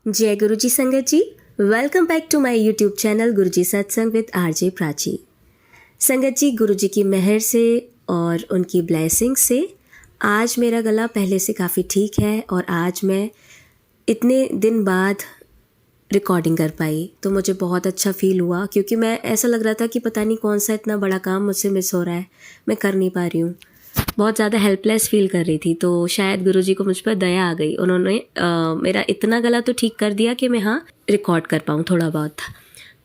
जय गुरुजी संगत जी, welcome back to my YouTube channel Guruji Satsang with RJ Prachi. संगत जी, गुरुजी की मेहर से और उनकी ब्लेसिंग से आज मेरा गला पहले से काफ़ी ठीक है और आज मैं इतने दिन बाद रिकॉर्डिंग कर पाई तो मुझे बहुत अच्छा फील हुआ, क्योंकि मैं ऐसा लग रहा था कि पता नहीं कौन सा इतना बड़ा काम मुझसे मिस हो रहा है, मैं कर नहीं पा रही हूँ। बहुत ज़्यादा हेल्पलेस फील कर रही थी, तो शायद गुरुजी को मुझ पर दया आ गई। उन्होंने मेरा इतना गला तो ठीक कर दिया कि मैं रिकॉर्ड कर पाऊँ थोड़ा बहुत।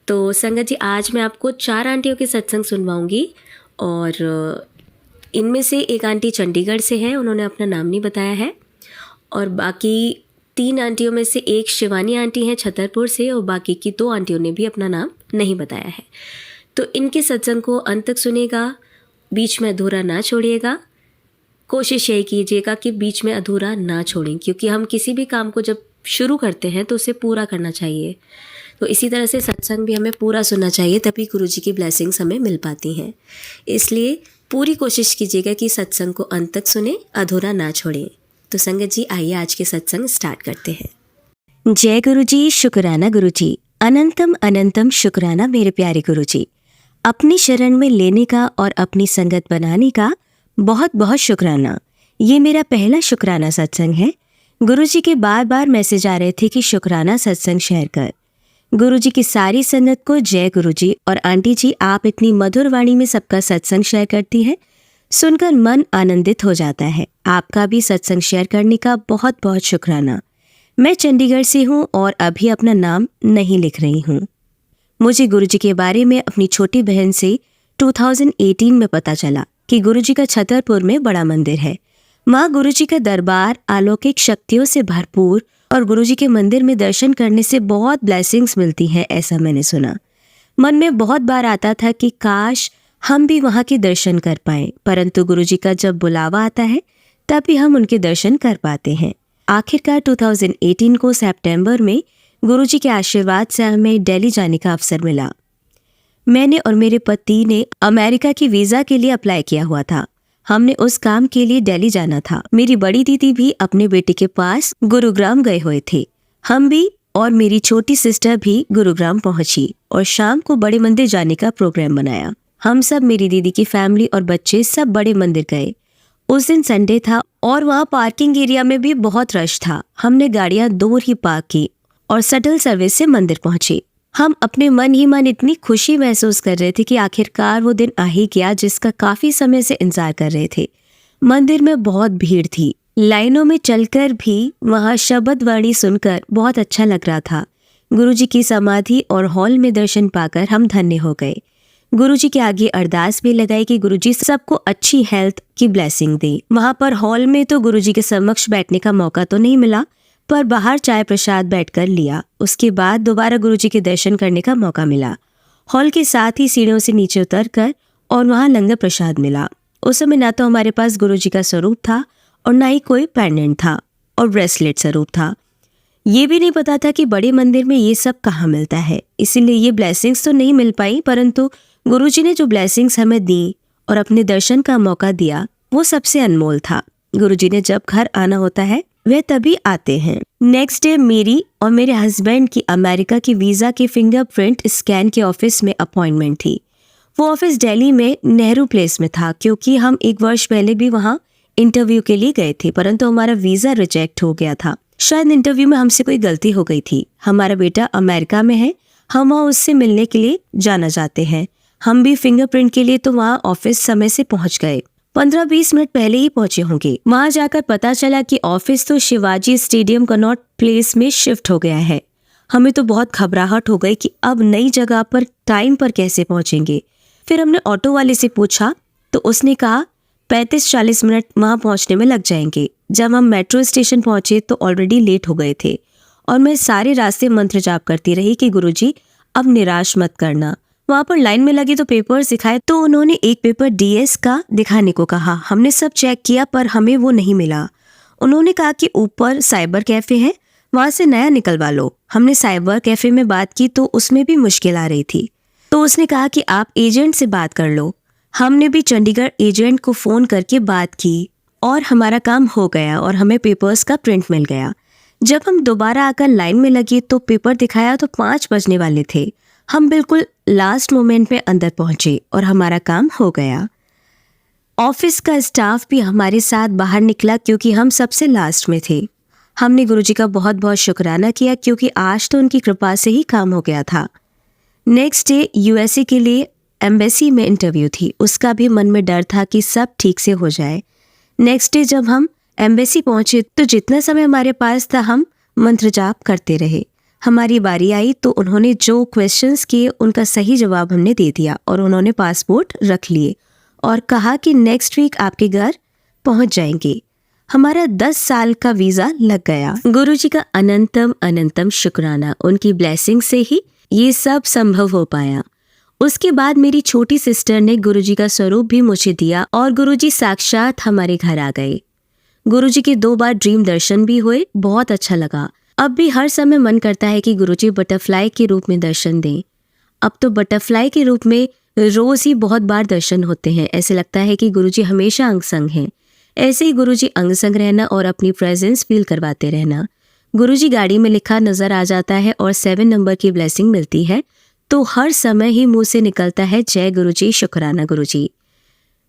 तो संगत जी, आज मैं आपको 4 आंटियों के सत्संग सुनवाऊँगी और इनमें से एक आंटी चंडीगढ़ से है, उन्होंने अपना नाम नहीं बताया है, और बाकी 3 आंटियों में से एक शिवानी आंटी हैं छतरपुर से और बाकी की 2 आंटियों ने भी अपना नाम नहीं बताया है। तो इनके सत्संग को अंत तक सुनेगा, बीच में अधूरा ना छोड़िएगा। कोशिश यही कीजिएगा कि बीच में अधूरा ना छोड़ें, क्योंकि हम किसी भी काम को जब शुरू करते हैं तो उसे पूरा करना चाहिए। तो इसी तरह से सत्संग भी हमें पूरा सुनना चाहिए, तभी गुरुजी की ब्लेसिंग्स हमें मिल पाती हैं। इसलिए पूरी कोशिश कीजिएगा कि सत्संग को अंत तक सुने, अधूरा ना छोड़ें। तो संगत जी, आइए आज के सत्संग स्टार्ट करते हैं। जय गुरुजी, शुक्राना गुरुजी, अनंतम अनंतम शुक्राना मेरे प्यारे गुरुजी। अपनी शरण में लेने का और अपनी संगत बनाने का बहुत बहुत शुक्राना। ये मेरा पहला शुक्राना सत्संग है। गुरुजी के बार बार मैसेज आ रहे थे कि शुक्राना सत्संग शेयर कर। गुरुजी की सारी संगत को जय गुरुजी। और आंटी जी, आप इतनी मधुर वाणी में सबका सत्संग शेयर करती हैं, सुनकर मन आनंदित हो जाता है। आपका भी सत्संग शेयर करने का बहुत बहुत शुक्राना। मैं चंडीगढ़ से हूँ और अभी अपना नाम नहीं लिख रही हूँ। मुझे गुरुजी के बारे में अपनी छोटी बहन से 2018 में पता चला कि गुरुजी का छतरपुर में बड़ा मंदिर है। माँ गुरुजी का दरबार अलौकिक शक्तियों से भरपूर और गुरुजी के मंदिर में दर्शन करने से बहुत ब्लेसिंग्स मिलती हैं, ऐसा मैंने सुना। मन में बहुत बार आता था कि काश हम भी वहाँ के दर्शन कर पाएं, परंतु गुरुजी का जब बुलावा आता है तभी हम उनके दर्शन कर पाते हैं। आखिरकार 2018 को सितंबर में गुरुजी के आशीर्वाद से हमें दिल्ली जाने का अवसर मिला। मैंने और मेरे पति ने अमेरिका की वीज़ा के लिए अप्लाई किया हुआ था। हमने उस काम के लिए दिल्ली जाना था। मेरी बड़ी दीदी भी अपने बेटे के पास गुरुग्राम गए हुए थे। हम भी और मेरी छोटी सिस्टर भी गुरुग्राम पहुंची और शाम को बड़े मंदिर जाने का प्रोग्राम बनाया। हम सब, मेरी दीदी की फैमिली और बच्चे सब बड़े मंदिर गए। उस दिन संडे था और वहाँ पार्किंग एरिया में भी बहुत रश था। हमने गाड़ियाँ दूर ही पार्क की और शटल सर्विस से मंदिर पहुंचे। हम अपने मन ही मन इतनी खुशी महसूस कर रहे थे कि आखिरकार वो दिन आ ही गया जिसका काफी समय से इंतजार कर रहे थे। मंदिर में बहुत भीड़ थी। लाइनों में चलकर भी वहाँ शब्द वाणी सुनकर बहुत अच्छा लग रहा था। गुरुजी की समाधि और हॉल में दर्शन पाकर हम धन्य हो गए। गुरुजी के आगे अरदास भी लगाई कि गुरुजी सबको अच्छी हेल्थ की ब्लेसिंग दे। वहाँ पर हॉल में तो गुरुजी के समक्ष बैठने का मौका तो नहीं मिला, पर बाहर चाय प्रसाद बैठकर लिया। उसके बाद दोबारा गुरुजी के दर्शन करने का मौका मिला। हॉल के साथ ही सीढ़ियों से नीचे उतरकर और वहाँ लंगर प्रसाद मिला। उस समय ना तो हमारे पास गुरुजी का स्वरूप था और ना ही कोई पेंडेंट था और ब्रेसलेट स्वरूप था। ये भी नहीं पता था कि बड़े मंदिर में ये सब कहाँ मिलता है, इसीलिए ये ब्लेसिंग्स तो नहीं मिल पाई, परंतु गुरुजी ने जो ब्लेसिंग्स हमें दी और अपने दर्शन का मौका दिया वो सबसे अनमोल था। गुरुजी ने जब घर आना होता है वे तभी आते हैं। नेक्स्ट डे मेरी और मेरे हस्बैंड की अमेरिका की वीज़ा के फिंगरप्रिंट स्कैन के ऑफिस में अपॉइंटमेंट थी। वो ऑफिस दिल्ली में नेहरू प्लेस में था, क्योंकि हम 1 वर्ष पहले भी वहाँ इंटरव्यू के लिए गए थे, परंतु हमारा वीज़ा रिजेक्ट हो गया था। शायद इंटरव्यू में हमसे कोई गलती हो गई थी। हमारा बेटा अमेरिका में है, हम वहाँ उससे मिलने के लिए जाना चाहते हैं। हम भी फिंगरप्रिंट के लिए तो वहाँ ऑफिस समय से पहुँच गए। 15-20 मिनट पहले ही पहुंचे होंगे। वहां जाकर पता चला कि ऑफिस तो शिवाजी स्टेडियम कनॉट प्लेस में शिफ्ट हो गया है। हमें तो बहुत घबराहट हो गई कि अब नई जगह पर टाइम पर कैसे पहुंचेंगे। फिर हमने ऑटो वाले से पूछा तो उसने कहा 35-40 मिनट वहां पहुंचने में लग जाएंगे। जब हम मेट्रो स्टेशन पहुंचे तो ऑलरेडी लेट हो गए थे और मैं सारे रास्ते मंत्र जाप करती रही कि गुरुजी अब निराश मत करना। वहाँ पर लाइन में लगे तो पेपर्स दिखाए तो उन्होंने एक पेपर डीएस का दिखाने को कहा। हमने सब चेक किया पर हमें वो नहीं मिला। उन्होंने कहा कि ऊपर साइबर कैफे है, वहाँ से नया निकलवा लो। हमने साइबर कैफे में बात की तो उसमें भी मुश्किल आ रही थी, तो उसने कहा कि आप एजेंट से बात कर लो। हमने भी चंडीगढ़ एजेंट को फ़ोन करके बात की और हमारा काम हो गया और हमें पेपर्स का प्रिंट मिल गया। जब हम दोबारा आकर लाइन में लगे तो पेपर दिखाया तो 5 बजने वाले थे। हम बिल्कुल लास्ट मोमेंट में अंदर पहुंचे और हमारा काम हो गया। ऑफिस का स्टाफ भी हमारे साथ बाहर निकला क्योंकि हम सबसे लास्ट में थे। हमने गुरुजी का बहुत बहुत शुक्राना किया क्योंकि आज तो उनकी कृपा से ही काम हो गया था। नेक्स्ट डे यूएसए के लिए एम्बेसी में इंटरव्यू थी। उसका भी मन में डर था कि सब ठीक से हो जाए। नेक्स्ट डे जब हम एम्बेसी पहुंचे तो जितना समय हमारे पास था हम मंत्र जाप करते रहे। हमारी बारी आई तो उन्होंने जो क्वेश्चंस किए उनका सही जवाब हमने दे दिया और उन्होंने पासपोर्ट रख लिए और कहा कि नेक्स्ट वीक आपके घर पहुंच जाएंगे। हमारा 10 साल का वीज़ा लग गया। गुरुजी का अनंतम अनंतम शुक्राना। उनकी ब्लेसिंग से ही ये सब संभव हो पाया। उसके बाद मेरी छोटी सिस्टर ने गुरुजी का स्वरूप भी मुझे दिया और गुरुजी साक्षात हमारे घर आ गए। गुरुजी के 2 बार ड्रीम दर्शन भी हुए। बहुत अच्छा लगा। अब भी हर समय मन करता है कि गुरुजी बटरफ्लाई के रूप में दर्शन दें। अब तो बटरफ्लाई के रूप में रोज ही बहुत बार दर्शन होते हैं। ऐसे लगता है कि गुरुजी हमेशा अंग संग हैं। ऐसे ही गुरुजी अंग संग रहना और अपनी प्रेजेंस फील करवाते रहना। गुरुजी गाड़ी में लिखा नजर आ जाता है और 7 नंबर की ब्लेसिंग मिलती है तो हर समय ही मुंह से निकलता है जय गुरुजी, शुक्राना गुरुजी।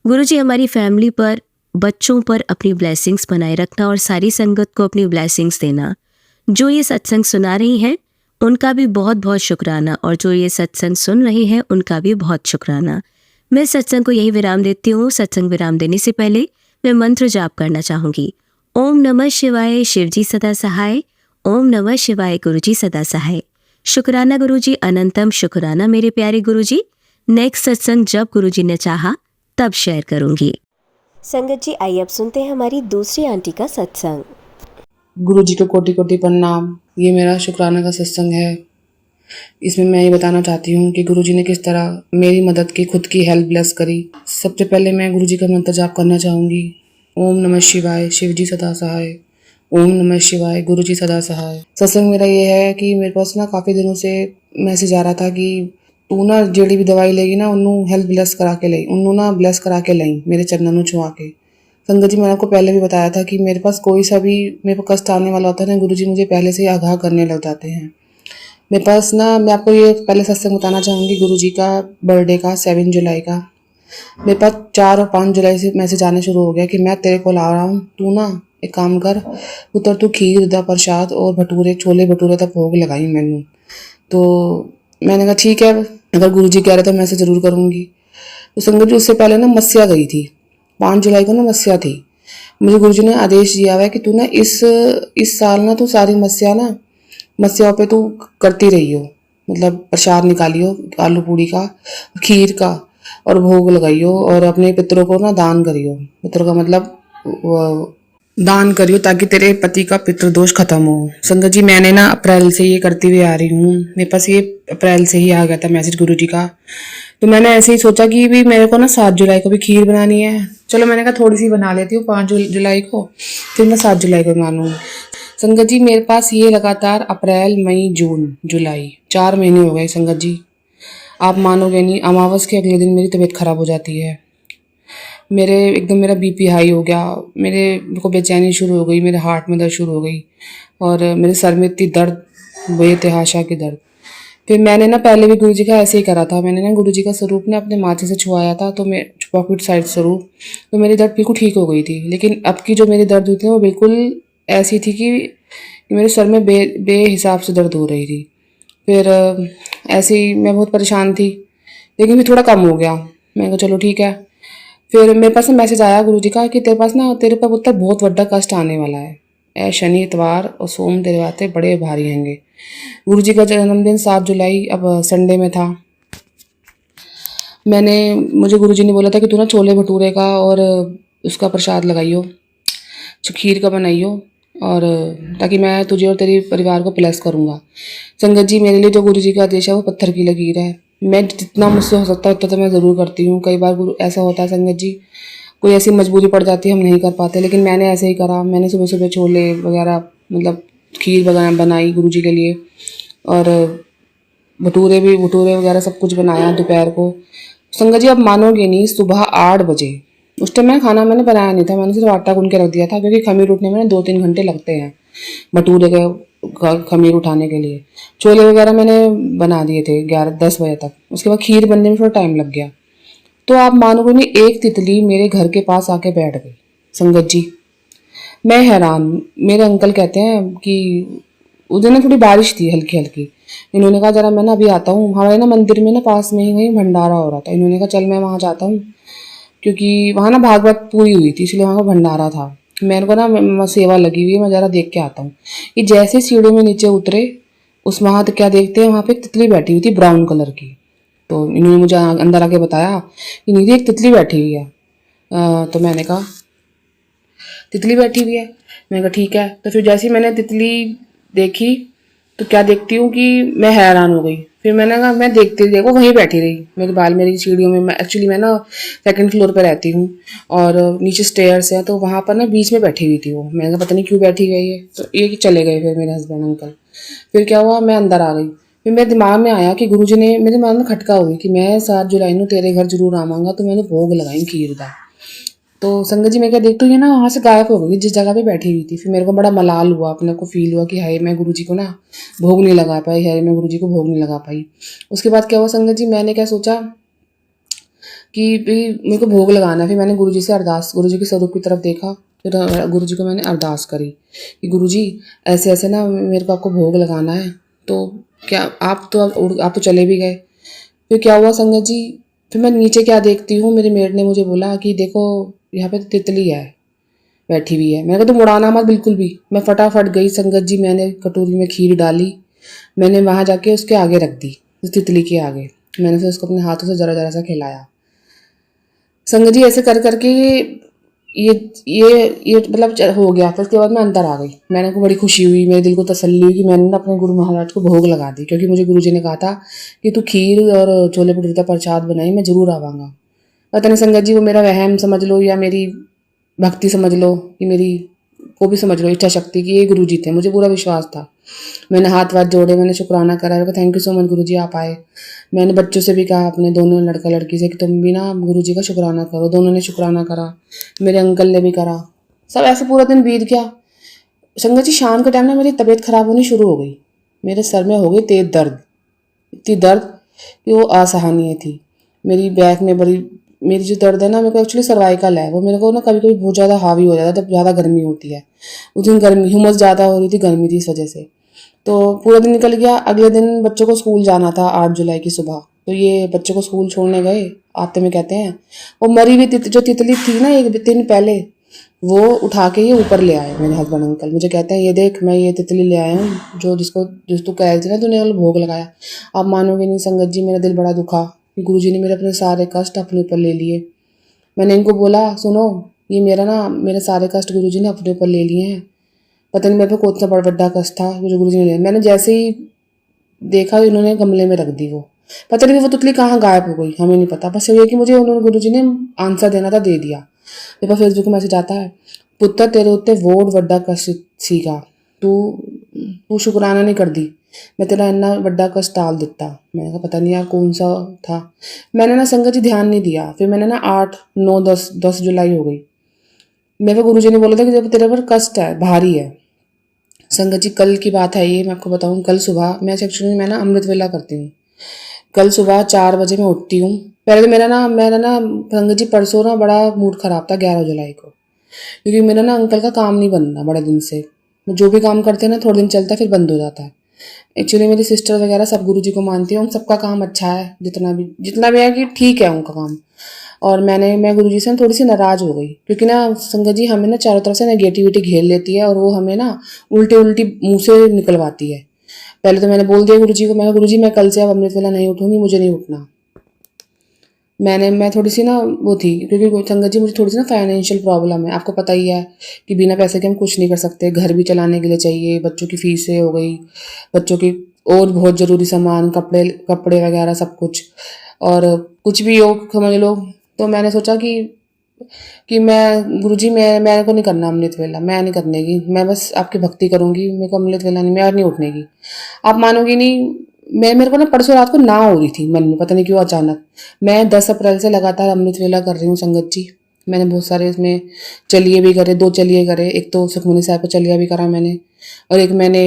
गुरुजी हमारी फैमिली पर, बच्चों पर अपनी ब्लेसिंग्स बनाए रखना और सारी संगत को अपनी ब्लेसिंग्स देना। जो ये सत्संग सुना रही हैं उनका भी बहुत बहुत शुक्राना और जो ये सत्संग सुन रहे हैं उनका भी बहुत शुक्राना। मैं सत्संग को यही विराम देती हूँ। सत्संग विराम देने से पहले मैं मंत्र जाप करना चाहूँगी। ओम नमः शिवाय, शिवजी सदा सहाय। ओम नमः शिवाय, गुरुजी सदा सहाय। शुक्राना गुरुजी, अनंतम शुक्राना मेरे प्यारे गुरुजी। नेक्स्ट सत्संग जब गुरुजी ने चाहा तब शेयर करूँगी। संगत जी, आइए अब सुनते हैं हमारी दूसरी आंटी का सत्संग। गुरुजी को कोटि कोटि प्रणाम। ये मेरा शुक्राना का सत्संग है। इसमें मैं ये बताना चाहती हूँ कि गुरुजी ने किस तरह मेरी मदद की, खुद की हेल्प ब्लेस करी। सबसे पहले मैं गुरुजी का मंत्र जाप करना चाहूँगी। ओम नमः शिवाय, शिवजी सदा सहाय। ओम नमः शिवाय, गुरुजी सदा सहाय। सत्संग मेरा ये है कि मेरे पास ना काफ़ी दिनों से मैसेज आ रहा था कि तू ना जेड़ी भी दवाई लेगी ना उन्होंने हेल्प ब्लेस करा के लाई, उन्होंने ना ब्लेस करा के लाई मेरे चरणों में छुआ के। संगत जी, मैंने आपको पहले भी बताया था कि मेरे पास कोई सा भी मेरे को कष्ट आने वाला होता है ना, गुरुजी मुझे पहले से ही आगाह करने लग जाते हैं। मेरे पास ना, मैं आपको ये पहले सत्संग बताना चाहूँगी गुरुजी का बर्थडे का 7 जुलाई का। मेरे पास 4 और 5 जुलाई से मैसेज आने शुरू हो गया कि मैं तेरे को ला रहा हूँ, तू ना एक काम कर, पुत्र तू खीर दा प्रसाद और भटूरे, छोले भटूरे तक भोग लगाई मैंने। तो मैंने कहा ठीक है, अगर गुरुजी कह रहे तो मैं ऐसे ज़रूर करूँगी। तो संगत जी, उससे पहले ना मस्या गई थी। 5 जुलाई को ना मस्या थी। मुझे गुरुजी ने आदेश दिया हुआ है कि तू ना इस साल ना तू सारी मस्याओं पे तू करती रही हो, मतलब प्रसाद निकालियो आलू पूड़ी का, खीर का और भोग लगाइयो और अपने पितरों को ना दान करियो। पितरों का मतलब दान करियो ताकि तेरे पति का पितृदोष खत्म हो। संगत जी, मैंने ना अप्रैल से ये करती हुई आ रही हूँ। मेरे पास ये अप्रैल से ही आ गया था मैसेज गुरुजी का। तो मैंने ऐसे ही सोचा कि भी मेरे को ना 7 जुलाई को भी खीर बनानी है। चलो मैंने कहा थोड़ी सी बना लेती हूँ 5 जुलाई को, फिर मैं 7 जुलाई को बनाऊँगी। संगत जी, मेरे पास ये लगातार अप्रैल, मई, जून, जुलाई 4 महीने हो गए। संगत जी, आप मानोगे नहीं, अमावस के अगले दिन मेरी तबीयत खराब हो जाती है। मेरा बीपी हाई हो गया, मेरे को बेचैनी शुरू हो गई, मेरे हार्ट में दर्द शुरू हो गई और मेरे सर में इतनी दर्द, बेतहाशा की दर्द। फिर मैंने ना पहले भी गुरुजी का ऐसे ही करा था। मैंने ना गुरुजी का स्वरूप ने अपने माथे से छुआया था, तो मैं पॉकेट साइड स्वरूप, तो मेरी दर्द बिल्कुल ठीक हो गई थी। लेकिन अब की जो मेरी दर्द हुई थी वो बिल्कुल ऐसी थी कि मेरे सर में बेहिसाब से दर्द हो रही थी। फिर ऐसे ही मैं बहुत परेशान थी, लेकिन फिर थोड़ा कम हो गया। मैंने कहा चलो ठीक है। फिर मेरे पास मैसेज आया गुरुजी का कि तेरे पर पुत्र बहुत बड़ा कष्ट आने वाला है। ऐ शनि, इतवार और सोम तेरे वास्ते बड़े भारी होंगे। गुरुजी का जन्मदिन 7 जुलाई अब संडे में था। मुझे गुरुजी ने बोला था कि तू ना छोले भटूरे का और उसका प्रसाद लगाइयो, खीर का बनाइयो, और ताकि मैं तुझे और तेरे परिवार को ब्लेस करूँगा। संगत जी, मेरे लिए जो गुरुजी का आदेश है वो पत्थर की लकीर है। मैं जितना मुझसे हो सकता है उतना तो मैं ज़रूर करती हूँ। कई बार ऐसा होता है संगत जी, कोई ऐसी मजबूरी पड़ जाती है हम नहीं कर पाते, लेकिन मैंने ऐसे ही करा। मैंने सुबह सुबह छोले वगैरह, मतलब खीर वगैरह बनाई गुरुजी के लिए, और भटूरे वगैरह सब कुछ बनाया दोपहर को। संगत जी, आप मानोगे नहीं, सुबह 8 बजे, उस टाइम खाना मैंने बनाया नहीं था, मैंने सिर्फ आटा गूंद के रख दिया था, क्योंकि खमीर उठने में 2-3 घंटे लगते हैं। भटूरे के खमीर उठाने के लिए। छोले वगैरह मैंने बना दिए थे 11-10 बजे तक। उसके बाद खीर बनने में थोड़ा टाइम लग गया। तो आप मानोगे नहीं, एक तितली मेरे घर के पास आके बैठ गई संगत जी। मैं हैरान। मेरे अंकल कहते हैं कि उधर ना थोड़ी बारिश थी हल्की हल्की। इन्होंने कहा जरा मैं ना अभी आता हूँ। हमारे ना मंदिर में ना पास में ही वहीं भंडारा हो रहा था। इन्होंने कहा चल मैं वहाँ जाता हूँ, क्योंकि वहाँ ना भागवत पूरी हुई थी, इसलिए वहाँ का भंडारा था। मेरे को ना सेवा लगी हुई है, मैं जरा देख के आता हूँ। ये जैसे सीढ़ियों में नीचे उतरे, उस वहाँ क्या देखते हैं, वहाँ पे एक तितली बैठी हुई थी ब्राउन कलर की। तो इन्होंने मुझे अंदर आके बताया कि नीचे एक तितली बैठी हुई है। तो मैंने कहा तितली बैठी हुई है। मैंने कहा ठीक है। तो फिर जैसे ही मैंने तितली देखी तो क्या देखती हूँ कि मैं हैरान हो गई। फिर मैंने कहा मैं देखती देखो वहीं बैठी रही। मेरी सीढ़ियों में, मैं ना सेकंड फ्लोर पे रहती हूँ और नीचे स्टेयर्स है, तो वहाँ पर ना बीच में बैठी हुई थी वो। मैंने कहा पता नहीं क्यों बैठी गई है। तो ये कि चले गए फिर मेरे हस्बैंड अंकल। फिर क्या हुआ, मैं अंदर आ गई। फिर मेरे दिमाग में आया कि गुरुजी ने, मेरे दिमाग में खटका हुई कि मैं 7 जुलाई को तेरे घर जरूर आवांगा, तो मैंने भोग लगाई खीर दा। तो संगत जी मैं क्या देखती हूँ, ये ना वहाँ से गायब हो गई जिस जगह पे बैठी हुई थी। फिर मेरे को बड़ा मलाल हुआ, अपने को फील हुआ कि हाय मैं गुरुजी को ना भोग नहीं लगा पाई, हाय मैं गुरुजी को भोग नहीं लगा पाई। उसके बाद क्या हुआ संगत जी, मैंने क्या सोचा कि भाई मेरे को भोग लगाना है। फिर मैंने गुरुजी से अरदास, गुरुजी के स्वरूप की तरफ देखा। फिर गुरुजी को मैंने अरदास करी कि गुरुजी ऐसे ऐसे ना मेरे को आपको भोग लगाना है, तो क्या आप तो चले भी गए। फिर क्या हुआ संगत जी, फिर मैं नीचे क्या देखती हूँ, मेरे मेड ने मुझे बोला कि देखो यहाँ पे तो तितली है बैठी हुई है। मैंने कहा तुम उड़ाना मत बिल्कुल भी। मैं फटाफट गई संगत जी, मैंने कटोरी में खीर डाली, मैंने वहाँ जाके उसके आगे रख दी, उस तितली के आगे। मैंने फिर उसको अपने हाथों से जरा जरा सा खिलाया। संगत जी ऐसे कर करके ये मतलब हो गया। फिर उसके बाद मैं अंदर आ गई। मैंने को बड़ी खुशी हुई, मेरे दिल को तसल्ली हुई कि मैंने ना अपने गुरु महाराज को भोग लगा दी, क्योंकि मुझे गुरुजी ने कहा था कि तू खीर और छोले भटूरे का प्रसाद बनाई, मैं जरूर आवांगा। पता नहीं संगत जी वो मेरा वहम समझ लो या मेरी भक्ति समझ लो कि मेरी को भी समझ लो इच्छा शक्ति की, ये गुरुजी थे। मुझे पूरा विश्वास था। मैंने हाथ वाथ जोड़े, मैंने शुक्राना करा, थैंक यू सो मच गुरुजी आप आए। मैंने बच्चों से भी कहा, अपने दोनों लड़का लड़की से, कि तुम भी ना गुरुजी का शुक्राना करो। दोनों ने शुक्राना करा, मेरे अंकल ने भी करा। सब ऐसे पूरा दिन बीत गया। संगत जी शाम के टाइम ना मेरी तबीयत खराब होनी शुरू हो गई। मेरे सर में हो गई तेज दर्द, इतनी दर्द कि वो असहनीय थी। मेरी बैक में बड़ी, मेरी जो दर्द है ना, मेरे को एक्चुअली सर्वाइकल है, वो मेरे को ना कभी कभी बहुत ज़्यादा हावी हो जाता है जब ज़्यादा गर्मी होती है। उस दिन गर्मी, ह्यूमस ज़्यादा हो रही थी, गर्मी थी इस वजह से। तो पूरा दिन निकल गया। अगले दिन बच्चों को स्कूल जाना था 8 जुलाई की सुबह। तो ये बच्चों को स्कूल छोड़ने गए, आते में कहते हैं वो मरी हुई जो तितली थी ना एक दिन पहले, वो उठा के ये ऊपर ले आए मेरे हस्बैंड अंकल। मुझे कहते हैं ये देख मैं ये तितली ले आया हूँ जो तू कह रही थी ना तूने कल भोग लगाया। आप मानोगे नहीं संगत जी, मेरा दिल बड़ा दुखा कि गुरुजी ने मेरे अपने सारे कष्ट अपने ऊपर ले लिए। मैंने इनको बोला सुनो, ये मेरे सारे कष्ट गुरुजी ने अपने ऊपर ले लिए हैं। पता नहीं मेरे पे कौन सा बड़ा बड़ा कष्ट था जो गुरुजी ने लिया। मैंने जैसे ही देखा इन्होंने गमले में रख दी वो। पता नहीं वो तितली कहाँ गायब हो गई, हमें नहीं पता। बस ये कि मुझे उन्होंने गुरुजी ने आंसर देना था, दे दिया। मेरे पास फेसबुक में मैसेज आता है, पुत्र तेरे उत्ते वोट वड्डा कष्ट सीगा, तू शुक्राना नहीं कर दी, मैं तेरा इन्ना वड्डा कष्ट टाल दिता। मैंने कहा पता नहीं यार कौन सा था। मैंने ना संगत जी ध्यान नहीं दिया। फिर मैंने ना 8, 9, 10 जुलाई हो गई। मेरे को गुरुजी ने बोला था कि जब तेरे पर कष्ट है, भारी है। संगत जी कल की बात है ये, मैं आपको बताऊं। कल सुबह मैं ना अमृत वेला करती हूँ। कल सुबह 4 बजे मैं उठती हूँ। पहले तो मेरा ना संगत जी परसों ना बड़ा मूड खराब था 11 जुलाई को, क्योंकि मेरा ना अंकल का काम नहीं बन रहा बड़े दिन से। जो भी काम करते हैं ना थोड़े दिन चलता है फिर बंद हो जाता है। एक्चुअली मेरी सिस्टर वगैरह सब गुरुजी को मानती है, उन सबका काम अच्छा है, जितना भी है कि ठीक है उनका काम। और मैं गुरुजी से थोड़ी सी नाराज हो गई, क्योंकि ना संगत जी हमें ना चारों तरफ से नेगेटिविटी घेर लेती है और वो हमें ना उल्टी मुंह से निकलवाती है। पहले तो मैंने बोल दिया गुरुजी को, मैं गुरुजी मैं कल से अब अमृत वेला नहीं उठूंगी, मुझे नहीं उठना। मैं थोड़ी सी ना वो थी, क्योंकि संगत जी मुझे थोड़ी सी ना फाइनेंशियल प्रॉब्लम है। आपको पता ही है कि बिना पैसे के हम कुछ नहीं कर सकते। घर भी चलाने के लिए चाहिए, बच्चों की फीसें हो गई, बच्चों की और बहुत ज़रूरी सामान, कपड़े वगैरह सब कुछ, और कुछ भी हो समझ लो। तो मैंने सोचा कि मैं गुरुजी मेरे को नहीं करना अमृत वेला, मैं नहीं करने की, मैं बस आपकी भक्ति करूँगी, मेरे को अमृत वेला नहीं, मैं नहीं उठने की। आप मानोगी नहीं, मेरे को ना परसों रात को ना हो रही थी मन में, पता नहीं क्यों अचानक। मैं 10 अप्रैल से लगातार अमृत वेला कर रही हूँ संगत जी। मैंने बहुत सारे इसमें चलिए भी करे, 2 चलिए करे। एक तो सुखमनी साहब का चलिया भी करा मैंने, और एक मैंने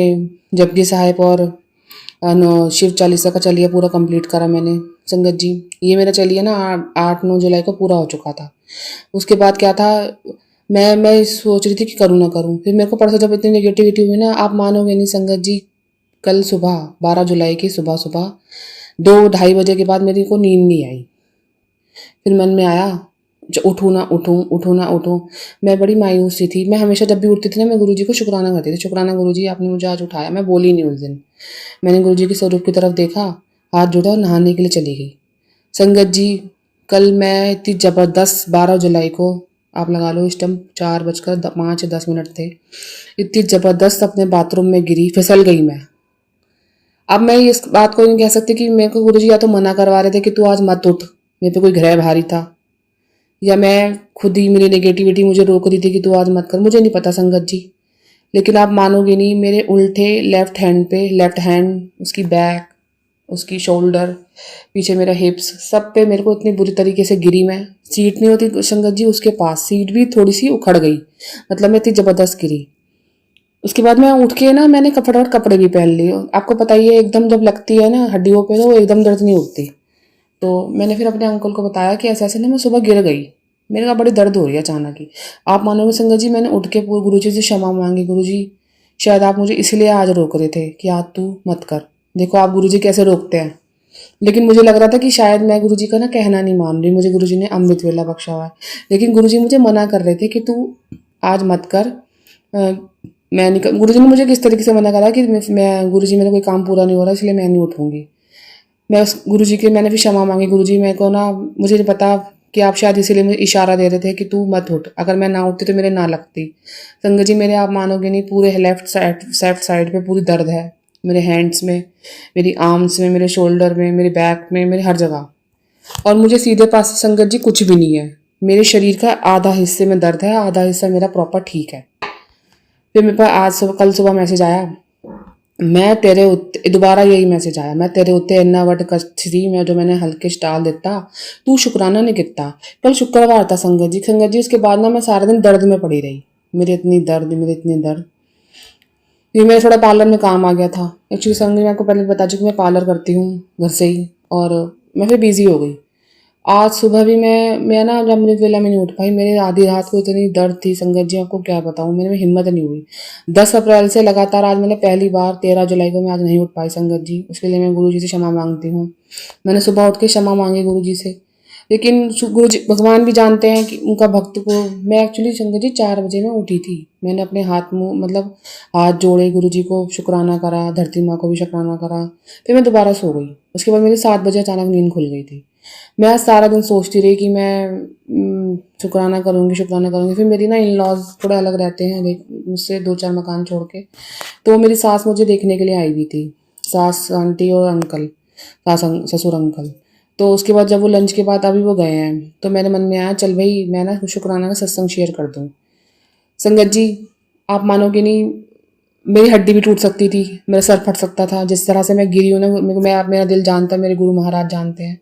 जपजी साहिब और शिव चालीसा का चलिया पूरा कंप्लीट करा मैंने। संगत जी, ये मेरा चलिया ना 8-9 जुलाई को पूरा हो चुका था। उसके बाद क्या था, मैं सोच रही थी कि करूँ ना करूँ, फिर मेरे को परसों जब इतनी नेगेटिविटी हुई ना, आप मानोगे नहीं संगत जी, कल सुबह 12 जुलाई की सुबह सुबह 2-2:30 बजे के बाद मेरे को नींद नहीं आई। फिर मन में आया उठूँ ना उठूँ, उठूँ ना उठूँ। मैं बड़ी मायूस सी थी। मैं हमेशा जब भी उठती थी ना, मैं गुरुजी को शुक्राना करती थी, शुक्राना गुरुजी आपने मुझे आज उठाया। मैं बोली नहीं उस दिन। मैंने गुरुजी के स्वरूप की तरफ देखा, हाथ जोड़ा और नहाने के लिए चली गई। संगत जी, कल मैं इतनी ज़बरदस्त 12 जुलाई को, आप लगा लो इस टाइम 4:05-10 थे, इतनी ज़बरदस्त अपने बाथरूम में गिरी, फिसल गई मैं। अब मैं इस बात को नहीं कह सकती कि मेरे को गुरुजी या तो मना करवा रहे थे कि तू आज मत उठ, मेरे पे कोई ग्रह भारी था, या मैं खुद ही, मेरी नेगेटिविटी मुझे रोक रही थी कि तू आज मत कर, मुझे नहीं पता संगत जी। लेकिन आप मानोगे नहीं, मेरे उल्टे लेफ्ट हैंड, उसकी बैक, उसकी शोल्डर, पीछे मेरा हिप्स, सब पे मेरे को इतनी बुरी तरीके से गिरी मैं। सीट नहीं होती संगत जी उसके पास, सीट भी थोड़ी सी उखड़ गई, मतलब मैं इतनी ज़बरदस्त गिरी। उसके बाद मैं उठ के ना, मैंने फटाफट कपड़े भी पहन लिए। आपको पता ही है, एकदम जब लगती है ना हड्डियों पे, तो वो एकदम दर्द नहीं होती। तो मैंने फिर अपने अंकल को बताया कि ऐसे ऐसे ना मैं सुबह गिर गई, मेरे का बड़ी दर्द हो रही है अचानक ही। आप मानोगे संगत जी, मैंने उठ के पूरे गुरुजी से क्षमा मांगी। गुरुजी, शायद आप मुझे इसलिए आज रोक रहे थे कि आज तू मत कर। देखो आप गुरुजी कैसे रोकते हैं। लेकिन मुझे लग रहा था कि शायद मैं गुरुजी का ना कहना नहीं मान रही, मुझे गुरुजी ने अमृत वेला बख्शा हुआ है। लेकिन गुरुजी मुझे मना कर रहे थे कि तू आज मत कर। मैं नहीं, गुरुजी ने मुझे किस तरीके से मना करा कि मैं गुरुजी, मेरा कोई काम पूरा नहीं हो रहा इसलिए मैं नहीं उठूंगी। मैं उस गुरुजी के, मैंने फिर क्षमा मांगी। गुरुजी, मेरे को ना, मुझे नहीं पता कि आप शायद इसीलिए मुझे इशारा दे रहे थे कि तू मत उठ, अगर मैं ना उठती तो मेरे ना लगती। संगत जी, मेरे, आप मानोगे नहीं, पूरे लेफ्ट साइड पे पूरी दर्द है, मेरे हैंड्स में, मेरी आर्म्स में, मेरे शोल्डर में, मेरे बैक में, मेरे हर जगह। और मुझे सीधे पास संगत जी कुछ भी नहीं है, मेरे शरीर का आधा हिस्से में दर्द है, आधा हिस्सा मेरा प्रॉपर ठीक है। फिर मेरे पास कल सुबह मैसेज आया, मैं तेरे उत्ते, दोबारा यही मैसेज आया, मैं तेरे उत्ते इन्ना वट कछरी मैं जो मैंने हल्के स्टाल दिता, तू शुक्राना नहीं किता। कल शुक्रवार था संगत जी, उसके बाद ना मैं सारा दिन दर्द में पड़ी रही, मेरे इतनी दर्द। फिर मेरा थोड़ा पार्लर में काम आ गया था। एक्चुअली संगत जी, मैं आपको पहले बता चुकी, मैं पार्लर करती हूँ घर से ही, और मैं फिर बिजी हो गई। आज सुबह भी मैं ना जब अमृत वेला में नहीं उठ पाई, मेरे आधी रात को इतनी दर्द थी संगत जी, आपको क्या बताऊँ, मेरे में हिम्मत नहीं हुई। 10 अप्रैल से लगातार आज मैंने पहली बार 13 जुलाई को मैं आज नहीं उठ पाई संगत जी। उसके लिए मैं गुरुजी से क्षमा मांगती हूँ। मैंने सुबह उठ के क्षमा मांगी गुरुजी से, लेकिन गुरुजी भगवान भी जानते हैं कि उनका भक्त को, मैं एक्चुअली संगत जी 4 बजे में उठी थी। मैंने अपने हाथ मुँह, मतलब हाथ जोड़े, गुरुजी को शुक्राना करा, धरती माँ को भी शुक्राना करा, फिर मैं दोबारा सो गई। उसके बाद मेरी 7 बजे अचानक नींद खुल गई थी। मैं आज सारा दिन सोचती रही कि मैं शुक्राना करूँगी। फिर मेरी ना इन-लॉज थोड़ा अलग रहते हैं मुझसे 2-4 मकान छोड़ के, तो मेरी सास मुझे देखने के लिए आई हुई थी, सास आंटी और अंकल, ससुर अंकल। तो उसके बाद जब वो लंच के बाद अभी वो गए हैं, तो मेरे मन में आया चल भाई मैं ना शुक्राना का सत्संग शेयर कर दूँ। संगत जी, आप मानोगे नहीं, मेरी हड्डी भी टूट सकती थी, मेरा सर फट सकता था, जिस तरह से मैं गिरी हूँ ना, मेरा दिल जानता है, मेरे गुरु महाराज जानते हैं।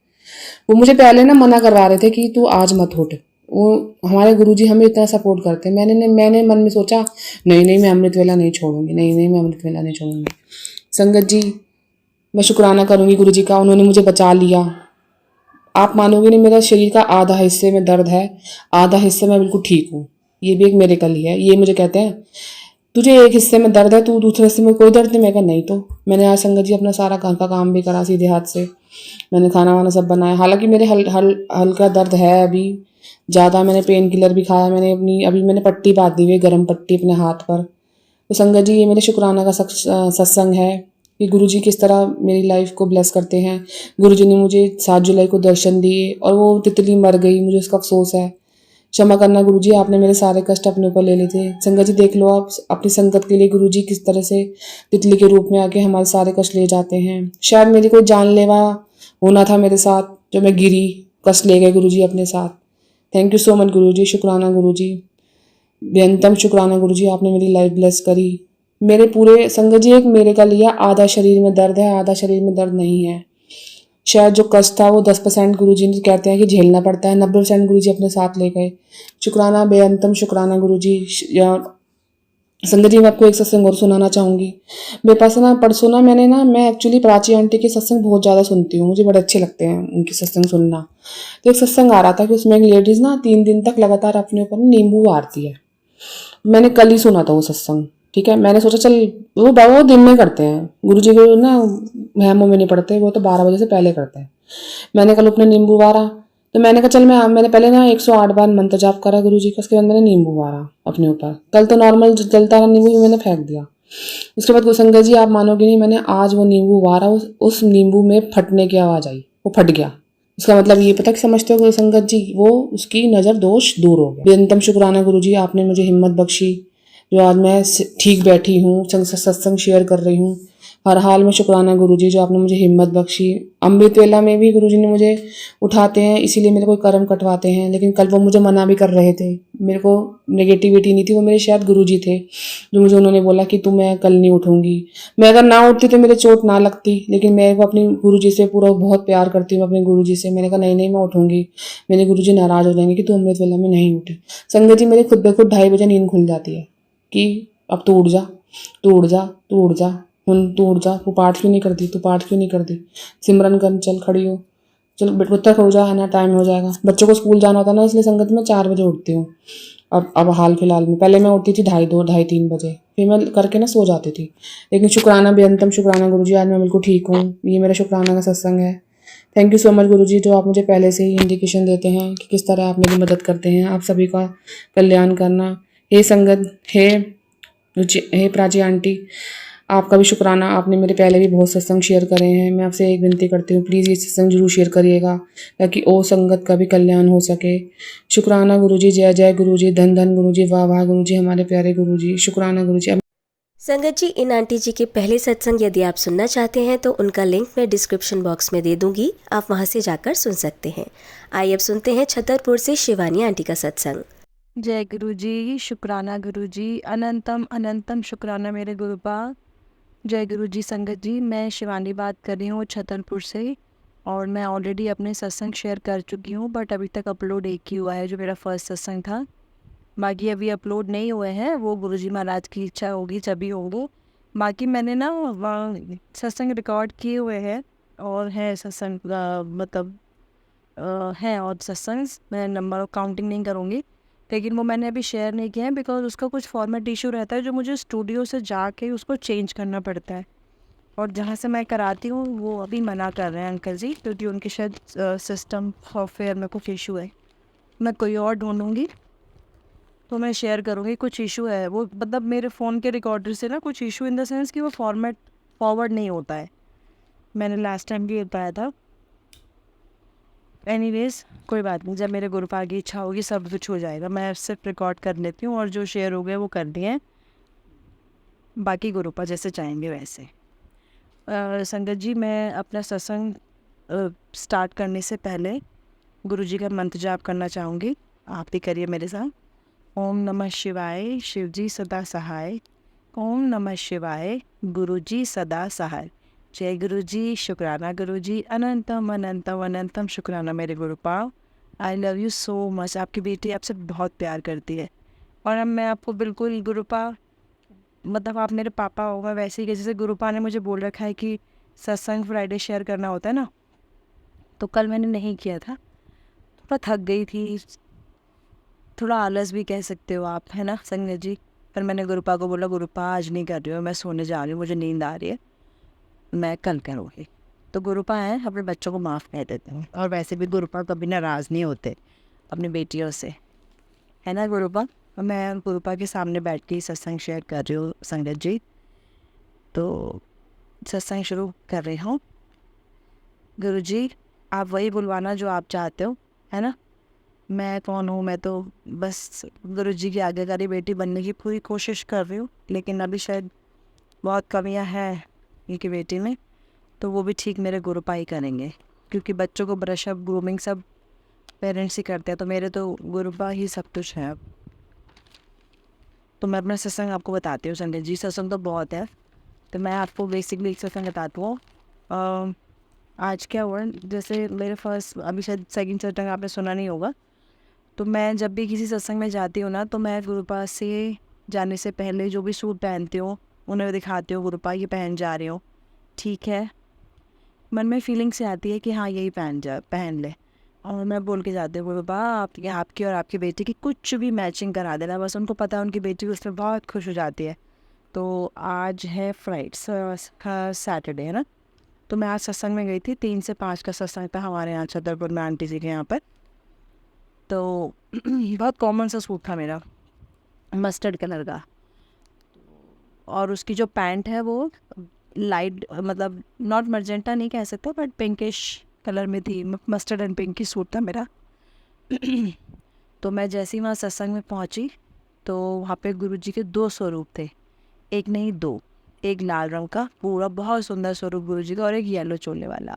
वो मुझे पहले ना मना करवा रहे थे कि तू आज मत उठ। वो हमारे गुरुजी हमें इतना सपोर्ट करते हैं। मैंने मन में सोचा नहीं मैं अमृत वेला नहीं छोड़ूंगी, नहीं मैं अमृत वेला नहीं छोड़ूंगी। संगत जी, मैं शुक्राना करूंगी गुरुजी का, उन्होंने मुझे बचा लिया। आप मानोगे नहीं, मेरा शरीर का आधा हिस्से में दर्द है, आधा हिस्से में बिल्कुल ठीक हूँ। ये भी एक मेरेकल ही है। ये मुझे कहते हैं तुझे एक हिस्से में दर्द है, तू दूसरे हिस्से में कोई दर्द नहीं। मैं कहा नहीं। तो मैंने आज संगत जी अपना सारा घर का काम भी करा सीधे हाथ से, मैंने खाना वाना सब बनाया। हालांकि मेरे हल्का दर्द है अभी ज़्यादा, मैंने पेन किलर भी खाया, मैंने पट्टी बांधी हुई है, गर्म पट्टी अपने हाथ पर। तो संगत जी, ये मेरे शुक्राना का सत्संग है कि गुरुजी किस तरह मेरी लाइफ को ब्लेस करते हैं। गुरुजी ने मुझे 7 जुलाई को दर्शन दिए और वो तितली मर गई, मुझे उसका अफसोस है। क्षमा करना गुरुजी, आपने मेरे सारे कष्ट अपने ऊपर ले लिए थे। संगत जी देख लो, आप अपनी संगत के लिए गुरुजी किस तरह से तितली के रूप में आके हमारे सारे कष्ट ले जाते हैं। शायद मेरी कोई जानलेवा होना था मेरे साथ, जो मैं गिरी, कष्ट ले गए गुरुजी अपने साथ। थैंक यू सो मच गुरुजी, शुक्राना गुरुजी, बेअंतम शुक्राना गुरुजी, आपने मेरी लाइफ ब्लेस करी। मेरे पूरे संगत जी एक मेरे का लिया, आधा शरीर में दर्द है, आधा शरीर में दर्द नहीं है। शायद जो कष्ट था वो 10% गुरुजी ने कहते हैं कि झेलना पड़ता है, 90% गुरुजी अपने साथ ले गए। शुक्राना, बेअंतम शुक्राना गुरुजी। संगत जी, मैं आपको एक सत्संग और सुनाना चाहूँगी। मेरे पास ना परसों ना मैं एक्चुअली प्राची आंटी के सत्संग बहुत ज़्यादा सुनती हूँ, मुझे बड़े अच्छे लगते हैं उनके सत्संग सुनना। तो एक सत्संग आ रहा था कि उसमें एक लेडीज़ ना 3 दिन तक लगातार अपने ऊपर नींबू वारती है। मैंने कल ही सुना था वो सत्संग, ठीक है। मैंने सोचा चल, वो बाबा वो दिन में करते हैं, गुरु जी को ना महमों में नहीं पढ़ते, वो तो 12 बजे से पहले करते हैं। मैंने कल अपने नींबू वारा, तो मैंने कहा चल मैंने पहले ना 108 बार मंत्र जाप करा गुरु जी का, उसके बाद मैंने नींबू वारा अपने ऊपर। कल तो नॉर्मल जलता रहा नींबू भी मैंने फेंक दिया। उसके बाद गुरुसंगत जी, आप मानोगे नहीं, मैंने आज वो नींबू वारा, उस नींबू में फटने की आवाज़ आई, वो फट गया। उसका मतलब ये पता कि समझते हो गुरुसंगत जी, वो उसकी नज़र दोष दूर हो गया। बेनतम शुक्राना गुरु जी, आपने मुझे हिम्मत बख्शी, जो आज मैं ठीक बैठी हूँ, सत्संग शेयर कर रही हूँ। हर हाल में शुक्राना गुरु जी, जो आपने मुझे हिम्मत बख्शी। अमृत वेला में भी गुरु जी ने मुझे उठाते हैं, इसीलिए मेरे को कर्म कटवाते हैं, लेकिन कल वो मुझे मना भी कर रहे थे। मेरे को नेगेटिविटी नहीं थी, वो मेरे शायद गुरु जी थे, जो मुझे उन्होंने बोला कि मैं कल नहीं उठूंगी। मैं अगर ना उठती तो मेरे चोट ना लगती, लेकिन मैं अपनी गुरु जी से पूरा बहुत प्यार करती हूँ, अपने गुरु जी से। मैंने कहा नहीं मैं उठूंगी। मेरे गुरु जी नाराज हो जाएंगे कि तू अमृत वेला में नहीं उठी। संगत जी, मेरे खुद ब खुद 2:30 बजे नींद खुल जाती है कि अब तू उठ जा, तू उठ जा, तू उठ जा, तू उठ जा, तू पाठ क्यों नहीं करती, तू पाठ क्यों नहीं करती, सिमरन कर, चल खड़ी हो, चल बेटा हो जा, है ना, टाइम हो जाएगा। बच्चों को स्कूल जाना होता है ना, इसलिए संगत में 4 बजे उठती हूँ। अब हाल फिलहाल में, पहले मैं उठती थी 2:30-3 बजे, फिर मैं करके ना सो जाती थी। लेकिन शुक्राना, बेअंतम शुक्राना गुरु जी, आज मैं बिल्कुल ठीक हूँ। ये मेरा शुक्राना का सत्संग है। थैंक यू सो मच गुरु जी, जो आप मुझे पहले से ही इंडिकेशन देते हैं कि किस तरह आप मेरी मदद करते हैं। आप सभी का कल्याण करना। हे संगत, हे प्राची आंटी, आपका भी शुक्राना। आपने मेरे पहले भी बहुत सत्संग शेयर करे हैं। मैं आपसे एक विनती करती हूँ, प्लीज़ ये सत्संग जरूर शेयर करिएगा, ताकि ओ संगत का भी कल्याण हो सके। शुक्राना गुरु जी, जय जय गुरु जी, धन धन गुरु जी, वाह वाह गुरु जी, हमारे प्यारे गुरु जी, शुक्राना गुरु जी। संगत जी, इन आंटी जी के पहले सत्संग यदि आप सुनना चाहते हैं तो उनका लिंक मैं डिस्क्रिप्शन बॉक्स में दे दूंगी, आप वहां से जाकर सुन सकते हैं। आइए अब सुनते हैं छतरपुर से शिवानी आंटी का सत्संग। जय गुरु जी, शुक्राना गुरु जी, अनंतम अनंतम शुक्राना मेरे गुरुपाल। जय गुरु जी। संगत जी, मैं शिवानी बात कर रही हूँ छतरपुर से, और मैं ऑलरेडी अपने सत्संग शेयर कर चुकी हूँ, बट अभी तक अपलोड एक ही हुआ है, जो मेरा फर्स्ट सत्संग था। बाकी अभी अपलोड नहीं हुए हैं, वो गुरु जी महाराज की इच्छा होगी तभी होंगे। बाकी मैंने ना सत्संग रिकॉर्ड किए हुए हैं, और है सत्संग मतलब हैं और सत्संग, मैं नंबर काउंटिंग नहीं करूँगी, लेकिन वो मैंने अभी शेयर नहीं किया है, बिकॉज उसका कुछ फॉर्मेट इशू रहता है, जो मुझे स्टूडियो से जाके उसको चेंज करना पड़ता है, और जहाँ से मैं कराती हूँ वो अभी मना कर रहे हैं अंकल जी, क्योंकि उनके शायद सिस्टम सॉफ्टवेयर में कुछ इशू है। मैं कोई और ढूंढूंगी तो मैं शेयर करूँगी। कुछ इशू है, वो मतलब मेरे फ़ोन के रिकॉर्डर से ना कुछ इशू इन द सेंस कि वो फॉर्मेट फॉरवर्ड नहीं होता है। मैंने लास्ट टाइम भी बताया था। एनीवेज, कोई बात नहीं, जब मेरे गुरुपाल की इच्छा होगी सब कुछ हो जाएगा। मैं सिर्फ रिकॉर्ड कर लेती हूँ, और जो शेयर हो गए वो कर दिए हैं, बाकी गुरुपा जैसे चाहेंगे वैसे। संगत जी, मैं अपना सत्संग स्टार्ट करने से पहले गुरु जी का मंत्र जाप करना चाहूँगी, आप भी करिए मेरे साथ। ओम नमः शिवाय, शिव जी सदा सहाय। ओम नमः शिवाय, गुरु जी सदा सहाय। जय गुरु जी, शुक्राना गुरु जी, अनंतम अनंतम अनंतम शुक्राना मेरे गुरुपाल। आई लव यू सो मच। आपकी बेटी आपसे बहुत प्यार करती है, और अब मैं आपको बिल्कुल गुरुपाल, मतलब आप मेरे पापा हो, मैं वैसे ही, जैसे गुरुपाल ने मुझे बोल रखा है कि सत्संग फ्राइडे शेयर करना होता है ना, तो कल मैंने नहीं किया था, थोड़ा थक गई थी, थोड़ा आलस भी कह सकते हो आप, है ना संगत जी। पर मैंने गुरुपा को बोला, गुरुपा आज नहीं कर रही हूँ, मैं सोने जा रही हूँ, मुझे नींद आ रही है, मैं कल करूँगी। तो गुरुपा हैं, अपने बच्चों को माफ़ कह देते हैं, और वैसे भी गुरुपा कभी नाराज़ नहीं होते अपनी बेटियों से, है ना गुरुपा। मैं गुरुपा के सामने बैठ के सत्संग शेयर कर रही हूँ संगत जी, तो सत्संग शुरू कर रही हूँ। गुरु जी, आप वही बुलवाना जो आप चाहते हो, है ना। मैं कौन हूँ, मैं तो बस गुरु जी की आज्ञाकारी बेटी बनने की पूरी कोशिश कर रही हूँ, लेकिन अभी शायद बहुत कमियाँ हैं इनकी बेटी में, तो वो भी ठीक मेरे गुरुपा ही करेंगे, क्योंकि बच्चों को ब्रशअप ग्रूमिंग सब पेरेंट्स ही करते हैं, तो मेरे तो गुरुपा ही सब कुछ है अब। तो मैं अपना सत्संग आपको बताती हूँ संगत जी, सत्संग तो बहुत है, तो मैं आपको बेसिकली एक सत्संग बताती हूँ। आज क्या हुआ, जैसे मेरे फर्स्ट, अभी शायद सेकंड सत्संग आपने सुना नहीं होगा, तो मैं जब भी किसी सत्संग में जाती हूँ ना, तो मैं गुरुपा से जाने से पहले जो भी सूट पहनती हूँ उन्हें दिखाती हूँ, गुरुपा ये पहन जा रही हूँ, ठीक है। मन में फीलिंग से आती है कि हाँ यही पहन ले, और मैं बोल के जाती हूँ गुरुपा आपकी और आपकी बेटी की कुछ भी मैचिंग करा देना, बस उनको पता है उनकी बेटी उसमें बहुत खुश हो जाती है। तो आज है सैटरडे है ना, तो मैं आज सत्संग में गई थी, 3 से 5 का सत्संग था हमारे यहाँ छतरपुर में आंटी जी के यहाँ पर। तो बहुत कॉमन सा सूट था मेरा, मस्टर्ड कलर का, और उसकी जो पैंट है वो लाइट मतलब नॉट मर्जेंटा नहीं कह सकते बट पिंकिश कलर में थी, मस्टर्ड एंड पिंक की सूट था मेरा। तो मैं जैसे ही वहाँ सत्संग में पहुँची तो वहाँ पे गुरुजी के 2 स्वरूप थे, एक नहीं 2, एक लाल रंग का पूरा बहुत सुंदर स्वरूप गुरुजी का और एक येलो चोले वाला।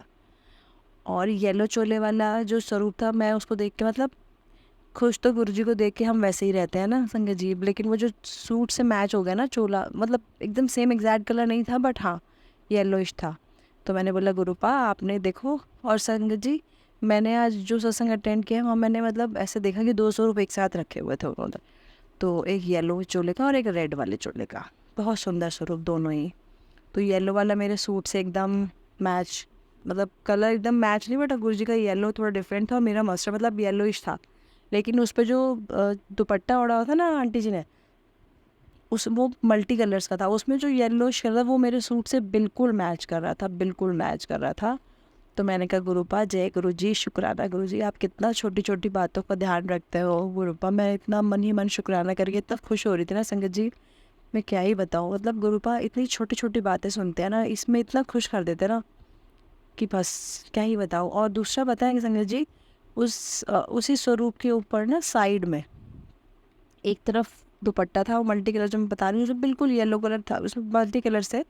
और येलो चोले वाला जो स्वरूप था मैं उसको देख के मतलब खुश, तो गुरुजी को देख के हम वैसे ही रहते हैं ना संगत जी, लेकिन वो जो सूट से मैच हो गया ना चोला, मतलब एकदम सेम एग्जैक्ट कलर नहीं था बट हाँ येलोइश था। तो मैंने बोला गुरुपा आपने देखो, और संगत जी मैंने आज जो सत्संग अटेंड किया वहाँ मैंने मतलब ऐसे देखा कि 2 स्वरूप एक साथ रखे हुए थे उन्होंने, तो एक येलो चोले का और एक रेड वाले चोले का, बहुत सुंदर स्वरूप दोनों ही। तो येलो वाला मेरे सूट से एकदम मैच, मतलब कलर एकदम मैच नहीं बट गुरुजी का येलो थोड़ा डिफरेंट था और मेरा मस्टर्ड मतलब येलोइश था, लेकिन उस पर जो दुपट्टा ओढ़ा हुआ था ना आंटी जी ने, उस वो मल्टी कलर्स का था, उसमें जो येलो कलर वो मेरे सूट से बिल्कुल मैच कर रहा था, बिल्कुल मैच कर रहा था। तो मैंने कहा गुरुपा जय गुरु जी, शुक्राना गुरु जी, आप कितना छोटी छोटी बातों का ध्यान रखते हो गुरुपा। मैं इतना मन ही मन शुक्राना करके इतना खुश हो रही थी ना संगत जी, मैं क्या ही बताऊँ, मतलब गुरुपा इतनी छोटी छोटी बातें सुनते हैं ना, इसमें इतना खुश कर देते हैं ना कि बस क्या ही बताऊँ। और दूसरा बताएंगे संगत जी, उसी स्वरूप के ऊपर ना साइड में एक तरफ दुपट्टा था, वो मल्टी कलर जो मैं बता रही हूँ उसमें बिल्कुल येलो कलर था, उसमें मल्टी कलर से,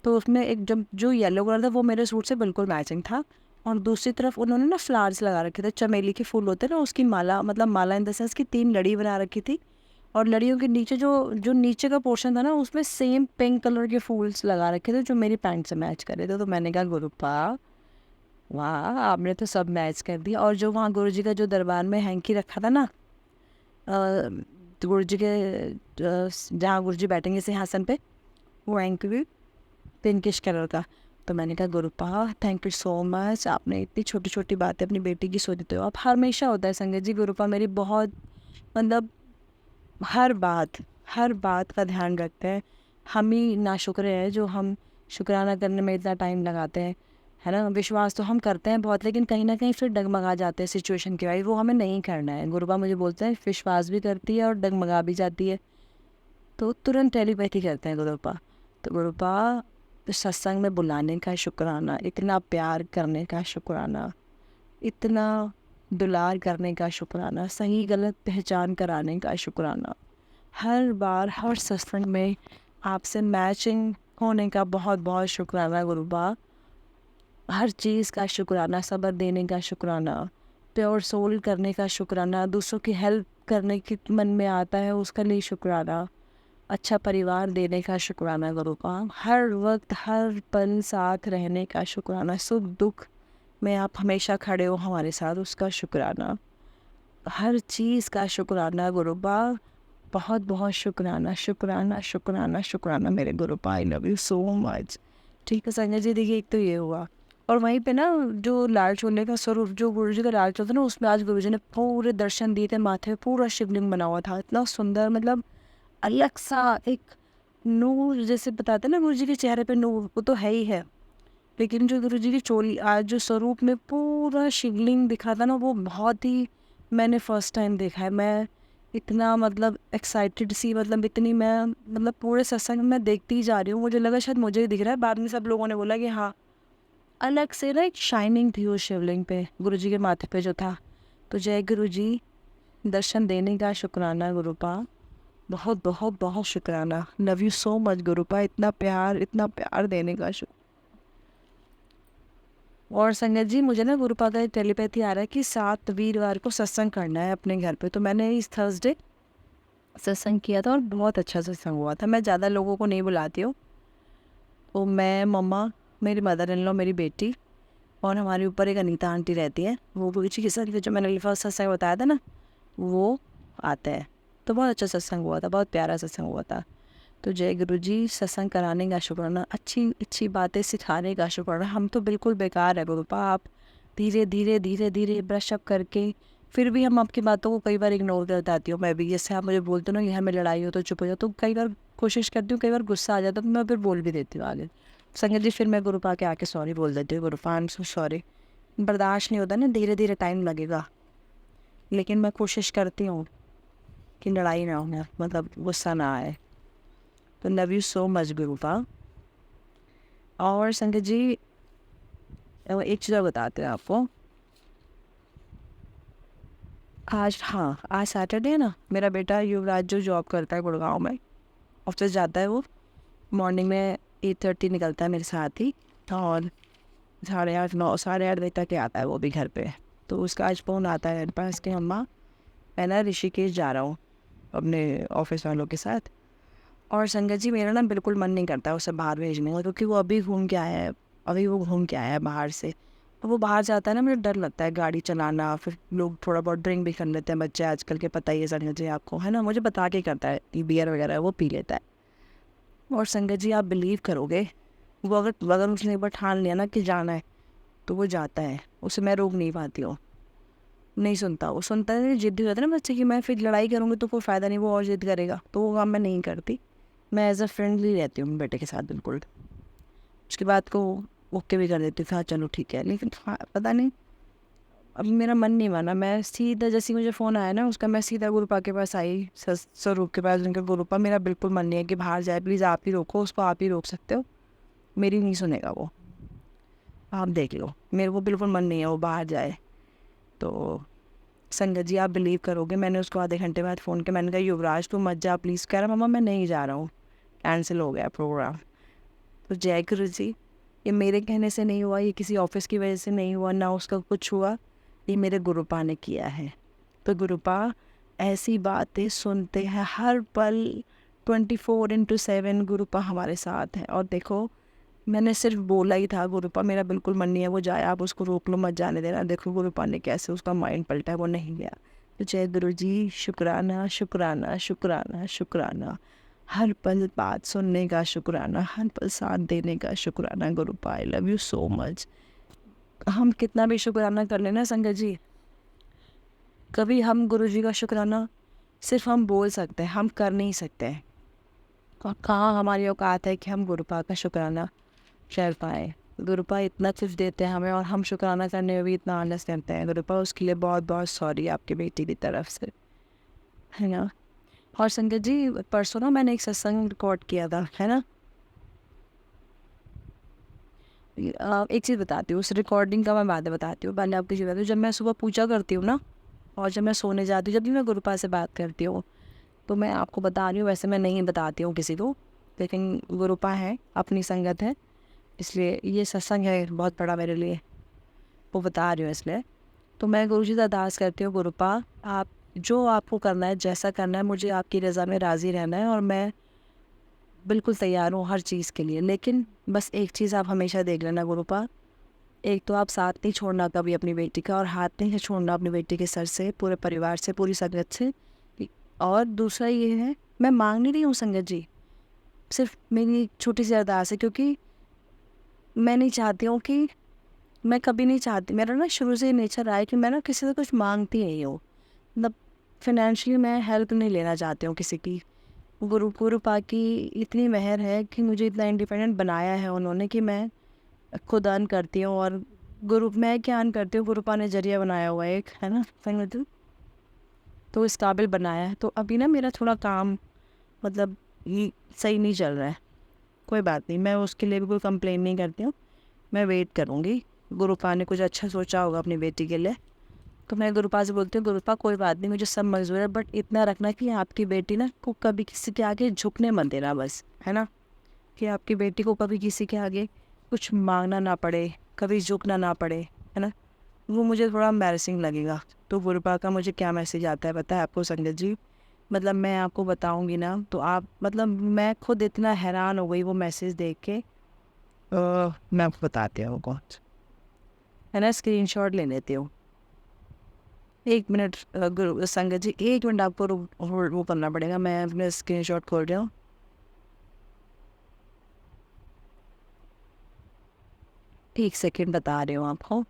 तो उसमें एक जो येलो कलर था वो मेरे सूट से बिल्कुल मैचिंग था। और दूसरी तरफ उन्होंने ना फ्लावर्स लगा रखे थे, चमेली के फूल होते हैं ना, उसकी माला, मतलब माला इन द सेंस की 3 लड़ी बना रखी थी, और लड़ियों के नीचे जो नीचे का पोर्शन था ना उसमें सेम पिंक कलर के फूल्स लगा रखे थे जो मेरी पैंट से मैच कर रहे थे। तो मैंने कहा गुरुपा वाह आपने तो सब मैच कर दिया। और जो वहाँ गुरुजी का जो दरबार में हैंकी रखा था ना, गुरुजी के जहाँ गुरुजी बैठेंगे सिंहासन पे, वो हैंकी भी पिंकिश कलर का। तो मैंने कहा गुरुपा थैंक यू सो मच, आपने इतनी छोटी छोटी बातें अपनी बेटी की सोचते हो, आप हमेशा होता है संगत जी, गुरुपा मेरी बहुत मतलब हर बात का ध्यान रखते हैं। हम ही नाशुक्र हैं जो हम शुक्राना करने में इतना टाइम लगाते हैं, है ना। विश्वास तो हम करते हैं बहुत, लेकिन कहीं ना कहीं फिर डगमगा जाते हैं सिचुएशन के वाइज, वो हमें नहीं करना है। गुरुपा मुझे बोलते हैं विश्वास भी करती है और डगमगा भी जाती है, तो तुरंत टेलीपैथी करते हैं गुरुपा। तो गुरुपा सत्संग में बुलाने का शुक्राना, इतना प्यार करने का शुक्राना, इतना दुलार करने का शुक्राना, सही गलत पहचान कराने का शुक्राना, हर बार हर सत्संग में आपसे मैचिंग होने का बहुत बहुत शुक्राना गुरुबा, हर चीज़ का शुक्राना, सब्र देने का शुक्राना, प्योर सोल करने का शुक्राना, दूसरों की हेल्प करने की मन में आता है उसका लिए शुक्राना, अच्छा परिवार देने का शुक्राना गुरुबा, हर वक्त हर पल साथ रहने का शुक्राना, सुख दुख में आप हमेशा खड़े हो हमारे साथ उसका शुक्राना, हर चीज़ का शुक्राना गुरुबा, बहुत बहुत शुक्राना शुक्राना शुक्राना शुक्राना मेरे गुरुपा, I love you so much. ठीक है संजय जी, देखिए एक तो ये हुआ, और वहीं पे ना जो लाल चोले का स्वरूप जो गुरु जी का लाल चोला था ना, उसमें आज गुरु जी ने पूरे दर्शन दिए थे, माथे पे पूरा शिवलिंग बना हुआ था, इतना सुंदर, मतलब अलग सा एक नूर, जैसे बताते हैं ना गुरु जी के चेहरे पे नूर, वो तो है ही है, लेकिन जो गुरु जी की चोली आज जो स्वरूप में पूरा शिवलिंग दिखा था ना, वो बहुत ही मैंने फर्स्ट टाइम देखा है। मैं इतना मतलब एक्साइटेड सी, मतलब इतनी मैं मतलब पूरे सत्संग में देखती ही जा रही हूँ, मुझे लगा शायद मुझे ही दिख रहा है। बाद में सब लोगों ने बोला कि हाँ, अलग से ना एक शाइनिंग थी उस शिवलिंग पे, गुरु जी के माथे पे जो था। तो जय गुरु जी, दर्शन देने का शुक्राना गुरुपा, बहुत बहुत बहुत शुक्राना, लव यू सो मच गुरुपा, इतना प्यार देने का शुक्र। और संगत जी मुझे ना गुरुपा का टेलीपैथी आ रहा है कि 7 वीरवार को सत्संग करना है अपने घर पे, तो मैंने इस थर्सडे सत्संग किया था और बहुत अच्छा सत्संग हुआ था। मैं ज़्यादा लोगों को नहीं बुलाती हूँ, तो मैं, मम्मा, मेरी मदर इन लॉ, मेरी बेटी, और हमारे ऊपर एक अनीता आंटी रहती है, वो गुरु जी के साथ जो मैंने फर्स्ट सत्संग बताया था ना, वो आते हैं। तो बहुत अच्छा सत्संग हुआ था, बहुत प्यारा सत्संग हुआ था। तो जय गुरु जी, सत्संग कराने का शुक्राना, अच्छी अच्छी बातें सिखाने का शुक्राना। हम तो बिल्कुल बेकार है गुरुपा, आप धीरे धीरे धीरे धीरे ब्रश अप करके, फिर भी हम आपकी बातों को कई बार इग्नोर कर जाती हूँ मैं भी। जैसे आप मुझे बोलते हो ना कि हमें लड़ाई हो तो चुप हो जाओ, तो कई बार कोशिश करती हूँ, कई बार गुस्सा आ जाता है तो मैं फिर बोल भी देती हूँ आगे। संगत जी फिर मैं गुरुपा के आके सॉरी बोल देती हूँ, गुरुपा आई एम सो सॉरी। बर्दाश्त नहीं होता ना, धीरे धीरे टाइम लगेगा, लेकिन मैं कोशिश करती हूँ कि लड़ाई ना हो, मतलब गुस्सा ना आए। तो लव यू सो मच गुरुपा। और संगत जी एक चीज़ और बताते हैं आपको। आज, हाँ, आज सैटरडे है ना, मेरा बेटा युवराज जो जॉब करता है गुड़गांव में, ऑफिस जाता है वो, मॉर्निंग में 8:30 निकलता है मेरे साथ ही, और 8:30 9 साढ़े 8 बजे तक ही आता है वो भी घर पे। तो उसका आज फ़ोन आता है मेरे पास कि अम्मा मैं ना ऋषिकेश जा रहा हूँ अपने ऑफिस वालों के साथ। और संगत जी मेरा ना बिल्कुल मन नहीं करता उसे बाहर भेजने का, क्योंकि वो अभी घूम के आया है, अभी वो घूम के आया है बाहर से। तो वो बाहर जाता है ना, मुझे डर लगता है गाड़ी चलाना, फिर लोग थोड़ा बहुत ड्रिंक भी कर लेते हैं बच्चे आजकल के, पता ही है संगत जी आपको, है ना, मुझे बता के करता है, बियर वगैरह वो पी लेता है। और संगत जी आप बिलीव करोगे, वो अगर उसने एक बार ठान लिया ना कि जाना है, तो वो जाता है, उसे मैं रोक नहीं पाती हूँ, नहीं सुनता। वो सुनता है, जिद्दी हो जाता है ना बच्चे की, मैं फिर लड़ाई करूँगी तो कोई फ़ायदा नहीं, वो और जिद करेगा, तो वो काम मैं नहीं करती। मैं एज अ फ्रेंडली रहती हूँ बेटे के साथ बिल्कुल। उसके बाद को ओके भी कर देती थी, हाँ चलो ठीक है, लेकिन हाँ पता नहीं अब मेरा मन नहीं माना। मैं सीधा, जैसे ही मुझे फ़ोन आया ना उसका, मैं सीधा गुरुपा के पास आई, स्वरूप के पास, उनके, गुरुपा मेरा बिल्कुल मन नहीं है कि बाहर जाए, प्लीज़ आप ही रोको उसको, आप ही रोक सकते हो, मेरी नहीं सुनेगा वो, आप देख लो, मेरे को बिल्कुल मन नहीं है वो बाहर जाए। तो संगत जी आप बिलीव करोगे, मैंने उसको आधे घंटे बाद फ़ोन किया, मैंने कहा युवराज तू मत जा प्लीज़। कह रहा मम्मा मैं नहीं जा रहा हूँ, कैंसिल हो गया प्रोग्राम। तो जय गुरु जी, ये मेरे कहने से नहीं हुआ, ये किसी ऑफिस की वजह से नहीं हुआ, ना उसका कुछ हुआ, ये मेरे गुरुपा ने किया है। तो गुरुपा ऐसी बातें सुनते हैं हर पल, 24/7 गुरुपा हमारे साथ हैं। और देखो मैंने सिर्फ बोला ही था गुरुपा मेरा बिल्कुल मन नहीं है वो जाए, आप उसको रोक लो, मत जाने देना। देखो गुरुपा ने कैसे उसका माइंड पलटा है, वो नहीं गया। तो जय गुरु जी, शुक्राना शुक्राना शुक्राना शुक्राना, हर पल बात सुनने का शुक्राना, हर पल साथ देने का शुक्राना गुरुपा, I love you so much. हम कितना भी शुक्राना कर लेना संगत जी, कभी हम गुरु जी का शुक्राना सिर्फ हम बोल सकते हैं, हम कर नहीं सकते हैं। और कहाँ हमारी औकात है कि हम गुरुपा का शुक्राना कर पाए। गुरुपा इतना कुछ देते हैं हमें, और हम शुक्राना करने में भी इतना आलस करते हैं। गुरुपा उसके लिए बहुत बहुत सॉरी आपकी बेटी की तरफ से, है ना। और संगत जी परसों ना मैंने एक सत्संग रिकॉर्ड किया था, है ना। एक चीज़ बताती हूँ, उस रिकॉर्डिंग का मैं बाद में बताती हूँ, पहले आपको चीज़ बताती हूँ। जब मैं सुबह पूजा करती हूँ ना, और जब मैं सोने जाती हूँ, जब भी मैं गुरुपा से बात करती हूँ, तो मैं आपको बता रही हूँ, वैसे मैं नहीं बताती हूँ किसी को, लेकिन गुरुपा है, अपनी संगत है, इसलिए ये सत्संग है बहुत बड़ा मेरे लिए, वो बता रही हूँ इसलिए। तो मैं गुरु जी से अरदास करती हूँ, गुरुपा आप जो आपको करना है, जैसा करना है, मुझे आपकी रज़ा में राज़ी रहना है, और मैं बिल्कुल तैयार हूँ हर चीज़ के लिए। लेकिन बस एक चीज़ आप हमेशा देख लेना गुरुपा, एक तो आप साथ नहीं छोड़ना कभी अपनी बेटी का, और हाथ नहीं छोड़ना अपनी बेटी के सर से, पूरे परिवार से, पूरी संगत से। और दूसरा ये है, मैं मांग नहीं रही हूँ संगत जी, सिर्फ मेरी छोटी सी अरदास है, क्योंकि मैं नहीं चाहती हूँ कि, मैं कभी नहीं चाहती, मेरा ना शुरू से नेचर रहा है कि मैं ना किसी से कुछ मांगती नहीं हूँ, मतलब फिनेंशियली मैं हेल्प नहीं लेना चाहती हूँ किसी की। गुरुपा की इतनी मेहर है कि मुझे इतना इंडिपेंडेंट बनाया है उन्होंने, कि मैं खुद अर्न करती हूँ, और मैं क्या अर्न करती हूँ, गुरुपा ने जरिया बनाया हुआ है एक, है ना संगत, तो इस काबिल बनाया है। तो अभी ना मेरा थोड़ा काम मतलब ये सही नहीं चल रहा है, कोई बात नहीं, मैं उसके लिए भी कोई कंप्लेन नहीं करती हूँ, मैं वेट करूँगी। गुरुपा ने कुछ अच्छा सोचा होगा अपनी बेटी के लिए, तो मैं गुरुपा से बोलती हूँ, गुरुपा कोई बात नहीं, मुझे सब मंजूर है, बट इतना रखना कि आपकी बेटी ना को कभी किसी के आगे झुकने मत देना, बस, है ना, कि आपकी बेटी को कभी किसी के आगे कुछ मांगना ना पड़े, कभी झुकना ना पड़े, है ना, वो मुझे थोड़ा एम्बैरेसिंग लगेगा। तो गुरुपा का मुझे क्या मैसेज आता है पता है आपको संगत जी, मतलब मैं आपको बताऊंगी ना तो आप, मतलब मैं खुद इतना हैरान हो गई वो मैसेज देख के, मैं आपको बताती हूँ कौन, है ना, स्क्रीनशॉट ले लेती हूँ। एक मिनट गुरु संगत जी, एक मिनट आपको वो करना पड़ेगा, मैं अपने स्क्रीनशॉट खोल रहा हूँ। एक सेकंड बता रही हूँ आपको।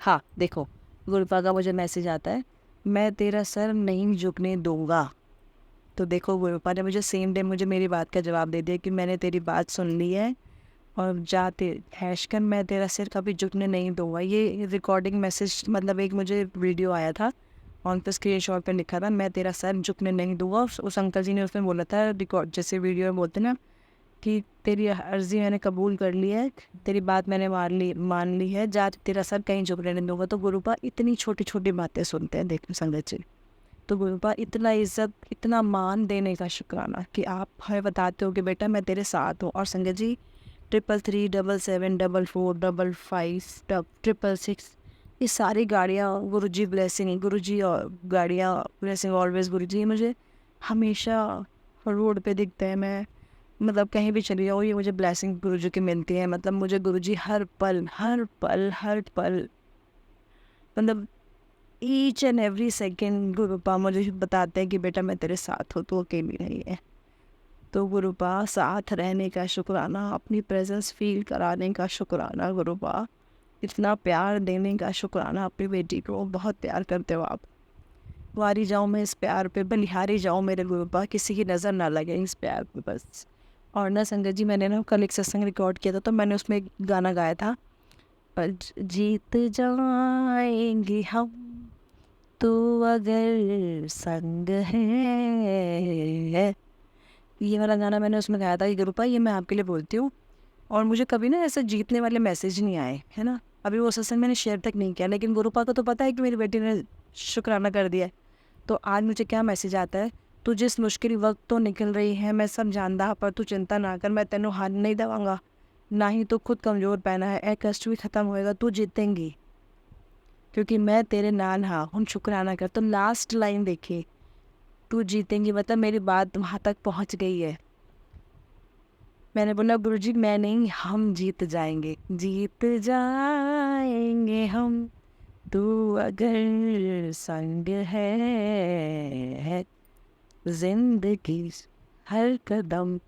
हाँ देखो, गुरुपा का मुझे मैसेज आता है, मैं तेरा सर नहीं झुकने दूंगा। तो देखो गुरुपा ने मुझे सेम डे मुझे मेरी बात का जवाब दे दिया कि मैंने तेरी बात सुन ली है और जाते हैशकर मैं तेरा सिर कभी झुकने नहीं दूंगा। ये रिकॉर्डिंग मैसेज मतलब एक मुझे वीडियो आया था ऑन पे, स्क्रीन शॉट पर लिखा था मैं तेरा सर झुकने नहीं दूंगा। उस अंकल जी ने उसमें बोला था रिकॉर्ड, जैसे वीडियो में बोलते ना कि तेरी अर्जी मैंने कबूल कर ली है, तेरी बात मैंने मान ली है, जा तेरा सर कहीं झुकने नहीं दूंगा। तो गुरुपा इतनी छोटी छोटी बातें सुनते हैं, देखो संगत जी। तो गुरुपा इतना इज्जत इतना मान देने का शुक्राना कि आप हमें बताते हो कि बेटा मैं तेरे साथ हूँ। और संगत जी 333 777 455 666 ये सारी गाड़ियाँ गुरु जी ब्लेसिंग, गुरु जी और गाड़ियाँ ब्लेसिंग ऑलवेज गुरु जी मुझे हमेशा रोड पे दिखते हैं। मैं मतलब कहीं भी चली जाऊँ ये मुझे ब्लेसिंग गुरु जी की मिलती है। मतलब मुझे गुरु जी हर पल हर पल हर पल मतलब ईच एंड एवरी सेकेंड गुरुपा मुझे बताते हैं कि बेटा मैं तेरे साथ हूँ, तू अकेली नहीं है। तो गुरुपा साथ रहने का शुक्राना, अपनी प्रेजेंस फील कराने का शुक्राना गुरुपा, इतना प्यार देने का शुक्राना अपनी बेटी को। बहुत प्यार करते हो आप। वारी जाऊँ मैं इस प्यार पे, बलिहारी जाऊँ मेरे गुरुपा, किसी की नज़र ना लगे इस प्यार पे बस। और ना संगत जी मैंने ना कल एक सत्संग रिकॉर्ड किया था, तो मैंने उसमें एक गाना गाया था, जीत जाएंगे हम तो अगर संग है। ये वाला गाना मैंने उसमें गाया था कि गुरुपा ये मैं आपके लिए बोलती हूँ। और मुझे कभी ना ऐसे जीतने वाले मैसेज नहीं आए, है ना। अभी वो सत्संग मैंने शेयर तक नहीं किया, लेकिन गुरुपा को तो पता है कि मेरी बेटी ने शुक्राना कर दिया है। तो आज मुझे क्या मैसेज आता है, तू जिस मुश्किल वक्त तो निकल रही है मैं सब जानदा, पर तू चिंता ना कर, मैं तेनों हार नहीं देवांगा, ना ही तो खुद कमज़ोर पैना है, ए कष्ट भी ख़त्म होएगा, तू जीतेंगी क्योंकि मैं तेरे नाल हाँ। हुण शुक्राना कर। तो लास्ट लाइन देखिए, तू जीतेंगी मतलब मेरी बात वहाँ तक पहुँच गई है। मैंने बोला गुरुजी मैं नहीं, हम जीत जाएंगे, जीत जाएंगे हम तू अगर संग है। जिंदगी हर कदम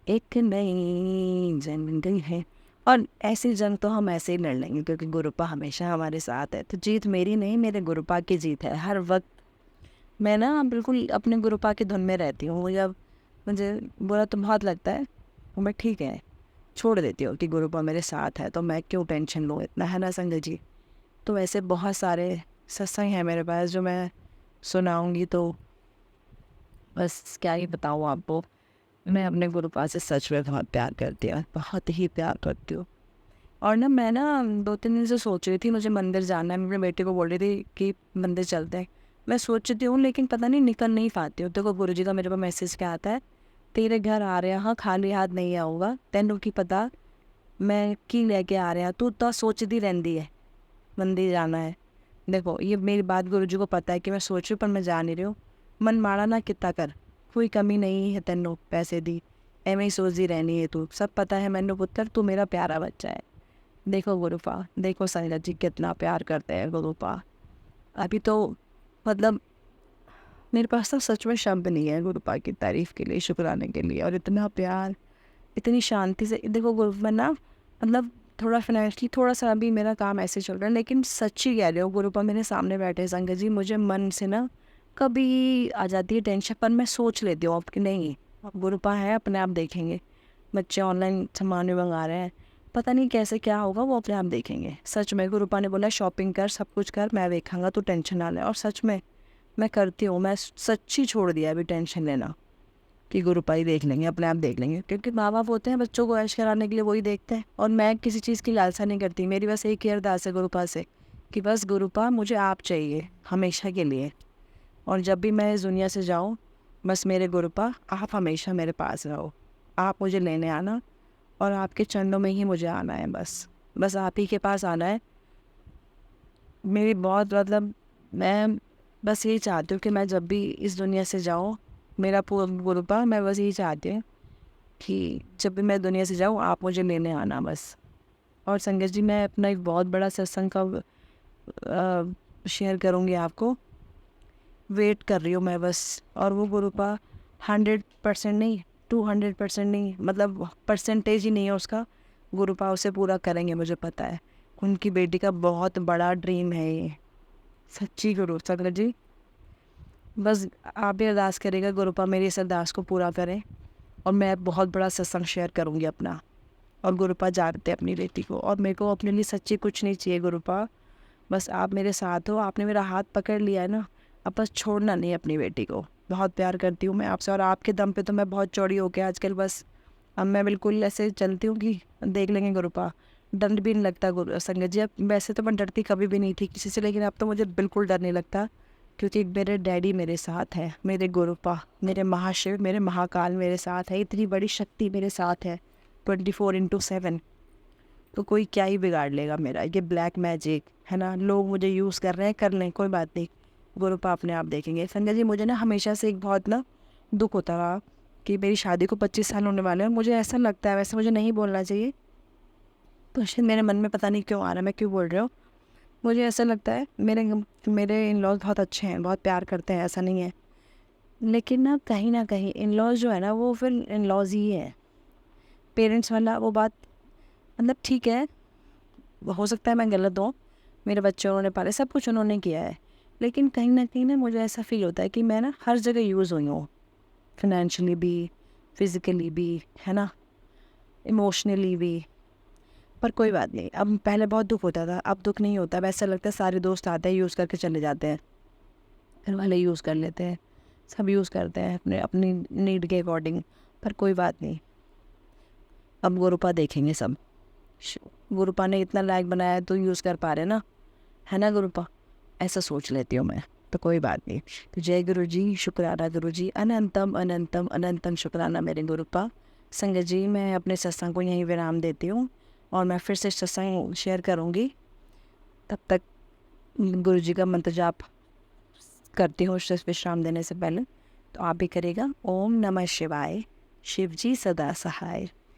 एक नई जंग है। और ऐसी जंग तो हम ऐसे ही लड़ लेंगे क्योंकि गुरुपा हमेशा हमारे साथ है। तो जीत मेरी नहीं, मेरे गुरुपा की जीत है हर वक्त। मैं ना बिल्कुल अपने गुरुपा की धुन में रहती हूँ। जब मुझे बुरा तो बहुत लगता है, मैं ठीक है छोड़ देती हूँ कि गुरुपा मेरे साथ है, तो मैं क्यों टेंशन लूँ इतना, है ना संगत जी। तो ऐसे बहुत सारे सत्संग हैं मेरे पास जो मैं सुनाऊंगी, तो बस क्या ही बताऊँ आपको। मैं अपने गुरुपा से सच में बहुत प्यार करती हूँ, बहुत ही प्यार करती हूँ। और ना मैं ना 2-3 दिन से सोच रही थी मुझे मंदिर जाना है, मेरे बेटे को बोल रही थी कि मंदिर चलते हैं। मैं सोचती हूँ लेकिन पता नहीं निकल नहीं पाती हूँ। देखो गुरुजी का मेरे पास मैसेज क्या आता है, तेरे घर आ रहा हाँ खाली हाथ नहीं आऊँगा, तेनों की पता मैं की लेके आ रहा, तू तो सोचती रहती है मंदिर जाना है। देखो ये मेरी बात गुरुजी को पता है कि मैं सोच रही हूँ पर मैं जा नहीं रही हूँ। मन माड़ा ना कितना कर, कोई कमी नहीं है तेनों पैसे दी, एवं ही सोचती रहनी है तू, सब पता है मैनू पुत्र, तू मेरा प्यारा बच्चा है। देखो गुरुपा, देखो संगत जी कितना प्यार करते हैं गुरुपा। अभी तो मतलब मेरे पास तो सच में शब्द नहीं है गुरुपा की तारीफ़ के लिए, शुक्राने के लिए। और इतना प्यार इतनी शांति से देखो गुरुपा ना, मतलब थोड़ा फाइनेंशियली थोड़ा सा अभी मेरा काम ऐसे चल रहा है, लेकिन सच्ची कह रहे हो गुरुपा मेरे सामने बैठे संगत जी, मुझे मन से ना कभी आ जाती है टेंशन, पर मैं सोच लेती हूँ अब कि नहीं अब गुरुपा है अपने आप देखेंगे। बच्चे ऑनलाइन सामान भी मंगा रहे हैं, पता नहीं कैसे क्या होगा, वो अपने आप देखेंगे। सच में गुरुपा ने बोला शॉपिंग कर सब कुछ कर, मैं देखूँगा, तू टेंशन ना ले। और सच में मैं करती हूँ, मैं सच्ची छोड़ दिया अभी टेंशन लेना कि गुरुपा ही देख लेंगे, अपने आप देख लेंगे। क्योंकि माँ बाप होते हैं बच्चों को ऐश कराने के लिए, वही देखते हैं। और मैं किसी चीज़ की लालसा नहीं करती, मेरी बस एक ही अरदास है गुरुपा से कि बस गुरुपा मुझे आप चाहिए हमेशा के लिए। और जब भी मैं इस दुनिया से जाऊँ बस मेरे गुरुपा आप हमेशा मेरे पास रहो, आप मुझे लेने आना और आपके चरणों में ही मुझे आना है, बस आप ही के पास आना है। मेरी बहुत मतलब मैं बस यही चाहती हूँ कि मैं जब भी इस दुनिया से जाऊँ मेरा गुरुपा, मैं बस यही चाहती हूँ कि जब भी मैं दुनिया से जाऊँ आप मुझे लेने आना बस। और संगत जी मैं अपना एक बहुत बड़ा सत्संग का शेयर करूँगी आपको, वेट कर रही हूँ मैं बस। और वो गुरुपा 100% नहीं, 200% नहीं, मतलब परसेंटेज ही नहीं है उसका, गुरुपा उसे पूरा करेंगे मुझे पता है। उनकी बेटी का बहुत बड़ा ड्रीम है ये, सच्ची गुरु संगत जी। बस आप भी अरदास करेगा गुरुपा मेरी इस अरदास को पूरा करें, और मैं बहुत बड़ा सत्संग शेयर करूँगी अपना। और गुरुपा जानते अपनी बेटी को, और मेरे को अपने लिए सच्ची कुछ नहीं चाहिए गुरुपा, बस आप मेरे साथ हो, आपने मेरा हाथ पकड़ लिया है ना, अब बस छोड़ना नहीं अपनी बेटी को। बहुत प्यार करती हूँ मैं आपसे, और आपके दम पे तो मैं बहुत चौड़ी हो गया आजकल। बस अब मैं बिल्कुल ऐसे चलती हूँ कि देख लेंगे गुरुपा, डर भी नहीं लगता गुरु संगत जी। अब वैसे तो मैं डरती कभी भी नहीं थी किसी से, लेकिन अब तो मुझे बिल्कुल डर नहीं लगता, क्योंकि मेरे डैडी मेरे साथ है, मेरे गुरुपा, मेरे महाशिव, मेरे महाकाल मेरे साथ है, इतनी बड़ी शक्ति मेरे साथ है 24/7। तो कोई क्या ही बिगाड़ लेगा मेरा ये ब्लैक मैजिक, है ना। लोग मुझे यूज़ कर रहे हैं, कर लें, कोई बात नहीं, गुरुपा अपने आप देखेंगे। संजय जी मुझे ना हमेशा से एक बहुत ना दुख होता रहा कि मेरी शादी को 25 साल होने वाले हैं, और मुझे ऐसा लगता है, वैसे मुझे नहीं बोलना चाहिए, तो शायद मेरे मन में पता नहीं क्यों आ रहा है, मैं क्यों बोल रही हूँ। मुझे ऐसा लगता है मेरे मेरे इन लॉज बहुत अच्छे हैं, बहुत प्यार करते हैं, ऐसा नहीं है, लेकिन ना कहीं इन लॉज जो है ना वो फिर इन लॉज ही है। पेरेंट्स वाला वो बात, मतलब ठीक है, हो सकता है मैं गलत हूँ, मेरे बच्चे उन्होंने पाले, सब कुछ उन्होंने किया है, लेकिन कहीं ना मुझे ऐसा फील होता है कि मैं ना हर जगह यूज़ हुई हूँ, फिनेंशियली भी, फिज़िकली भी, है ना, इमोशनली भी। पर कोई बात नहीं, अब पहले बहुत दुख होता था, अब दुख नहीं होता। अब ऐसा लगता है सारे दोस्त आते हैं, यूज़ करके चले जाते हैं, घर वाले यूज़ कर लेते हैं, सब यूज़ करते हैं अपने अपनी नीड के अकॉर्डिंग। पर कोई बात नहीं, अब गुरुपा देखेंगे सब। गुरुपा ने इतना लायक बनाया है तो यूज़ कर पा रहे ना, है ना गुरुपा, ऐसा सोच लेती हूँ मैं। तो कोई बात नहीं, तो जय गुरु जी, शुक्राना गुरु जी, अनंतम अनंतम अनंतम शुक्राना मेरे गुरुपा। संगत जी मैं अपने सत्संग को यहीं विराम देती हूँ, और मैं फिर से सत्संग शेयर करूँगी, तब तक गुरु जी का मंत्र जाप करती हूँ विश्राम देने से पहले, तो आप भी करेगा। ओम नमः शिवाय, शिव जी सदा सहाय।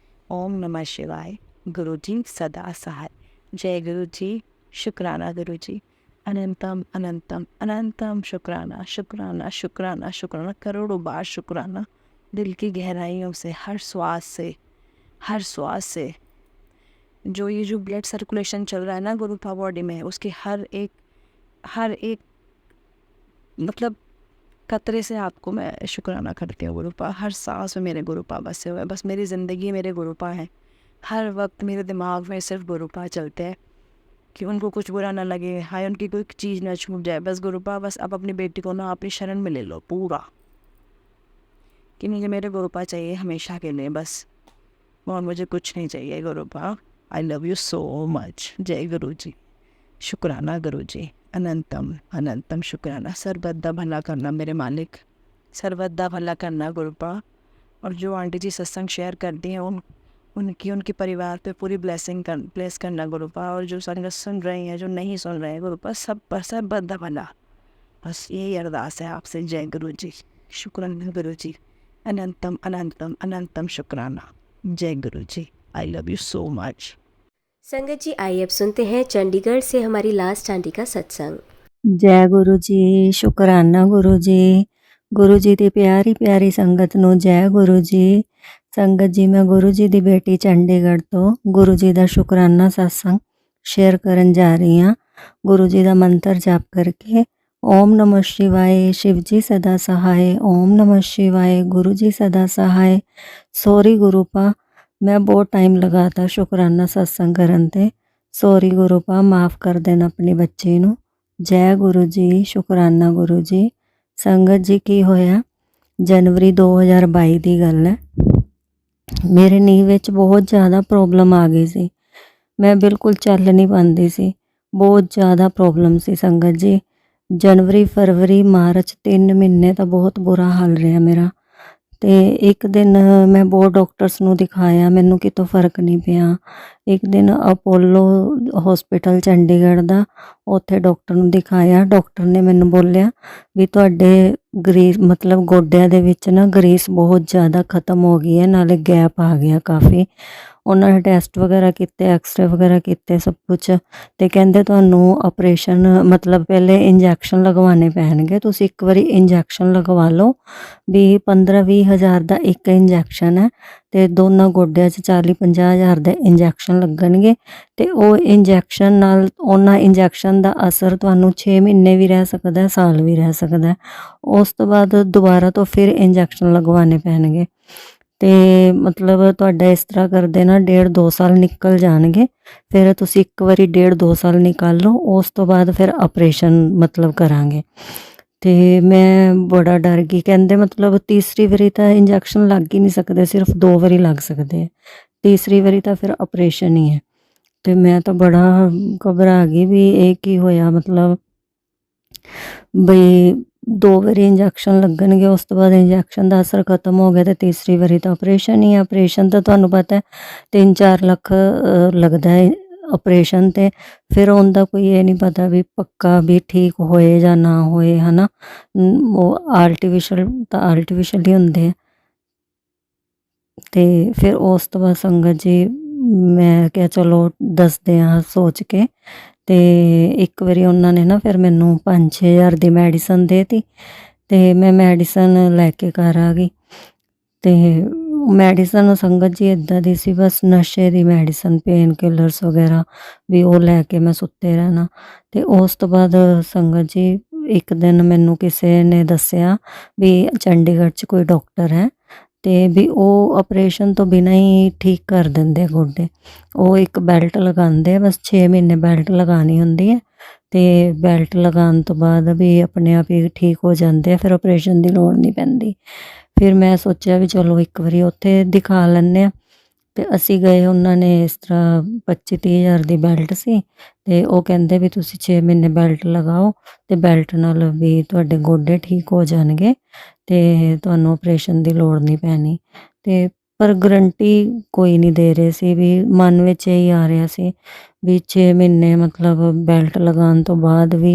ओम नमः शिवाय, गुरु जी सदा सहाय। जय गुरु जी, शुक्राना गुरु जी, अनंतम अनंतम अनंतम शुक्राना शुक्राना शुक्राना शुक्राना, करोड़ों बार शुक्राना, दिल की गहराइयों से, हर श्वास से, हर श्वास से। जो ये जो ब्लड सर्कुलेशन चल रहा है ना गुरुपा बॉडी में, उसके हर एक मतलब कतरे से आपको मैं शुक्राना करती हूँ गुरुपा। हर सांस में मेरे गुरुपा बसे हुए, बस मेरी ज़िंदगी मेरे गुरुपा है। हर वक्त मेरे दिमाग में सिर्फ गुरुपा चलते हैं, कि उनको कुछ बुरा ना लगे, हाय उनकी कोई चीज़ ना छूट जाए। बस गुरुपा, बस अब अपनी बेटी को ना अपनी शरण में ले लो पूरा, कि मुझे मेरे गुरुपा चाहिए हमेशा के लिए बस, और मुझे कुछ नहीं चाहिए गुरुपा। I love you so much. जय गुरु जी, शुक्राना गुरु जी, अनंतम अनंतम शुक्राना। सर्वदा भला करना मेरे मालिक, सर्वदा भला करना गुरुपा। और जो आंटी जी सत्संग शेयर करती हैं उनकी परिवार पे पूरी ब्लेसिंग प्लेस करना गुरुपा। और जो संगत सुन रही हैं, जो नहीं सुन रहे हैं गुरुपा, सब पर सर्वदा भला, बस यही अरदास है आपसे। जय गुरु जी, शुक्राना गुरु जी, अनंतम अनंतम अनंतम शुक्राना। जय गुरु जी, I love you so much. संगत जी आइए अब सुनते हैं चंडीगढ़ से हमारी लास्ट आंटी का सत्संग। जय गुरु जी, शुक्राना गुरु जी दी प्यारी प्यारी संगत ਨੂੰ जय गुरु जी। संगत जी मैं गुरु जी ਦੀ बेटी चंडीगढ़ ਤੋਂ गुरु जी ਦਾ शुक्राना सत्संग शेयर ਕਰਨ जा रही ਹਾਂ। गुरु जी ਦਾ ਮੰਤਰ ਜਾਪ ਕਰਕੇ ओम नमः शिवाय, शिव जी सदा सहाय। ओम नमः शिवाय, गुरु जी सदा सहाय। सॉरी गुरुपा, मैं बहुत टाइम लगाता शुक्राना सत्संग ਕਰਨ ਤੇ। सॉरी गुरुपा, माफ़ कर देना अपनी बच्ची ਨੂੰ। जय गुरु जी, शुक्राना गुरु जी। संगत जी की होया जनवरी 2022 ਦੀ ਗੱਲ ਹੈ। ਮੇਰੇ ਨੀਂਹ ਵਿੱਚ ਬਹੁਤ ਜ਼ਿਆਦਾ ਪ੍ਰੋਬਲਮ ਆ ਗਈ ਸੀ, ਮੈਂ ਬਿਲਕੁਲ ਚੱਲ ਨਹੀਂ ਪਾਉਂਦੀ ਸੀ, ਬਹੁਤ ਜ਼ਿਆਦਾ ਪ੍ਰੋਬਲਮ ਸੀ ਸੰਗਤ ਜੀ। जनवरी फरवरी मार्च 3 ਮਹੀਨੇ ਤਾਂ ਬਹੁਤ ਬੁਰਾ ਹਾਲ ਰਿਹਾ ਮੇਰਾ। ਤੇ ਇੱਕ ਦਿਨ ਮੈਂ ਬਹੁਤ ਡਾਕਟਰਸ ਨੂੰ ਦਿਖਾਇਆ, ਮੈਨੂੰ ਕਿਤੋਂ ਫਰਕ ਨਹੀਂ ਪਿਆ। ਇੱਕ ਦਿਨ ਅਪੋਲੋ ਹਸਪੀਟਲ ਚੰਡੀਗੜ੍ਹ ਦਾ, ਉੱਥੇ ਡਾਕਟਰ ਨੂੰ ਦਿਖਾਇਆ। ਡਾਕਟਰ ਨੇ ਮੈਨੂੰ ਬੋਲਿਆ ਵੀ ਤੁਹਾਡੇ ਗਰੀਸ ਮਤਲਬ ਗੋਡਿਆਂ ਦੇ ਵਿੱਚ ਨਾ ਗਰੀਸ ਬਹੁਤ ਜ਼ਿਆਦਾ ਖਤਮ ਹੋ ਗਈ ਹੈ, ਨਾਲੇ ਗੈਪ ਆ ਗਿਆ ਕਾਫੀ। ਉਹਨਾਂ ਨੇ ਟੈਸਟ ਵਗੈਰਾ ਕੀਤੇ, ਐਕਸਰੇ ਵਗੈਰਾ ਕੀਤੇ ਸਭ ਕੁਛ, ਤੇ ਕਹਿੰਦੇ ਤੁਹਾਨੂੰ ਆਪਰੇਸ਼ਨ ਮਤਲਬ ਪਹਿਲੇ ਇੰਜੈਕਸ਼ਨ ਲਗਵਾਉਣੇ ਪੈਣਗੇ। ਤੁਸੀਂ ਇੱਕ ਵਾਰੀ ਇੰਜੈਕਸ਼ਨ ਲਗਵਾ ਲਓ ਵੀ 15-20 ਹਜ਼ਾਰ ਦਾ ਇੱਕ ਇੰਜੈਕਸ਼ਨ ਹੈ, ਤੇ ਦੋਨਾਂ ਗੋਡਿਆਂ 'ਚ 40-50 ਹਜ਼ਾਰ ਦੇ ਇੰਜੈਕਸ਼ਨ ਲੱਗਣਗੇ। ਤੇ ਉਹ ਇੰਜੈਕਸ਼ਨ ਨਾਲ ਉਹਨਾਂ ਇੰਜੈਕਸ਼ਨ ਦਾ ਅਸਰ ਤੁਹਾਨੂੰ 6 ਮਹੀਨੇ ਵੀ ਰਹਿ ਸਕਦਾ, ਸਾਲ ਵੀ ਰਹਿ ਸਕਦਾ। ਉਸ ਤੋਂ ਬਾਅਦ ਦੁਬਾਰਾ ਤੋਂ ਫਿਰ ਇੰਜੈਕਸ਼ਨ ਲਗਵਾਉਣੇ ਪੈਣਗੇ। ਤੇ ਮਤਲਬ ਤੁਹਾਡਾ ਇਸ ਤਰ੍ਹਾਂ ਕਰਦੇ ਨਾ 1.5-2 ਸਾਲ ਨਿਕਲ ਜਾਣਗੇ। ਫਿਰ ਤੁਸੀਂ ਇੱਕ ਵਾਰੀ 1.5-2 ਸਾਲ ਨਿਕਾਲ ਲਓ, ਉਸ ਤੋਂ ਬਾਅਦ ਫਿਰ ਆਪਰੇਸ਼ਨ ਮਤਲਬ ਕਰਾਂਗੇ। ਤੇ ਮੈਂ ਬੜਾ ਡਰ ਗਈ। ਕਹਿੰਦੇ ਮਤਲਬ ਤੀਸਰੀ ਵਾਰੀ ਤਾਂ ਇੰਜੈਕਸ਼ਨ ਲੱਗ ਹੀ ਨਹੀਂ ਸਕਦੇ, ਸਿਰਫ 2 ਵਾਰੀ ਲੱਗ ਸਕਦੇ ਆ, ਤੀਸਰੀ ਵਾਰੀ ਤਾਂ ਫਿਰ ਆਪਰੇਸ਼ਨ ਹੀ ਹੈ। ਤੇ ਮੈਂ ਤਾਂ ਬੜਾ ਘਬਰਾ ਗਈ ਵੀ ਇਹ ਕੀ ਹੋਇਆ, ਮਤਲਬ ਬਈ 2 ਵਾਰੀ ਇੰਜੈਕਸ਼ਨ ਲੱਗਣਗੇ, ਉਸ ਤੋਂ ਬਾਅਦ ਇੰਜੈਕਸ਼ਨ ਦਾ ਅਸਰ ਖਤਮ ਹੋ ਗਿਆ ਤੇ ਤੀਸਰੀ ਵਾਰੀ ਤਾਂ ਆਪਰੇਸ਼ਨ ਹੀ ਹੈ। ਆਪਰੇਸ਼ਨ ਤਾਂ ਤੁਹਾਨੂੰ ਪਤਾ 3-4 ਲੱਖ ਲੱਗਦਾ ਹੈ ਆਪਰੇਸ਼ਨ ਤੇ। ਫਿਰ ਉਹਦਾ ਕੋਈ ਇਹ ਨਹੀਂ ਪਤਾ ਵੀ ਪੱਕਾ ਵੀ ਠੀਕ ਹੋਏ ਜਾਂ ਨਾ ਹੋਏ, ਹੈ ਨਾ। ਉਹ ਆਰਟੀਫਿਸ਼ਲ ਤਾਂ ਆਰਟੀਫਿਸ਼ਲ ਹੀ ਹੁੰਦੇ ਆ। ਤੇ ਫਿਰ ਉਸ ਤੋਂ ਬਾਅਦ ਸੰਗਤ ਜੀ ਮੈਂ ਕਿਹਾ ਚਲੋ ਦੱਸਦੇ ਹਾਂ ਸੋਚ ਕੇ। ਤੇ ਇੱਕ ਵਾਰੀ ਉਹਨਾਂ ਨੇ ਨਾ ਫਿਰ ਮੈਨੂੰ 5-6 ਹਜ਼ਾਰ ਦੀ ਮੈਡੀਸਨ ਦੇ ਤੀ, ਤੇ ਮੈਂ ਮੈਡੀਸਨ ਲੈ ਕੇ ਘਰ ਆ ਗਈ। ਤੇ ਮੈਡੀਸਨ ਸੰਗਤ ਜੀ ਇੱਦਾਂ ਦੀ ਸੀ, ਬਸ ਨਸ਼ੇ ਦੀ ਮੈਡੀਸਨ, ਪੇਨ ਕਿਲਰਸ ਵਗੈਰਾ ਵੀ ਉਹ ਲੈ ਕੇ ਮੈਂ ਸੁੱਤੇ ਰਹਿਣਾ। ਤੇ ਉਸ ਤੋਂ ਬਾਅਦ ਸੰਗਤ ਜੀ ਇੱਕ ਦਿਨ ਮੈਨੂੰ ਕਿਸੇ ਨੇ ਦੱਸਿਆ ਵੀ ਚੰਡੀਗੜ੍ਹ 'ਚ ਕੋਈ ਡਾਕਟਰ ਹੈ, ਤੇ ਵੀ ਉਹ ਆਪਰੇਸ਼ਨ ਤੋਂ ਬਿਨਾਂ ਹੀ ਠੀਕ ਕਰ ਦਿੰਦੇ ਗੋਡੇ। ਉਹ ਇੱਕ ਬੈਲਟ ਲਗਾਉਂਦੇ ਆ, ਬਸ 6 ਮਹੀਨੇ ਬੈਲਟ ਲਗਾਉਣੀ ਹੁੰਦੀ ਹੈ, ਤੇ ਬੈਲਟ ਲਗਾਉਣ ਤੋਂ ਬਾਅਦ ਵੀ ਆਪਣੇ ਆਪ ਹੀ ਠੀਕ ਹੋ ਜਾਂਦੇ ਆ, ਫਿਰ ਆਪਰੇਸ਼ਨ ਦੀ ਲੋੜ ਨਹੀਂ ਪੈਂਦੀ। ਫਿਰ ਮੈਂ ਸੋਚਿਆ ਵੀ ਚਲੋ ਇੱਕ ਵਾਰੀ ਉੱਥੇ ਦਿਖਾ ਲੈਂਦੇ ਹਾਂ। ਤੇ ਅਸੀਂ ਗਏ, ਉਹਨਾਂ ਨੇ ਇਸ ਤਰ੍ਹਾਂ 25-30 ਹਜ਼ਾਰ ਦੀ ਬੈਲਟ ਸੀ, ਤੇ ਉਹ ਕਹਿੰਦੇ ਵੀ ਤੁਸੀਂ 6 ਮਹੀਨੇ ਬੈਲਟ ਲਗਾਓ, ਤੇ ਬੈਲਟ ਨਾਲ ਵੀ ਤੁਹਾਡੇ ਗੋਡੇ ਠੀਕ ਹੋ ਜਾਣਗੇ, ਤੇ ਤੁਹਾਨੂੰ ਆਪਰੇਸ਼ਨ ਦੀ ਲੋੜ ਨਹੀਂ ਪੈਣੀ। ਤੇ ਪਰ ਗਰੰਟੀ ਕੋਈ ਨਹੀਂ ਦੇ ਰਹੇ ਸੀ, ਵੀ ਮਨ ਵਿੱਚ ਇਹੀ ਆ ਰਿਹਾ ਸੀ ਵੀ 6 ਮਹੀਨੇ ਮਤਲਬ ਬੈਲਟ ਲਗਾਉਣ ਤੋਂ ਬਾਅਦ ਵੀ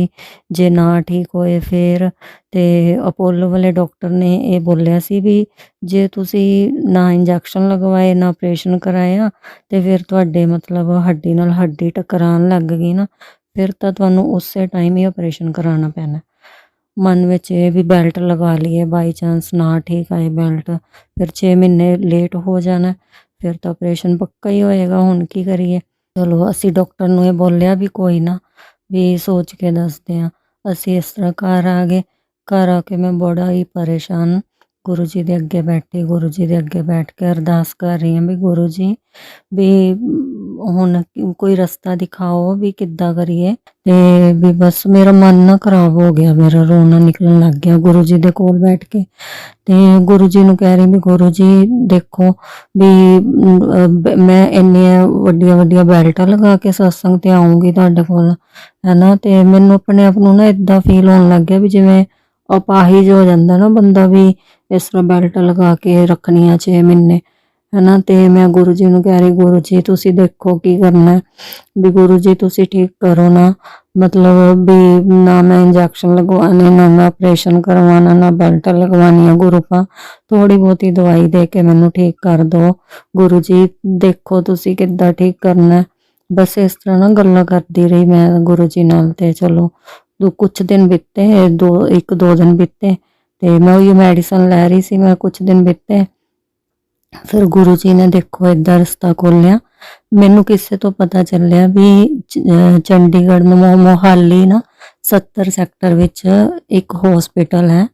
ਜੇ ਨਾ ਠੀਕ ਹੋਏ ਫਿਰ। ਤੇ ਅਪੋਲੋ ਵਾਲੇ ਡਾਕਟਰ ਨੇ ਇਹ ਬੋਲਿਆ ਸੀ ਵੀ ਜੇ ਤੁਸੀਂ ਨਾ ਇੰਜੈਕਸ਼ਨ ਲਗਵਾਏ ਨਾ ਆਪਰੇਸ਼ਨ ਕਰਾਇਆ, ਤੇ ਫਿਰ ਤੁਹਾਡੇ ਮਤਲਬ ਹੱਡੀ ਨਾਲ ਹੱਡੀ ਟਕਰਾਉਣ ਲੱਗ ਗਈ ਨਾ, ਫਿਰ ਤਾਂ ਤੁਹਾਨੂੰ ਉਸੇ ਟਾਈਮ ਹੀ ਆਪਰੇਸ਼ਨ ਕਰਾਉਣਾ ਪੈਣਾ। ਮਨ ਵਿੱਚ ਇਹ ਵੀ ਬੈਲਟ ਲਗਾ ਲਈਏ, ਬਾਈ ਚਾਂਸ ਨਾ ਠੀਕ ਆਏ ਬੈਲਟ, ਫਿਰ 6 ਮਹੀਨੇ ਲੇਟ ਹੋ ਜਾਣਾ, ਫਿਰ ਤਾਂ ਆਪਰੇਸ਼ਨ ਪੱਕਾ ਹੀ ਹੋਏਗਾ। ਹੁਣ ਕੀ ਕਰੀਏ। ਚਲੋ ਅਸੀਂ ਡਾਕਟਰ ਨੂੰ ਇਹ ਬੋਲਿਆ ਵੀ ਕੋਈ ਨਾ, ਵੀ ਸੋਚ ਕੇ ਦੱਸਦੇ ਹਾਂ। ਅਸੀਂ ਇਸ ਤਰ੍ਹਾਂ ਘਰ ਆ ਗਏ। ਘਰ ਆ ਕੇ ਮੈਂ ਬੜਾ ਹੀ ਪਰੇਸ਼ਾਨ ਗੁਰੂ ਜੀ ਦੇ ਅੱਗੇ ਬੈਠੀ, ਗੁਰੂ ਜੀ ਦੇ ਅੱਗੇ ਬੈਠ ਕੇ ਅਰਦਾਸ ਕਰ ਰਹੀ ਹਾਂ ਵੀ ਗੁਰੂ ਜੀ ਵੀ ਹੁਣ ਕੋਈ ਰਸਤਾ ਦਿਖਾਓ ਵੀ ਕਿੱਦਾਂ ਕਰੀਏ। ਤੇ ਵੀ ਬਸ ਮੇਰਾ ਮਨ ਨਾ ਖਰਾਬ ਹੋ ਗਿਆ, ਮੇਰਾ ਰੋਣਾ ਨਿਕਲਣ ਲੱਗ ਗਿਆ ਗੁਰੂ ਜੀ ਦੇ ਕੋਲ ਬੈਠ ਕੇ। ਤੇ ਗੁਰੂ ਜੀ ਨੂੰ ਕਹਿ ਰਹੀ ਵੀ ਗੁਰੂ ਜੀ ਦੇਖੋ ਵੀ ਮੈਂ ਇੰਨੀਆਂ ਵੱਡੀਆਂ ਵੱਡੀਆਂ ਬੈਲਟਾਂ ਲਗਾ ਕੇ ਸਤਸੰਗ ਤੇ ਆਊਂਗੀ ਤੁਹਾਡੇ ਕੋਲ, ਹੈ ਨਾ। ਤੇ ਮੈਨੂੰ ਆਪਣੇ ਆਪ ਨੂੰ ਨਾ ਇੱਦਾਂ ਫੀਲ ਹੋਣ ਲੱਗ ਗਿਆ ਵੀ ਜਿਵੇਂ ਅਪਾਹਿਜ ਹੋ ਜਾਂਦਾ ਨਾ ਬੰਦਾ, ਵੀ ਇਸ ਤਰ੍ਹਾਂ ਬੈਲਟ ਲਗਾ ਕੇ ਰੱਖਣੀਆਂ 6 ਮਹੀਨੇ, ਹੈ ਨਾ। ਤੇ ਮੈਂ ਗੁਰੂ ਜੀ ਨੂੰ ਕਹਿ ਰਹੀ ਗੁਰੂ ਜੀ ਤੁਸੀਂ ਦੇਖੋ ਕੀ ਕਰਨਾ, ਵੀ ਗੁਰੂ ਜੀ ਤੁਸੀਂ ਠੀਕ ਕਰੋ ਨਾ, ਮਤਲਬ ਵੀ ਨਾ ਮੈਂ ਇੰਜੈਕਸ਼ਨ ਲਗਵਾਉਣੇ, ਨਾ ਮੈਂ ਆਪਰੇਸ਼ਨ ਕਰਵਾਉਣਾ, ਨਾ ਬੈਲਟ ਲਗਵਾਉਣੀ ਆ। ਗੁਰੂ ਪਾ ਥੋੜੀ ਬਹੁਤੀ ਦਵਾਈ ਦੇ ਕੇ ਮੈਨੂੰ ਠੀਕ ਕਰ ਦਿਓ, ਗੁਰੂ ਜੀ ਦੇਖੋ ਤੁਸੀਂ ਕਿੱਦਾਂ ਠੀਕ ਕਰਨਾ। ਬਸ ਇਸ ਤਰ੍ਹਾਂ ਨਾ ਗੱਲਾਂ ਕਰਦੀ ਰਹੀ ਮੈਂ ਗੁਰੂ ਜੀ ਨਾਲ। ਤੇ ਚਲੋ ਕੁਛ ਦਿਨ ਬੀਤੇ, 1-2 ਦਿਨ ਬੀਤੇ, ਤੇ ਮੈਂ ਉਹੀ ਮੈਡੀਸਨ ਲੈ ਰਹੀ ਸੀ। ਮੈਂ ਕੁਛ ਦਿਨ ਬੀਤੇ, ਫਿਰ ਗੁਰੂ ਜੀ ਨੇ ਦੇਖੋ ਏਦਾਂ ਰਸਤਾ ਖੋਲ੍ਹਿਆ। ਮੈਨੂੰ ਕਿਸੇ ਤੋਂ ਪਤਾ ਚੱਲਿਆ ਵੀ ਚੰਡੀਗੜ੍ਹ ਨੂੰ ਮੋਹਾਲੀ ਨਾ 70 ਸੈਕਟਰ ਵਿੱਚ ਇੱਕ ਹੌਸਪੀਟਲ ਹੈ,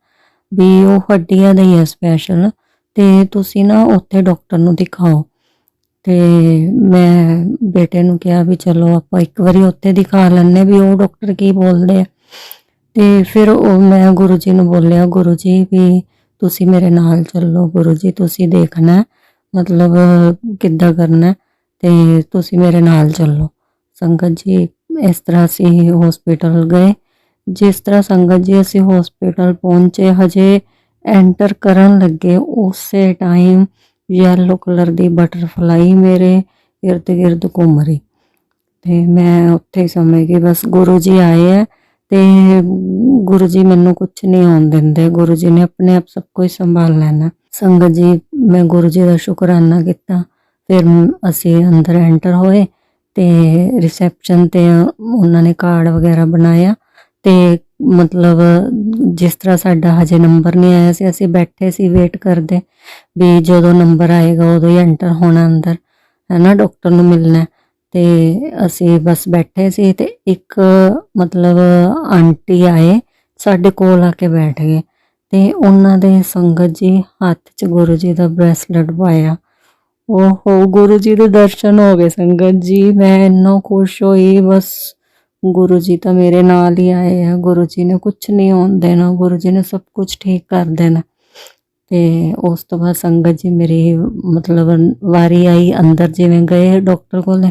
ਵੀ ਉਹ ਹੱਡੀਆਂ ਦਾ ਹੀ ਹੈ ਸਪੈਸ਼ਲ, ਤੇ ਤੁਸੀਂ ਨਾ ਉੱਥੇ ਡਾਕਟਰ ਨੂੰ ਦਿਖਾਓ। ਤੇ ਮੈਂ ਬੇਟੇ ਨੂੰ ਕਿਹਾ ਵੀ ਚਲੋ ਆਪਾਂ ਇੱਕ ਵਾਰੀ ਉੱਥੇ ਦਿਖਾ ਲੈਂਦੇ ਵੀ ਉਹ ਡਾਕਟਰ ਕੀ ਬੋਲਦੇ ਆ। ਤੇ ਫਿਰ ਉਹ ਮੈਂ ਗੁਰੂ ਜੀ ਨੂੰ ਬੋਲਿਆ ਗੁਰੂ ਜੀ ਵੀ ਤੁਸੀਂ ਮੇਰੇ ਨਾਲ ਚੱਲੋ, ਗੁਰੂ ਜੀ ਤੁਸੀਂ ਦੇਖਣਾ ਮਤਲਬ ਕਿੱਦਾਂ ਕਰਨਾ, ਤੇ ਤੁਸੀਂ ਮੇਰੇ ਨਾਲ ਚੱਲੋ। ਸੰਗਤ ਜੀ ਇਸ ਤਰ੍ਹਾਂ ਅਸੀਂ ਹੌਸਪੀਟਲ ਗਏ। ਜਿਸ ਤਰ੍ਹਾਂ ਸੰਗਤ ਜੀ ਅਸੀਂ ਹੌਸਪੀਟਲ ਪਹੁੰਚੇ, ਹਜੇ ਐਂਟਰ ਕਰਨ ਲੱਗੇ ਉਸੇ ਟਾਈਮ ਯੈਲੋ ਕਲਰ ਦੀ ਬਟਰਫਲਾਈ ਮੇਰੇ ਇਰਦ ਗਿਰਦ ਘੁੰਮ ਰਹੀ। ਤੇ ਮੈਂ ਉੱਥੇ ਹੀ ਸਮਝ ਗਈ ਬਸ ਗੁਰੂ ਜੀ ਆਏ ਹੈ ਤੇ ਗੁਰੂ ਜੀ ਮੈਨੂੰ ਕੁਝ ਨਹੀਂ ਹੋਣ ਦਿੰਦੇ, ਗੁਰੂ ਜੀ ਨੇ ਆਪਣੇ ਆਪ ਸਭ ਕੁਝ ਸੰਭਾਲ ਲੈਣਾ। ਸੰਗਤ ਜੀ, ਮੈਂ ਗੁਰੂ ਜੀ ਦਾ ਸ਼ੁਕਰਾਨਾ ਕੀਤਾ। ਫਿਰ ਅਸੀਂ ਅੰਦਰ ਐਂਟਰ ਹੋਏ ਤੇ ਰਿਸੈਪਸ਼ਨ ਤੇ ਉਹਨਾਂ ਨੇ ਕਾਰਡ ਵਗੈਰਾ ਬਣਾਇਆ ਤੇ ਮਤਲਬ ਜਿਸ ਤਰ੍ਹਾਂ ਸਾਡਾ ਹਜੇ ਨੰਬਰ ਨਹੀਂ ਆਇਆ ਸੀ, ਅਸੀਂ ਬੈਠੇ ਸੀ ਵੇਟ ਕਰਦੇ ਵੀ ਜਦੋਂ ਨੰਬਰ ਆਏਗਾ ਉਦੋਂ ਹੀ ਐਂਟਰ ਹੋਣਾ ਅੰਦਰ, ਹੈ ਨਾ, ਡਾਕਟਰ ਨੂੰ ਮਿਲਣਾ। ਤੇ ਅਸੀਂ ਬਸ ਬੈਠੇ ਸੀ ਤੇ ਇੱਕ ਮਤਲਬ ਆਂਟੀ ਆਏ ਸਾਡੇ ਕੋਲ ਆ ਕੇ ਬੈਠ ਗਏ ਤੇ ਉਹਨਾਂ ਦੇ ਸੰਗਤ ਜੀ ਹੱਥ 'ਚ ਗੁਰੂ ਜੀ ਦਾ ਬ੍ਰੈਸਲੇਟ ਪਾਇਆ। ਓਹੋ, ਗੁਰੂ ਜੀ ਦੇ ਦਰਸ਼ਨ ਹੋ ਗਏ ਸੰਗਤ ਜੀ, ਮੈਂ ਇੰਨਾ ਖੁਸ਼ ਹੋਈ। ਬਸ ਗੁਰੂ ਜੀ ਤਾਂ ਮੇਰੇ ਨਾਲ ਹੀ ਆਏ ਆ, ਗੁਰੂ ਜੀ ਨੇ ਕੁਝ ਨਹੀਂ ਹੋਣ ਦੇਣਾ, ਗੁਰੂ ਜੀ ਨੇ ਸਭ ਕੁਝ ਠੀਕ ਕਰ ਦੇਣਾ। ਤੇ ਉਸ ਤੋਂ ਬਾਅਦ ਸੰਗਤ ਜੀ ਮੇਰੀ ਮਤਲਬ ਵਾਰੀ ਆਈ, ਅੰਦਰ ਜਿਵੇਂ ਗਏ ਡਾਕਟਰ ਕੋਲ,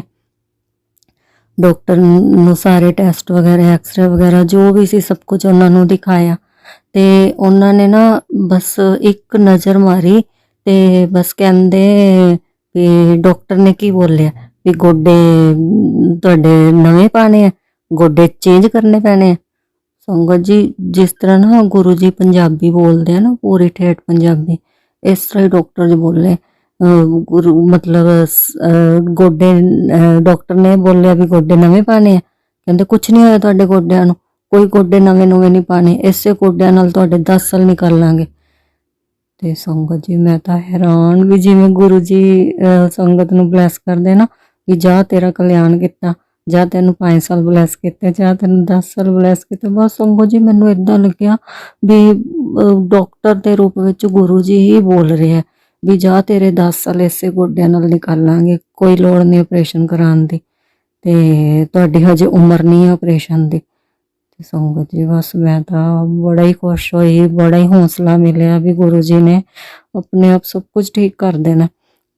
ਡਾਕਟਰ ਨੂੰ ਸਾਰੇ ਟੈਸਟ ਵਗੈਰਾ, ਐਕਸਰੇ ਵਗੈਰਾ ਜੋ ਵੀ ਸੀ ਸਭ ਕੁਝ ਉਹਨਾਂ ਨੂੰ ਦਿਖਾਇਆ ਤੇ ਉਹਨਾਂ ਨੇ ਨਾ ਬਸ ਇੱਕ ਨਜ਼ਰ ਮਾਰੀ ਤੇ ਬਸ ਕਹਿੰਦੇ ਵੀ ਡਾਕਟਰ ਨੇ ਕੀ ਬੋਲਿਆ ਵੀ ਗੋਡੇ ਤੁਹਾਡੇ ਨਵੇਂ ਪਾਣੇ ਆ, ਗੋਡੇ ਚੇਂਜ ਕਰਨੇ ਪੈਣੇ ਆ। ਸੰਗਤ ਜੀ, ਜਿਸ ਤਰ੍ਹਾਂ ਨਾ ਗੁਰੂ ਜੀ ਪੰਜਾਬੀ ਬੋਲਦੇ ਆ ਨਾ ਪੂਰੀ ਠੇਠ ਪੰਜਾਬੀ, ਇਸ ਤਰ੍ਹਾਂ ਹੀ ਡਾਕਟਰ ਜੀ ਬੋਲੇ। ਗੁਰੂ ਮਤਲਬ ਗੋਡੇ ਡਾਕਟਰ ਨੇ ਬੋਲਿਆ ਵੀ ਗੋਡੇ ਨਵੇਂ ਪਾਣੇ ਆ, ਕਹਿੰਦੇ ਕੁਝ ਨਹੀਂ ਹੋਇਆ ਤੁਹਾਡੇ ਗੋਡਿਆਂ ਨੂੰ, ਕੋਈ ਗੋਡੇ ਨਵੇਂ ਨਹੀਂ ਪਾਣੇ, ਇਸੇ ਗੋਡਿਆਂ ਨਾਲ ਤੁਹਾਡੇ 10 ਸਾਲ ਨਿਕਲ ਲਾਂਗੇ। ਤੇ ਸੰਗਤ ਜੀ, ਮੈਂ ਤਾਂ ਹੈਰਾਨ ਵੀ ਜਿਵੇਂ ਗੁਰੂ ਜੀ ਸੰਗਤ ਨੂੰ ਬਲੈਸ ਕਰਦੇ ਨਾ ਵੀ ਜਾ ਤੇਰਾ ਕਲਿਆਣ ਕੀਤਾ, ਜਾਂ ਤੈਨੂੰ 5 ਸਾਲ ਬਲੈਸ ਕੀਤੇ, ਜਾਂ ਤੈਨੂੰ 10 ਸਾਲ ਬਲੈਸ ਕੀਤੇ। ਬਸ ਸੰਗਤ ਜੀ, ਮੈਨੂੰ ਇਦਾਂ ਲੱਗਿਆ ਵੀ ਡਾਕਟਰ ਦੇ ਰੂਪ ਵਿੱਚ ਗੁਰੂ ਜੀ ਹੀ ਬੋਲ ਰਿਹਾ ਵੀ ਜਾ ਤੇਰੇ 10 ਸਾਲ ਇਸੇ ਗੋਡਿਆਂ ਨਾਲ ਨਿਕਾਲਾਂਗੇ, ਕੋਈ ਲੋੜ ਨਹੀਂ ਆਪਰੇਸ਼ਨ ਕਰਾਉਣ ਦੀ, ਤੇ ਤੁਹਾਡੀ ਹਜੇ ਉਮਰ ਨਹੀਂ ਹੈ ਆਪਰੇਸ਼ਨ ਦੀ। ਤੇ ਸੰਗਤ ਜੀ, ਬਸ ਮੈਂ ਤਾਂ ਬੜਾ ਹੀ ਖੁਸ਼ ਹੋਈ, ਬੜਾ ਹੀ ਹੌਸਲਾ ਮਿਲਿਆ ਵੀ ਗੁਰੂ ਜੀ ਨੇ ਆਪਣੇ ਆਪ ਸਭ ਕੁਝ ਠੀਕ ਕਰ ਦੇਣਾ।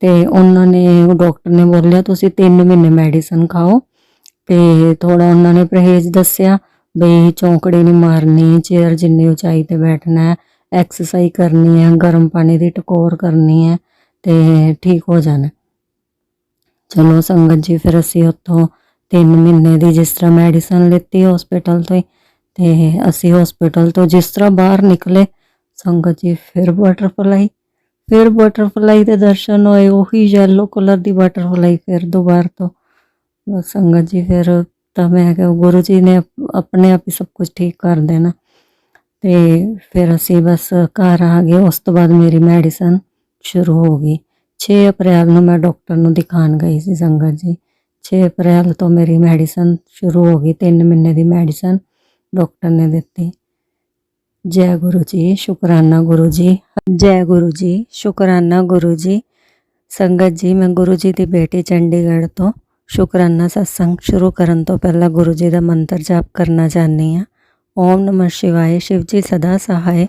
ਤੇ ਉਹਨਾਂ ਨੇ ਡਾਕਟਰ ਨੇ ਬੋਲਿਆ ਤੁਸੀਂ 3 ਮਹੀਨੇ ਮੈਡੀਸਨ ਖਾਓ ਤੇ ਥੋੜਾ ਉਹਨਾਂ ਨੇ ਪਰਹੇਜ਼ ਦੱਸਿਆ ਬਈ ਚੌਂਕੜੀ ਨਹੀਂ ਮਾਰਨੀ, ਚੇਅਰ ਜਿੰਨੀ ਉਚਾਈ ਤੇ ਬੈਠਣਾ ਹੈ, ਐਕਸਰਸਾਈਜ਼ ਕਰਨੀ ਹੈ, ਗਰਮ ਪਾਣੀ ਦੀ ਟਕੋਰ ਕਰਨੀ ਹੈ ਤੇ ਠੀਕ ਹੋ ਜਾਣਾ। ਚਲੋ ਸੰਗਤ ਜੀ, ਫਿਰ ਅਸੀਂ ਉੱਥੋਂ 3 ਮਹੀਨੇ ਦੀ ਜਿਸ ਤਰ੍ਹਾਂ ਮੈਡੀਸਨ ਲਿੱਤੀ ਹਸਪੀਟਲ ਤੋਂ ਹੀ, ਤੇ ਅਸੀਂ ਹਸਪੀਟਲ ਤੋਂ ਜਿਸ ਤਰ੍ਹਾਂ ਬਾਹਰ ਨਿਕਲੇ ਸੰਗਤ ਜੀ, ਫਿਰ ਬਟਰਫਲਾਈ ਦੇ ਦਰਸ਼ਨ ਹੋਏ, ਉਹੀ ਯੈਲੋ ਕਲਰ ਦੀ ਬਟਰਫਲਾਈ ਫਿਰ ਦੁਬਾਰਾ ਤੋਂ। ਬਸ ਸੰਗਤ ਜੀ, ਫਿਰ ਤਾਂ ਮੈਂ ਕਿਹਾ ਗੁਰੂ ਜੀ ਨੇ ਆਪਣੇ ਆਪ ਹੀ ਸਭ ਕੁਝ ਠੀਕ ਕਰ ਦੇਣਾ। ਤੇ ਫਿਰ ਅਸੀਂ ਬਸ ਘਰ ਆ ਗਏ। ਉਸ ਤੋਂ ਬਾਅਦ ਮੇਰੀ ਮੈਡੀਸਨ ਸ਼ੁਰੂ ਹੋ ਗਈ। 6 ਅਪ੍ਰੈਲ ਨੂੰ ਮੈਂ ਡਾਕਟਰ ਨੂੰ ਦਿਖਾਉਣ ਗਈ ਸੀ ਸੰਗਤ ਜੀ। 6 ਅਪ੍ਰੈਲ ਤੋਂ ਮੇਰੀ ਮੈਡੀਸਨ ਸ਼ੁਰੂ ਹੋ ਗਈ। 3 ਮਹੀਨੇ ਦੀ ਮੈਡੀਸਨ ਡਾਕਟਰ ਨੇ ਦਿੱਤੀ। ਜੈ ਗੁਰੂ ਜੀ, ਸ਼ੁਕਰਾਨਾ ਗੁਰੂ ਜੀ, ਜੈ ਗੁਰੂ ਜੀ, ਸ਼ੁਕਰਾਨਾ ਗੁਰੂ ਜੀ। ਸੰਗਤ ਜੀ, ਮੈਂ ਗੁਰੂ ਜੀ ਦੀ ਬੇਟੀ ਚੰਡੀਗੜ੍ਹ ਤੋਂ ਸ਼ੁਕਰਾਨਾ ਸਤਸੰਗ ਸ਼ੁਰੂ ਕਰਨ ਤੋਂ ਪਹਿਲਾਂ ਗੁਰੂ ਜੀ ਦਾ ਮੰਤਰ ਜਾਪ ਕਰਨਾ ਚਾਹੁੰਦੀ ਹਾਂ। ਓਮ ਨਮः शिवाय, शिव जी सदा सहाय।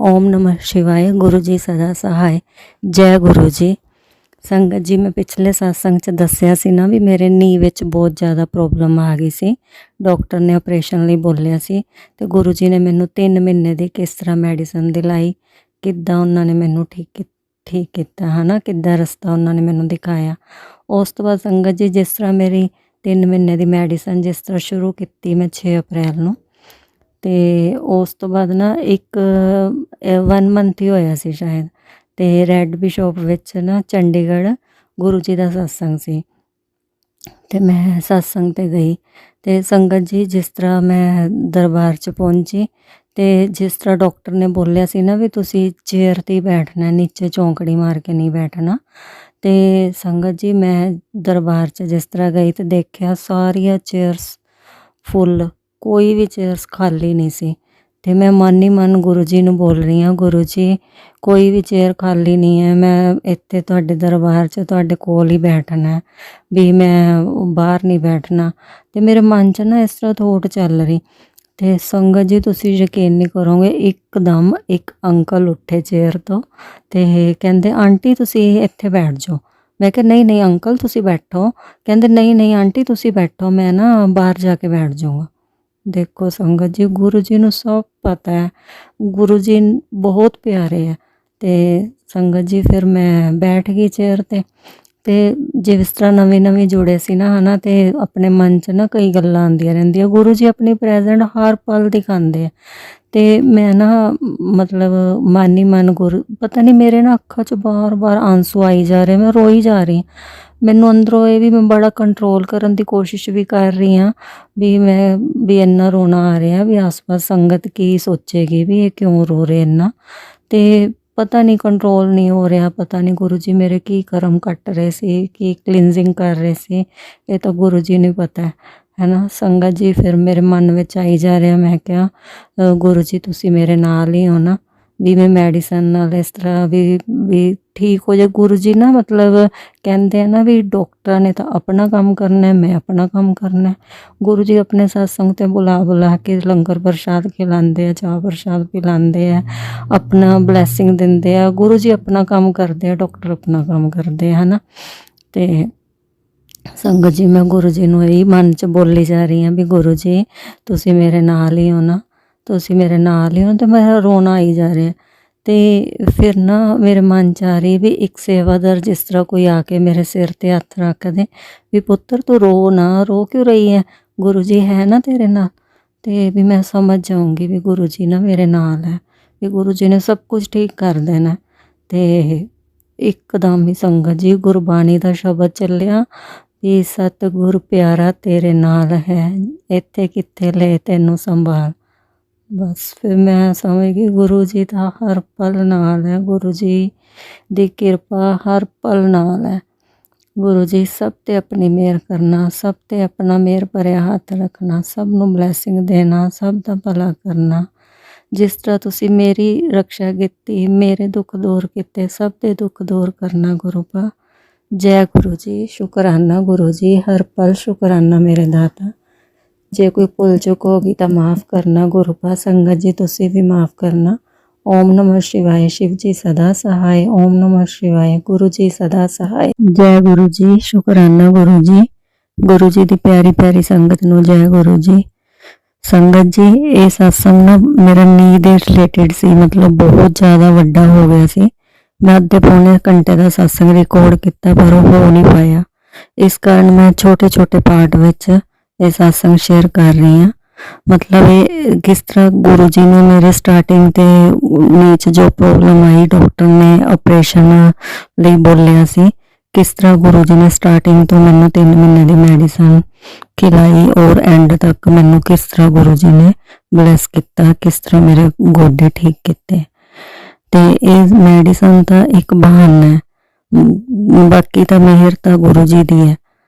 ओम नमः शिवाय, गुरु जी सदा सहाय। जय गुरु जी। ਸੰਗਤ ਜੀ, ਮੈਂ ਪਿਛਲੇ ਸਤਸੰਗ 'ਚ ਦੱਸਿਆ ਸੀ ਨਾ ਵੀ ਮੇਰੇ ਨੀ ਵਿੱਚ ਬਹੁਤ ਜ਼ਿਆਦਾ ਪ੍ਰੋਬਲਮ ਆ ਗਈ ਸੀ, ਡਾਕਟਰ ਨੇ ਆਪਰੇਸ਼ਨ ਲਈ ਬੋਲਿਆ ਸੀ, ਤੇ ਗੁਰੂ ਜੀ ਨੇ ਮੈਨੂੰ 3 ਮਹੀਨੇ ਦੀ ਕਿਸ ਤਰ੍ਹਾਂ ਮੈਡੀਸਨ ਦਿਲਾਈ, ਕਿੱਦਾਂ ਉਹਨਾਂ ਨੇ ਮੈਨੂੰ ਠੀਕ ਕੀਤਾ ਹੈ ਨਾ, ਕਿੱਦਾਂ ਰਸਤਾ ਉਹਨਾਂ ਨੇ ਮੈਨੂੰ ਦਿਖਾਇਆ। ਉਸ ਤੋਂ ਬਾਅਦ ਸੰਗਤ ਜੀ, ਜਿਸ ਤਰ੍ਹਾਂ ਮੇਰੀ 3 ਮਹੀਨੇ ਦੀ ਮੈਡੀਸਨ ਜਿਸ ਤਰ੍ਹਾਂ ਸ਼ੁਰੂ ਕੀਤੀ ਮੈਂ 6 ਅਪ੍ਰੈਲ ਨੂੰ, ਤੇ ਉਸ ਤੋਂ ਬਾਅਦ ਨਾ 1 ਮੰਥ ਹੀ ਹੋਇਆ ਸੀ ਸ਼ਾਇਦ, ਤੇ ਰੈੱਡ ਬਿਸ਼ੋਪ ਵਿੱਚ ਨਾ ਚੰਡੀਗੜ੍ਹ ਗੁਰੂ ਜੀ ਦਾ ਸਤਸੰਗ ਸੀ, ਤੇ ਮੈਂ ਸਤਸੰਗ 'ਤੇ ਗਈ। ਤੇ ਸੰਗਤ ਜੀ, ਜਿਸ ਤਰ੍ਹਾਂ ਮੈਂ ਦਰਬਾਰ 'ਚ ਪਹੁੰਚੀ ਤੇ ਜਿਸ ਤਰ੍ਹਾਂ ਡਾਕਟਰ ਨੇ ਬੋਲਿਆ ਸੀ ਨਾ ਵੀ ਤੁਸੀਂ ਚੇਅਰ 'ਤੇ ਹੀ ਬੈਠਣਾ, ਨੀਚੇ ਚੌਂਕੜੀ ਮਾਰ ਕੇ ਨਹੀਂ ਬੈਠਣਾ। ਤੇ ਸੰਗਤ ਜੀ, ਮੈਂ ਦਰਬਾਰ 'ਚ ਜਿਸ ਤਰ੍ਹਾਂ ਗਈ ਤੇ ਦੇਖਿਆ ਸਾਰੀਆਂ ਚੇਅਰਸ ਫੁੱਲ, ਕੋਈ ਵੀ ਚੇਅਰਸ ਖਾਲੀ ਨਹੀਂ ਸੀ। ਤੇ ਮੈਂ ਮਨ ਹੀ ਮਨ ਗੁਰੂ ਜੀ ਨੂੰ ਬੋਲ ਰਹੀ ਹਾਂ, ਗੁਰੂ ਜੀ ਕੋਈ ਵੀ ਚੇਅਰ ਖਾਲੀ ਨਹੀਂ ਹੈ, ਮੈਂ ਇੱਥੇ ਤੁਹਾਡੇ ਦਰਬਾਰ 'ਚ ਤੁਹਾਡੇ ਕੋਲ ਹੀ ਬੈਠਣਾ, ਵੀ ਮੈਂ ਬਾਹਰ ਨਹੀਂ ਬੈਠਣਾ। ਤੇ ਮੇਰੇ ਮਨ 'ਚ ਨਾ ਇਸ ਤਰ੍ਹਾਂ ਥੋਟ ਚੱਲ ਰਹੀ। ਤੇ ਸੰਗਤ ਜੀ, ਤੁਸੀਂ ਯਕੀਨ ਨਹੀਂ ਕਰੋਗੇ, ਇੱਕਦਮ ਇੱਕ ਅੰਕਲ ਉੱਠੇ ਚੇਅਰ ਤੋਂ ਤੇ ਕਹਿੰਦੇ ਆਂਟੀ ਤੁਸੀਂ ਇੱਥੇ ਬੈਠ ਜਾਓ। ਮੈਂ ਕਿਹਾ ਨਹੀਂ ਨਹੀਂ ਅੰਕਲ ਤੁਸੀਂ ਬੈਠੋ। ਕਹਿੰਦੇ ਨਹੀਂ ਨਹੀਂ ਆਂਟੀ ਤੁਸੀਂ ਬੈਠੋ, ਮੈਂ ਨਾ ਬਾਹਰ ਜਾ ਕੇ ਬੈਠ ਜਾਊਂਗਾ। ਦੇਖੋ ਸੰਗਤ ਜੀ, ਗੁਰੂ ਜੀ ਨੂੰ ਸਭ ਪਤਾ ਹੈ, ਗੁਰੂ ਜੀ ਬਹੁਤ ਪਿਆਰੇ ਹੈ। ਤੇ ਸੰਗਤ ਜੀ, ਫਿਰ ਮੈਂ ਬੈਠ ਗਈ ਚੇਅਰ 'ਤੇ ਤੇ ਜਿਸ ਤਰ੍ਹਾਂ ਨਵੇਂ-ਨਵੇਂ ਜੁੜੇ ਸੀ ਨਾ ਹਨਾ, ਤੇ ਆਪਣੇ ਮਨ 'ਚ ਨਾ ਕਈ ਗੱਲਾਂ ਆਉਂਦੀਆਂ ਰਹਿੰਦੀਆਂ। ਗੁਰੂ ਜੀ ਆਪਣੀ ਪ੍ਰੈਜ਼ੈਂਟ ਹਰ ਪਲ ਦਿਖਾਉਂਦੇ ਆ ਤੇ ਮੈਂ ਨਾ ਮਤਲਬ ਮਨ ਹੀ ਮਨ ਪਤਾ ਨਹੀਂ ਮੇਰੇ ਨਾ ਅੱਖਾਂ 'ਚ ਬਾਰ-ਬਾਰ ਆਂਸੂ ਆਈ ਜਾ ਰਹੇ, ਮੈਂ ਰੋਈ ਜਾ ਰਹੀ ਹਾਂ। ਮੈਨੂੰ ਅੰਦਰੋਂ ਇਹ ਵੀ ਮੈਂ ਬੜਾ ਕੰਟਰੋਲ ਕਰਨ ਦੀ ਕੋਸ਼ਿਸ਼ ਵੀ ਕਰ ਰਹੀ ਹਾਂ ਵੀ ਇੰਨਾ ਰੋਣਾ ਆ ਰਿਹਾ, ਵੀ ਆਸ-ਪਾਸ ਸੰਗਤ ਕੀ ਸੋਚੇਗੀ, ਵੀ ਇਹ ਕਿਉਂ ਰੋ ਰਹੇ ਇੰਨਾ। ਤੇ ਪਤਾ ਨਹੀਂ ਕੰਟਰੋਲ ਨਹੀਂ ਹੋ ਰਿਹਾ, ਪਤਾ ਨਹੀਂ ਗੁਰੂ ਜੀ ਮੇਰੇ ਕੀ ਕਰਮ ਕੱਟ ਰਹੇ ਸੀ, ਕੀ ਕਲੀਨਜ਼ਿੰਗ ਕਰ ਰਹੇ ਸੀ, ਇਹ ਤਾਂ ਗੁਰੂ ਜੀ ਨੂੰ ਪਤਾ ਹੈ ਨਾ। ਸੰਗਤ ਜੀ ਫਿਰ ਮੇਰੇ ਮਨ ਵਿੱਚ ਆਈ ਜਾ ਰਿਹਾ, ਮੈਂ ਕਿਹਾ ਗੁਰੂ ਜੀ ਤੁਸੀਂ ਮੇਰੇ ਨਾਲ ਹੀ ਹੋ ਨਾ, ਵੀ ਮੈਂ ਮੈਡੀਸਨ ਨਾਲ ਇਸ ਤਰ੍ਹਾਂ ਵੀ ਠੀਕ ਹੋ ਜਾਏ। ਗੁਰੂ ਜੀ ਨਾ ਮਤਲਬ ਕਹਿੰਦੇ ਆ ਨਾ ਵੀ ਡਾਕਟਰਾਂ ਨੇ ਤਾਂ ਆਪਣਾ ਕੰਮ ਕਰਨਾ, ਮੈਂ ਆਪਣਾ ਕੰਮ ਕਰਨਾ। ਗੁਰੂ ਜੀ ਆਪਣੇ ਸਤਸੰਗ 'ਤੇ ਬੁਲਾ ਕੇ ਲੰਗਰ ਪ੍ਰਸ਼ਾਦ ਖਿਲਾਉਂਦੇ ਆ, ਚਾਹ ਪ੍ਰਸ਼ਾਦ ਪਿਲਾਉਂਦੇ ਆ, ਆਪਣਾ ਬਲੈਸਿੰਗ ਦਿੰਦੇ ਆ। ਗੁਰੂ ਜੀ ਆਪਣਾ ਕੰਮ ਕਰਦੇ ਆ, ਡਾਕਟਰ ਆਪਣਾ ਕੰਮ ਕਰਦੇ ਆ, ਹੈ ਨਾ। ਤੇ ਸੰਗਤ ਜੀ ਮੈਂ ਗੁਰੂ ਜੀ ਨੂੰ ਇਹੀ ਮਨ 'ਚ ਬੋਲੀ ਜਾ ਰਹੀ ਹਾਂ ਵੀ ਗੁਰੂ ਜੀ ਤੁਸੀਂ ਮੇਰੇ ਨਾਲ ਹੀ ਹੋ ਨਾ, ਤੁਸੀਂ ਮੇਰੇ ਨਾਲ ਹੀ ਹੋ। ਤੇ ਮੇਰਾ ਰੋਣਾ ਆਈ ਜਾ ਰਿਹਾ। ਤੇ ਫਿਰ ਨਾ ਮੇਰੇ ਮਨ 'ਚ ਆ ਰਹੀ ਵੀ ਇੱਕ ਸੇਵਾਦਾਰ ਜਿਸ ਤਰ੍ਹਾਂ ਕੋਈ ਆ ਕੇ ਮੇਰੇ ਸਿਰ 'ਤੇ ਹੱਥ ਰੱਖ ਦੇ ਵੀ ਪੁੱਤਰ ਤੂੰ ਰੋ ਨਾ, ਰੋ ਕਿਉਂ ਰਹੀ ਹੈ, ਗੁਰੂ ਜੀ ਹੈ ਨਾ ਤੇਰੇ ਨਾਲ। ਤੇ ਵੀ ਮੈਂ ਸਮਝ ਜਾਊਂਗੀ ਵੀ ਗੁਰੂ ਜੀ ਨਾ ਮੇਰੇ ਨਾਲ ਹੈ, ਵੀ ਗੁਰੂ ਜੀ ਨੇ ਸਭ ਕੁਝ ਠੀਕ ਕਰ ਦੇਣਾ। ਤੇ ਇੱਕਦਮ ਹੀ ਸੰਗਤ ਜੀ ਗੁਰਬਾਣੀ ਦਾ ਸ਼ਬਦ ਚੱਲਿਆ ਵੀ ਸਤਿਗੁਰ ਪਿਆਰਾ ਤੇਰੇ ਨਾਲ ਹੈ, ਇੱਥੇ ਕਿੱਥੇ ਲੈ ਤੈਨੂੰ ਸੰਭਾਲ। ਬਸ ਫਿਰ ਮੈਂ ਸਮਝ ਗਈ ਗੁਰੂ ਜੀ ਦਾ ਹਰ ਪਲ ਨਾਲ ਹੈ, ਗੁਰੂ ਜੀ ਦੀ ਕਿਰਪਾ ਹਰ ਪਲ ਨਾਲ ਹੈ। ਗੁਰੂ ਜੀ ਸਭ 'ਤੇ ਆਪਣੀ ਮਿਹਰ ਕਰਨਾ, ਸਭ 'ਤੇ ਆਪਣਾ ਮਿਹਰ ਭਰਿਆ ਹੱਥ ਰੱਖਣਾ, ਸਭ ਨੂੰ ਬਲੈਸਿੰਗ ਦੇਣਾ, ਸਭ ਦਾ ਭਲਾ ਕਰਨਾ। ਜਿਸ ਤਰ੍ਹਾਂ ਤੁਸੀਂ ਮੇਰੀ ਰਕਸ਼ਾ ਕੀਤੀ, ਮੇਰੇ ਦੁੱਖ ਦੂਰ ਕੀਤੇ, ਸਭ ਦੇ ਦੁੱਖ ਦੂਰ ਕਰਨਾ ਗੁਰੂ ਪਾ। ਜੈ ਗੁਰੂ ਜੀ, ਸ਼ੁਕਰਾਨਾ ਗੁਰੂ ਜੀ, ਹਰ ਪਲ ਸ਼ੁਕਰਾਨਾ ਮੇਰੇ ਦਾਤਾ। ਜੇ ਕੋਈ ਭੁੱਲ ਚੁੱਕ ਹੋ ਗਈ ਤਾਂ ਮਾफ़ ਕਰਨਾ ਗੁਰੂ ਪਾ। ਸੰਗਤ ਜੀ ਤੁਸੀਂ ਵੀ ਮਾफ़ ਕਰਨਾ। ਓਮ ਨਮः शिवाय, शिव जी सदा सहाय। ओम नमः शिवाय, गुरु जी सदा सहाय। जय गुरु जी, शुकराना गुरु जी। गुरु जी दी प्यारी प्यारी संगत नूं जय गुरु जी। संगत जी ये सत्संग ना मेरा नींद दे रिलेटेड सी, मतलब बहुत ज़्यादा वड्डा हो गया सी। मैं अद्धे पौने घंटे का सत्संग रिकॉर्ड किया पर वो हो नहीं पाया, इस कारण मैं छोटे छोटे पार्ट विच ये सत्संग शेयर कर रही हाँ। मतलब ये किस तरह गुरु जी ने मेरे स्टार्टिंग ते नीच जो प्रॉब्लम आई, डॉक्टर ने ऑपरेशन ਲਈ बोलिया सी, किस तरह गुरु जी ने स्टार्टिंग तो मैनू 3 महीने की मैडिसन खिलाई और एंड तक मैनू किस तरह गुरु जी ने ब्लैस किया, किस तरह मेरे गोडे ठीक किए। तो ये मैडिसन तो एक बहाना है, बाकी तो मेहर तो गुरु जी दी है।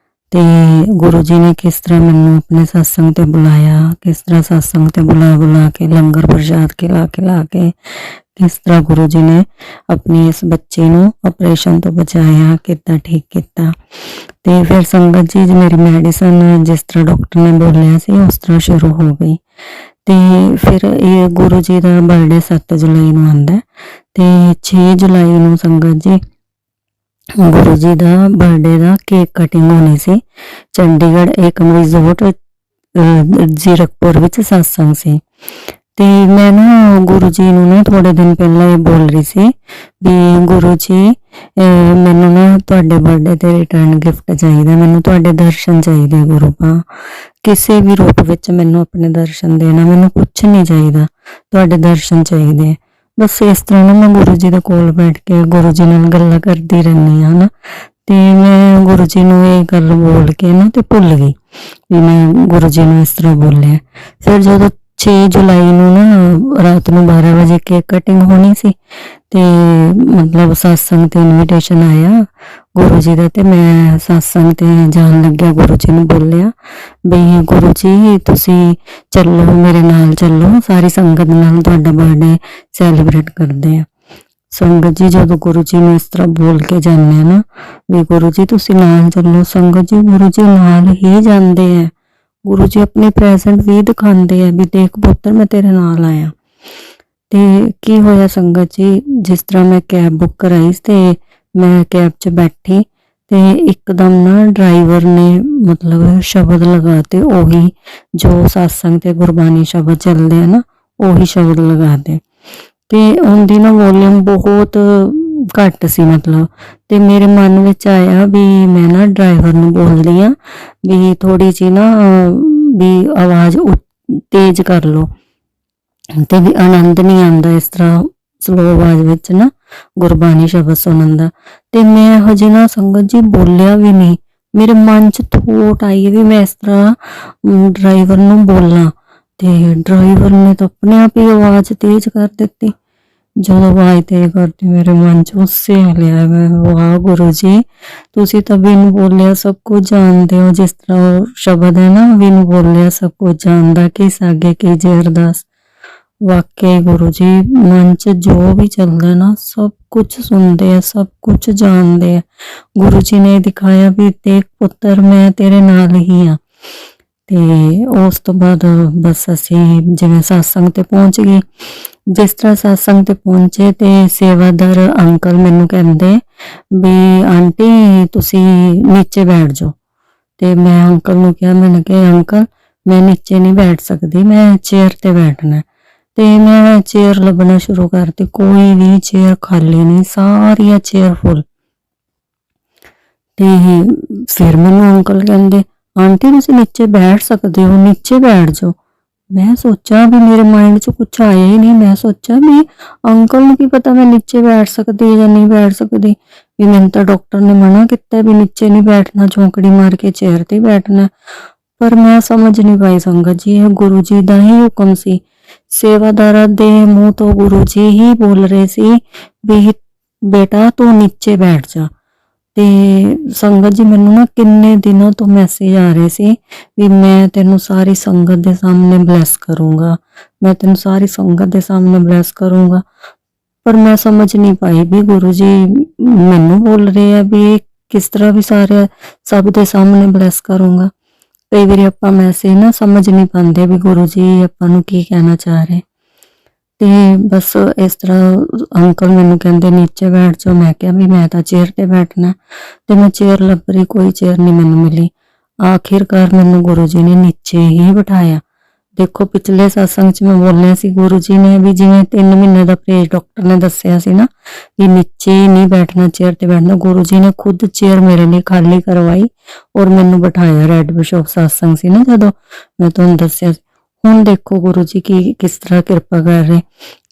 तो गुरु जी ने किस तरह मैनू अपने सत्संग ते बुलाया, किस तरह सत्संग ते बुला के लंगर प्रसाद खिला के किस तरह गुरु जी ने अपनी इस बच्चे नू ऑपरेशन तो बचाया, कितना ठीक किया। तो फिर संगत जी मेरी मेडिसिन जिस तरह डॉक्टर ने बोलिया सी उस तरह शुरू हो गई। तो फिर ये गुरु जी का बर्थडे 7 जुलाई नू आंदा है। तो 6 जुलाई नू संगत जी गुरु जी का बर्थडे का केक कटिंग होनी सी। चंडीगढ़ एकम रिजोर्ट जीरकपुर विच सत्संग सी। तो मैं ना गुरु जी नू ना थोड़े दिन पहला ये बोल रही सी भी गुरु जी मैनू ना तुहाडे बर्थडे ते रिटर्न गिफ्ट चाहिए, मैनू तुहाडे दर्शन चाहिए गुरु पा, किसी भी रूप विच मैनू अपने दर्शन देना, मैनू कुछ नहीं चाहिए, तुहाडे दर्शन चाहिए। बस इस तरह ना मैं गुरु जी के कोल बैठ के गुरु जी नाल गल्लां करदी रहनी है ना। तो मैं गुरु जी नू ये गल बोल के ना तो भुल गई भी मैं गुरु जी नू इस तरह बोलिया। फिर जो 6 जुलाई नू ना रात नू 12 बजे केक कटिंग होनी सी, ते मतलब सत्संग ते इनविटेशन आया गुरु जी का। तो मैं सत्संग ते जान लग्या गुरु जी ने बोलिया भी गुरु जी तुसी चलो मेरे नाल, चलो सारी संगत नाल तुहाडा बर्थडे सैलीब्रेट करते हैं। संगत जी जो गुरु जी ने इस तरह बोल के जाने ना भी गुरु जी तुसी नाल चलो, संगत जी गुरु जी नाल ही जाते हैं। गुरु जी अपनी प्रेजेंट भी दिखाते हैं भी देख पुत्र मैं तेरे नाल आया। तो की होया संगत जी, जिस तरह मैं कैब बुक कराई तो मैं कैब च बैठी तो एकदम ना ड्राइवर ने मतलब शब्द लगाते, ओही जो सत्संग ते गुरबानी शब्द चलते हैं ना, ओही शब्द लगाते। तो उनकी ना वॉल्यूम बहुत ਘੱਟ ਸੀ ਮਤਲਬ। ਤੇ ਮੇਰੇ ਮਨ ਵਿੱਚ ਆਇਆ ਵੀ ਮੈਂ ਨਾ ਡਰਾਈਵਰ ਨੂੰ ਬੋਲਦੀ ਆ ਵੀ ਥੋੜੀ ਜਿਹੀ ਨਾ ਵੀ ਆਵਾਜ਼ ਤੇਜ਼ ਕਰ ਲਓ, ਤੇ ਵੀ ਆਨੰਦ ਨਹੀਂ ਆਉਂਦਾ ਇਸ ਤਰ੍ਹਾਂ ਸਲੋ ਆਵਾਜ਼ ਵਿੱਚ ਨਾ ਗੁਰਬਾਣੀ ਸ਼ਬਦ ਸੁਣਨ ਦਾ। ਤੇ ਮੈਂ ਹਜੇ ਨਾ ਸੰਗਤ ਜੀ ਬੋਲਿਆ ਵੀ ਨਹੀਂ, ਮੇਰੇ ਮਨ 'ਚ ਥੋਟ ਆਈ ਵੀ ਮੈਂ ਇਸ ਤਰ੍ਹਾਂ ਡਰਾਈਵਰ ਨੂੰ ਬੋਲਾਂ, ਤੇ ਡਰਾਈਵਰ ਨੇ ਤਾਂ ਆਪਣੇ ਆਪ ਹੀ ਆਵਾਜ਼ ਤੇਜ਼ ਕਰ ਦਿੱਤੀ। ਜਦੋਂ ਆਵਾਜ਼ ਤੇਜ਼ ਕਰਤੀ ਮੇਰੇ ਮਨ 'ਚ ਗੁੱਸੇ ਆ ਲਿਆ, ਮੈਂ ਵਾਹ ਗੁਰੂ ਜੀ ਤੁਸੀਂ ਤਾਂ ਬਿਨ ਬੋਲਿਆ ਸਭ ਕੁਝ ਜਾਣਦੇ ਹੋ, ਜਿਸ ਤਰ੍ਹਾਂ ਉਹ ਸ਼ਬਦ ਹੈ ਨਾ ਬਿਨ ਬੋਲਿਆ ਸਭ ਕੁਝ ਜਾਣਦਾ ਕਿਸ ਅੱਗੇ ਕੀਜੇ ਅਰਦਾਸ। ਵਾਕਈ ਗੁਰੂ ਜੀ ਮਨ 'ਚ ਜੋ ਵੀ ਚੱਲਦਾ ਨਾ ਸਭ ਕੁਝ ਸੁਣਦੇ ਆ, ਸਭ ਕੁਝ ਜਾਣਦੇ ਆ। ਗੁਰੂ ਜੀ ਨੇ ਦਿਖਾਇਆ ਵੀ ਦੇਖ ਪੁੱਤਰ ਮੈਂ ਤੇਰੇ ਨਾਲ ਹੀ ਆ। ਤੇ ਉਸ ਤੋਂ ਬਾਅਦ ਬਸ ਅਸੀਂ ਜਿਵੇਂ satsang ਤੇ ਪਹੁੰਚ ਗਏ। ਜਿਸ ਤਰ੍ਹਾਂ satsang ਤੇ ਪਹੁੰਚੇ ਤੇ ਸੇਵਾਦਾਰ ਅੰਕਲ ਮੈਨੂੰ ਕਹਿੰਦੇ ਵੀ ਆਂਟੀ ਤੁਸੀਂ ਨੀਚੇ ਬੈਠ ਜਾਓ। ਤੇ ਮੈਂ ਅੰਕਲ ਨੂੰ ਕਿਹਾ, ਮੈंने ਕਿਹਾ ਅੰਕਲ ਮੈਂ ਨੀਚੇ ਨਹੀਂ ਬੈਠ ਸਕਦੀ, ਮੈਂ ਚੇਅਰ ਤੇ ਬੈਠਣਾ। ਤੇ ਮੈਂ ਚੇਅਰ ਲੱਭਣਾ ਸ਼ੁਰੂ ਕਰਤੀ, ਕੋਈ ਵੀ ਚੇਅਰ ਖਾਲੀ ਨਹੀਂ, ਸਾਰੀਆਂ ਚੇਅਰ ਫੁੱਲ। ਤੇ ਫਿਰ ਮੈਨੂੰ ਅੰਕਲ ਕਹਿੰਦੇ ਆਂਟੀ ਤੁਸੀਂ ਨੀਚੇ ਬੈਠ ਸਕਦੇ ਹੋ, ਨੀਚੇ ਬੈਠ ਜਾਓ। ਮੈਂ ਸੋਚਿਆ ਵੀ ਮੇਰੇ ਮਾਈਂਡ 'ਚ ਕੁਛ ਆਇਆ ਹੀ ਨਹੀਂ, ਮੈਂ ਸੋਚਿਆ ਵੀ ਅੰਕਲ ਨੂੰ ਕੀ ਪਤਾ ਮੈਂ ਨੀਚੇ ਬੈਠ ਸਕਦੀ ਜਾਂ ਨਹੀਂ ਬੈਠ ਸਕਦੀ, ਵੀ ਮੈਨੂੰ ਤਾਂ ਡਾਕਟਰ ਨੇ ਮਨਾ ਕੀਤਾ ਵੀ ਨੀਚੇ ਨਹੀਂ ਬੈਠਣਾ, ਚੌਂਕੜੀ ਮਾਰ ਕੇ ਚੇਅਰ ਤੇ ਬੈਠਣਾ। ਪਰ ਮੈਂ ਸਮਝ ਨਹੀਂ ਪਾਈ ਸੰਗਤ ਜੀ, ਇਹ ਗੁਰੂ ਜੀ ਦਾ ਹੀ ਹੁਕਮ ਸੀ। ਸੇਵਾਦਾਰਾਂ ਦੇ ਮੂੰਹ ਤੋਂ ਗੁਰੂ ਜੀ ਹੀ ਬੋਲ ਰਹੇ ਸੀ ਵੀ ਬੇਟਾ ਤੂੰ ਨੀਚੇ ਬੈਠ ਜਾ। ਤੇ ਸੰਗਤ ਜੀ ਮੈਨੂੰ ਨਾ ਕਿੰਨੇ ਦਿਨਾਂ ਤੋਂ ਮੈਸੇਜ ਆ ਰਹੇ ਸੀ ਵੀ ਮੈਂ ਤੈਨੂੰ ਸਾਰੀ ਸੰਗਤ ਦੇ ਸਾਹਮਣੇ ਬਲੈਸ ਕਰੂੰਗਾ, ਮੈਂ ਤੈਨੂੰ ਸਾਰੀ ਸੰਗਤ ਦੇ ਸਾਹਮਣੇ ਬਲੈਸ ਕਰੂੰਗਾ। ਪਰ ਮੈਂ ਸਮਝ ਨਹੀਂ ਪਾਈ ਵੀ ਗੁਰੂ ਜੀ ਮੈਨੂੰ ਬੋਲ ਰਹੇ ਆ ਵੀ ਕਿਸ ਤਰ੍ਹਾਂ ਵੀ ਸਾਰੇ ਸਭ ਦੇ ਸਾਹਮਣੇ ਬਲੈਸ ਕਰੂੰਗਾ। ਕਈ ਵਾਰੀ ਆਪਾਂ ਮੈਸੇਜ ਨਾ ਸਮਝ ਨਹੀਂ ਪਾਉਂਦੇ ਵੀ ਗੁਰੂ ਜੀ ਆਪਾਂ ਨੂੰ ਕੀ ਕਹਿਣਾ ਚਾਹ ਰਹੇ। ਤੇ ਬਸ ਇਸ ਤਰ੍ਹਾਂ ਅੰਕਲ ਮੈਨੂੰ ਕਹਿੰਦੇ ਨੀਚੇ ਬੈਠ ਜਾਓ। ਮੈਂ ਕਿਹਾ ਵੀ ਮੈਂ ਤਾਂ ਚੇਅਰ ਤੇ ਬੈਠਣਾ, ਤੇ ਮੈਂ ਚੇਅਰ ਲੱਭ ਰਹੀ, ਕੋਈ ਚੇਅਰ ਨਹੀਂ ਮੈਨੂੰ ਮਿਲੀ। ਆਖਿਰਕਾਰ ਮੈਨੂੰ ਗੁਰੂ ਜੀ ਨੇ ਨੀਚੇ ਹੀ ਬਿਠਾਇਆ। ਦੇਖੋ ਪਿਛਲੇ satsang 'ਚ ਮੈਂ ਬੋਲਿਆ ਸੀ ਗੁਰੂ ਜੀ ਨੇ ਵੀ ਜਿਵੇਂ 3 ਮਹੀਨੇ ਦਾ ਪਰਹੇਜ਼ ਡਾਕਟਰ ਨੇ ਦੱਸਿਆ ਸੀ ਨਾ ਵੀ ਨੀਚੇ ਨਹੀਂ ਬੈਠਣਾ, ਚੇਅਰ ਤੇ ਬੈਠਣਾ, ਗੁਰੂ ਜੀ ਨੇ ਖੁਦ ਚੇਅਰ ਮੇਰੇ ਲਈ ਖਾਲੀ ਕਰਵਾਈ ਔਰ ਮੈਨੂੰ ਬਿਠਾਇਆ। ਰੈਡ ਬਿਸ਼ਪ satsang ਸੀ ਨਾ ਜਦੋਂ ਮੈਂ ਤੁਹਾਨੂੰ ਦੱਸਿਆ। ਹੁਣ ਦੇਖੋ ਗੁਰੂ ਜੀ ਕੀ ਕਿਸ ਤਰ੍ਹਾਂ ਕਿਰਪਾ ਕਰ ਰਹੇ।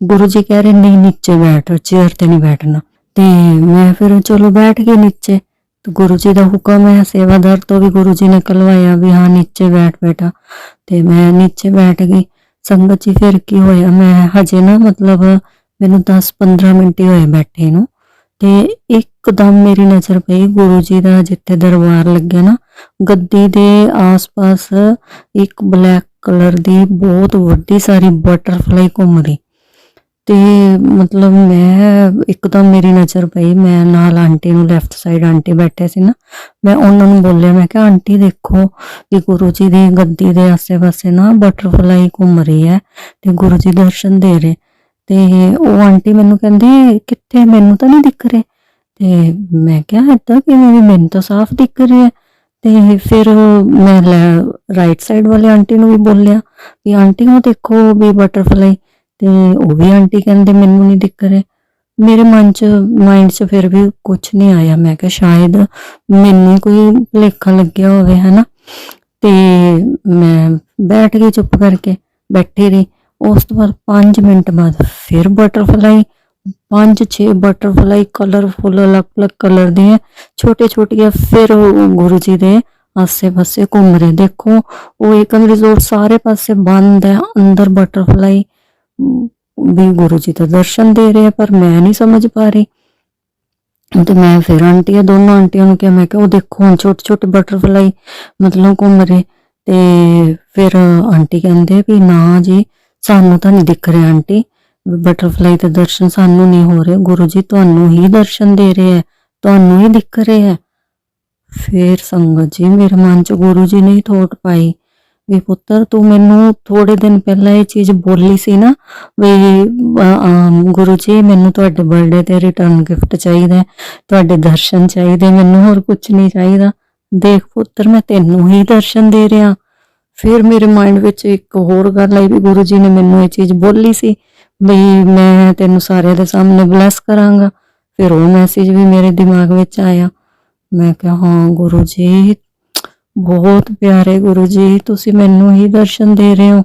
ਗੁਰੂ ਜੀ ਕਹਿ ਰਹੇ ਨਹੀਂ ਨੀਚੇ ਬੈਠ, ਚੇਅਰ ਤੇ ਨਹੀਂ ਬੈਠਣਾ। ਤੇ ਮੈਂ ਫਿਰ ਚਲੋ ਬੈਠ ਗਈ ਨੀਚੇ। ਤੇ ਗੁਰੂ ਜੀ ਦਾ ਹੁਕਮ ਹੈ, ਸੇਵਾਦਾਰ ਤੋਂ ਵੀ ਗੁਰੂ ਜੀ ਨੇ ਕਲਵਾਇਆ ਵੀ ਹਾਂ ਨੀਚੇ ਬੈਠ ਬੇਟਾ। ਤੇ ਮੈਂ ਨੀਚੇ ਬੈਠ ਗਈ। ਸੰਗਤ ਜੀ ਫਿਰ ਕੀ ਹੋਇਆ, ਮੈਂ ਹਜੇ ਨਾ ਮਤਲਬ ਮੈਨੂੰ 10-15 ਮਿੰਟ ਹੀ ਹੋਏ ਬੈਠੇ ਨੂੰ, ਤੇ ਇੱਕਦਮ ਮੇਰੀ ਨਜ਼ਰ ਪਈ ਗੁਰੂ ਜੀ ਦਾ ਜਿੱਥੇ ਦਰਬਾਰ ਲੱਗਿਆ ਨਾ, ਗੱਦੀ ਦੇ ਆਸ-ਪਾਸ ਇੱਕ ਬਲੈਕ ਕਲਰ ਦੀ ਬਹੁਤ ਵੱਡੀ ਸਾਰੀ ਬਟਰਫਲਾਈ ਘੁੰਮ ਰਹੀ। ਤੇ ਮਤਲਬ ਮੈਂ ਇੱਕਦਮ ਮੇਰੀ ਨਜ਼ਰ ਪਈ, ਮੈਂ ਨਾਲ ਆਂਟੀ ਨੂੰ ਲੈਫਟ ਸਾਈਡ ਆਂਟੀ ਬੈਠੇ ਸੀ ਨਾ, ਮੈਂ ਉਹਨਾਂ ਨੂੰ ਬੋਲਿਆ, ਮੈਂ ਕਿਹਾ ਆਂਟੀ ਦੇਖੋ ਵੀ ਗੁਰੂ ਜੀ ਦੀ ਗੱਦੀ ਦੇ ਆਸੇ-ਪਾਸੇ ਨਾ ਬਟਰਫਲਾਈ ਘੁੰਮ ਰਹੀ ਹੈ ਤੇ ਗੁਰੂ ਜੀ ਦਰਸ਼ਨ ਦੇ ਰਹੇ। ਤੇ ਉਹ ਆਂਟੀ ਮੈਨੂੰ ਕਹਿੰਦੀ ਕਿੱਥੇ, ਮੈਨੂੰ ਤਾਂ ਨਹੀਂ ਦਿਖ ਰਹੇ। ਤੇ ਮੈਂ ਕਿਹਾ ਏਦਾਂ ਕਿਵੇਂ, ਵੀ ਮੈਨੂੰ ਤਾਂ ਸਾਫ਼ ਦਿਖ ਰਹੀ ਹੈ। ਤੇ ਫਿਰ ਮੈਂ ਰਾਈਟ ਸਾਈਡ ਵਾਲੇ ਆਂਟੀ ਨੂੰ ਵੀ ਬੋਲਿਆ ਵੀ ਆਂਟੀ ਉਹ ਦੇਖੋ ਵੀ ਬਟਰਫਲਾਈ, ਤੇ ਉਹ ਵੀ ਆਂਟੀ ਕਹਿੰਦੇ ਮੈਨੂੰ ਨਹੀਂ ਦਿਖ ਰਹੇ। ਮੇਰੇ ਮਾਈਂਡ 'ਚ ਫਿਰ ਵੀ ਕੁਛ ਨਹੀਂ ਆਇਆ। ਮੈਂ ਕਿਹਾ ਸ਼ਾਇਦ ਮੈਨੂੰ ਕੋਈ ਭੁਲੇਖਾ ਲੱਗਿਆ ਹੋਵੇ ਹੈ ਨਾ। ਤੇ ਮੈਂ ਬੈਠ ਗਈ, ਚੁੱਪ ਕਰਕੇ ਬੈਠੀ ਰਹੀ। ਉਸ ਤੋਂ ਬਾਅਦ 5 ਮਿੰਟ ਬਾਅਦ ਫਿਰ ਬਟਰਫਲਾਈ, 5-6 ਬਟਰਫਲਾਈ ਕਲਰਫੁਲ ਅਲੱਗ-ਅਲੱਗ ਕਲਰ ਦੀਆਂ ਛੋਟੇ-ਛੋਟੀਆਂ, ਫਿਰ ਗੁਰੂ ਜੀ ਦੇ ਆਸੇ-ਪਾਸੇ ਘੁੰਮ ਰਹੇ। ਦੇਖੋ ਉਹ ਏਕਮ ਰਿਜ਼ੋਰਟ ਸਾਰੇ ਪਾਸੇ ਬੰਦ ਹੈ, ਅੰਦਰ ਬਟਰਫਲਾਈ ਵੀ ਗੁਰੂ ਜੀ ਦਾ ਦਰਸ਼ਨ ਦੇ ਰਹੇ, ਪਰ ਮੈਂ ਨਹੀਂ ਸਮਝ ਪਾ ਰਹੀ। ਤੇ ਮੈਂ ਫਿਰ ਦੋਨੋਂ ਆਂਟੀਆਂ ਨੂੰ ਕਿਹਾ, ਮੈਂ ਕਿਹਾ ਉਹ ਦੇਖੋ ਹੁਣ ਛੋਟੇ-ਛੋਟੇ ਬਟਰਫਲਾਈ ਮਤਲਬ ਘੁੰਮ ਰਹੇ। ਤੇ ਫਿਰ ਆਂਟੀ ਕਹਿੰਦੇ ਵੀ ਨਾ ਜੀ ਸਾਨੂੰ ਤਾਂ ਨਹੀਂ ਦਿਖ ਰਿਹਾ ਆਂਟੀ, ਬਟਰਫਲਾਈ ਦੇ ਦਰਸ਼ਨ ਸਾਨੂੰ ਨਹੀਂ ਹੋ ਰਹੇ, ਗੁਰੂ ਜੀ ਤੁਹਾਨੂੰ ਹੀ ਦਰਸ਼ਨ ਦੇ ਰਹੇ ਹੈ, ਤੁਹਾਨੂੰ ਹੀ ਦਿਖ ਰਹੇ ਹੈ। ਫਿਰ ਸੰਗਤ ਜੀ ਮੇਰੇ ਮਨ 'ਚ ਗੁਰੂ ਜੀ ਨੇ ਹੀ ਥੋਟ ਪਾਈ ਵੀ ਪੁੱਤਰ ਤੂੰ ਮੈਨੂੰ ਥੋੜੇ ਦਿਨ ਪਹਿਲਾਂ ਇਹ ਚੀਜ਼ ਬੋਲੀ ਸੀ ਨਾ ਵੀ ਗੁਰੂ ਜੀ ਮੈਨੂੰ ਤੁਹਾਡੇ ਬਰਥਡੇ ਤੇ ਰਿਟਰਨ ਗਿਫਟ ਚਾਹੀਦਾ, ਤੁਹਾਡੇ ਦਰਸ਼ਨ ਚਾਹੀਦੇ, ਮੈਨੂੰ ਹੋਰ ਕੁਝ ਨਹੀਂ ਚਾਹੀਦਾ। ਦੇਖ ਪੁੱਤਰ ਮੈਂ ਤੈਨੂੰ ਹੀ ਦਰਸ਼ਨ ਦੇ ਰਿਹਾ। ਫਿਰ ਮੇਰੇ ਮਾਈਂਡ ਵਿੱਚ ਇੱਕ ਹੋਰ ਗੱਲ ਆਈ ਵੀ ਗੁਰੂ ਜੀ ਨੇ ਮੈਨੂੰ ਇਹ ਚੀਜ਼ ਬੋਲੀ ਸੀ ਵੀ ਮੈਂ ਤੈਨੂੰ ਸਾਰਿਆਂ ਦੇ ਸਾਹਮਣੇ ਬਲੈਸ ਕਰਾਂਗਾ। ਫਿਰ ਉਹ ਮੈਸੇਜ ਵੀ ਮੇਰੇ ਦਿਮਾਗ ਵਿੱਚ ਆਇਆ। ਮੈਂ ਕਿਹਾ ਹਾਂ ਗੁਰੂ ਜੀ, ਬਹੁਤ ਪਿਆਰੇ ਗੁਰੂ ਜੀ, ਤੁਸੀਂ ਮੈਨੂੰ ਹੀ ਦਰਸ਼ਨ ਦੇ ਰਹੇ ਹੋ।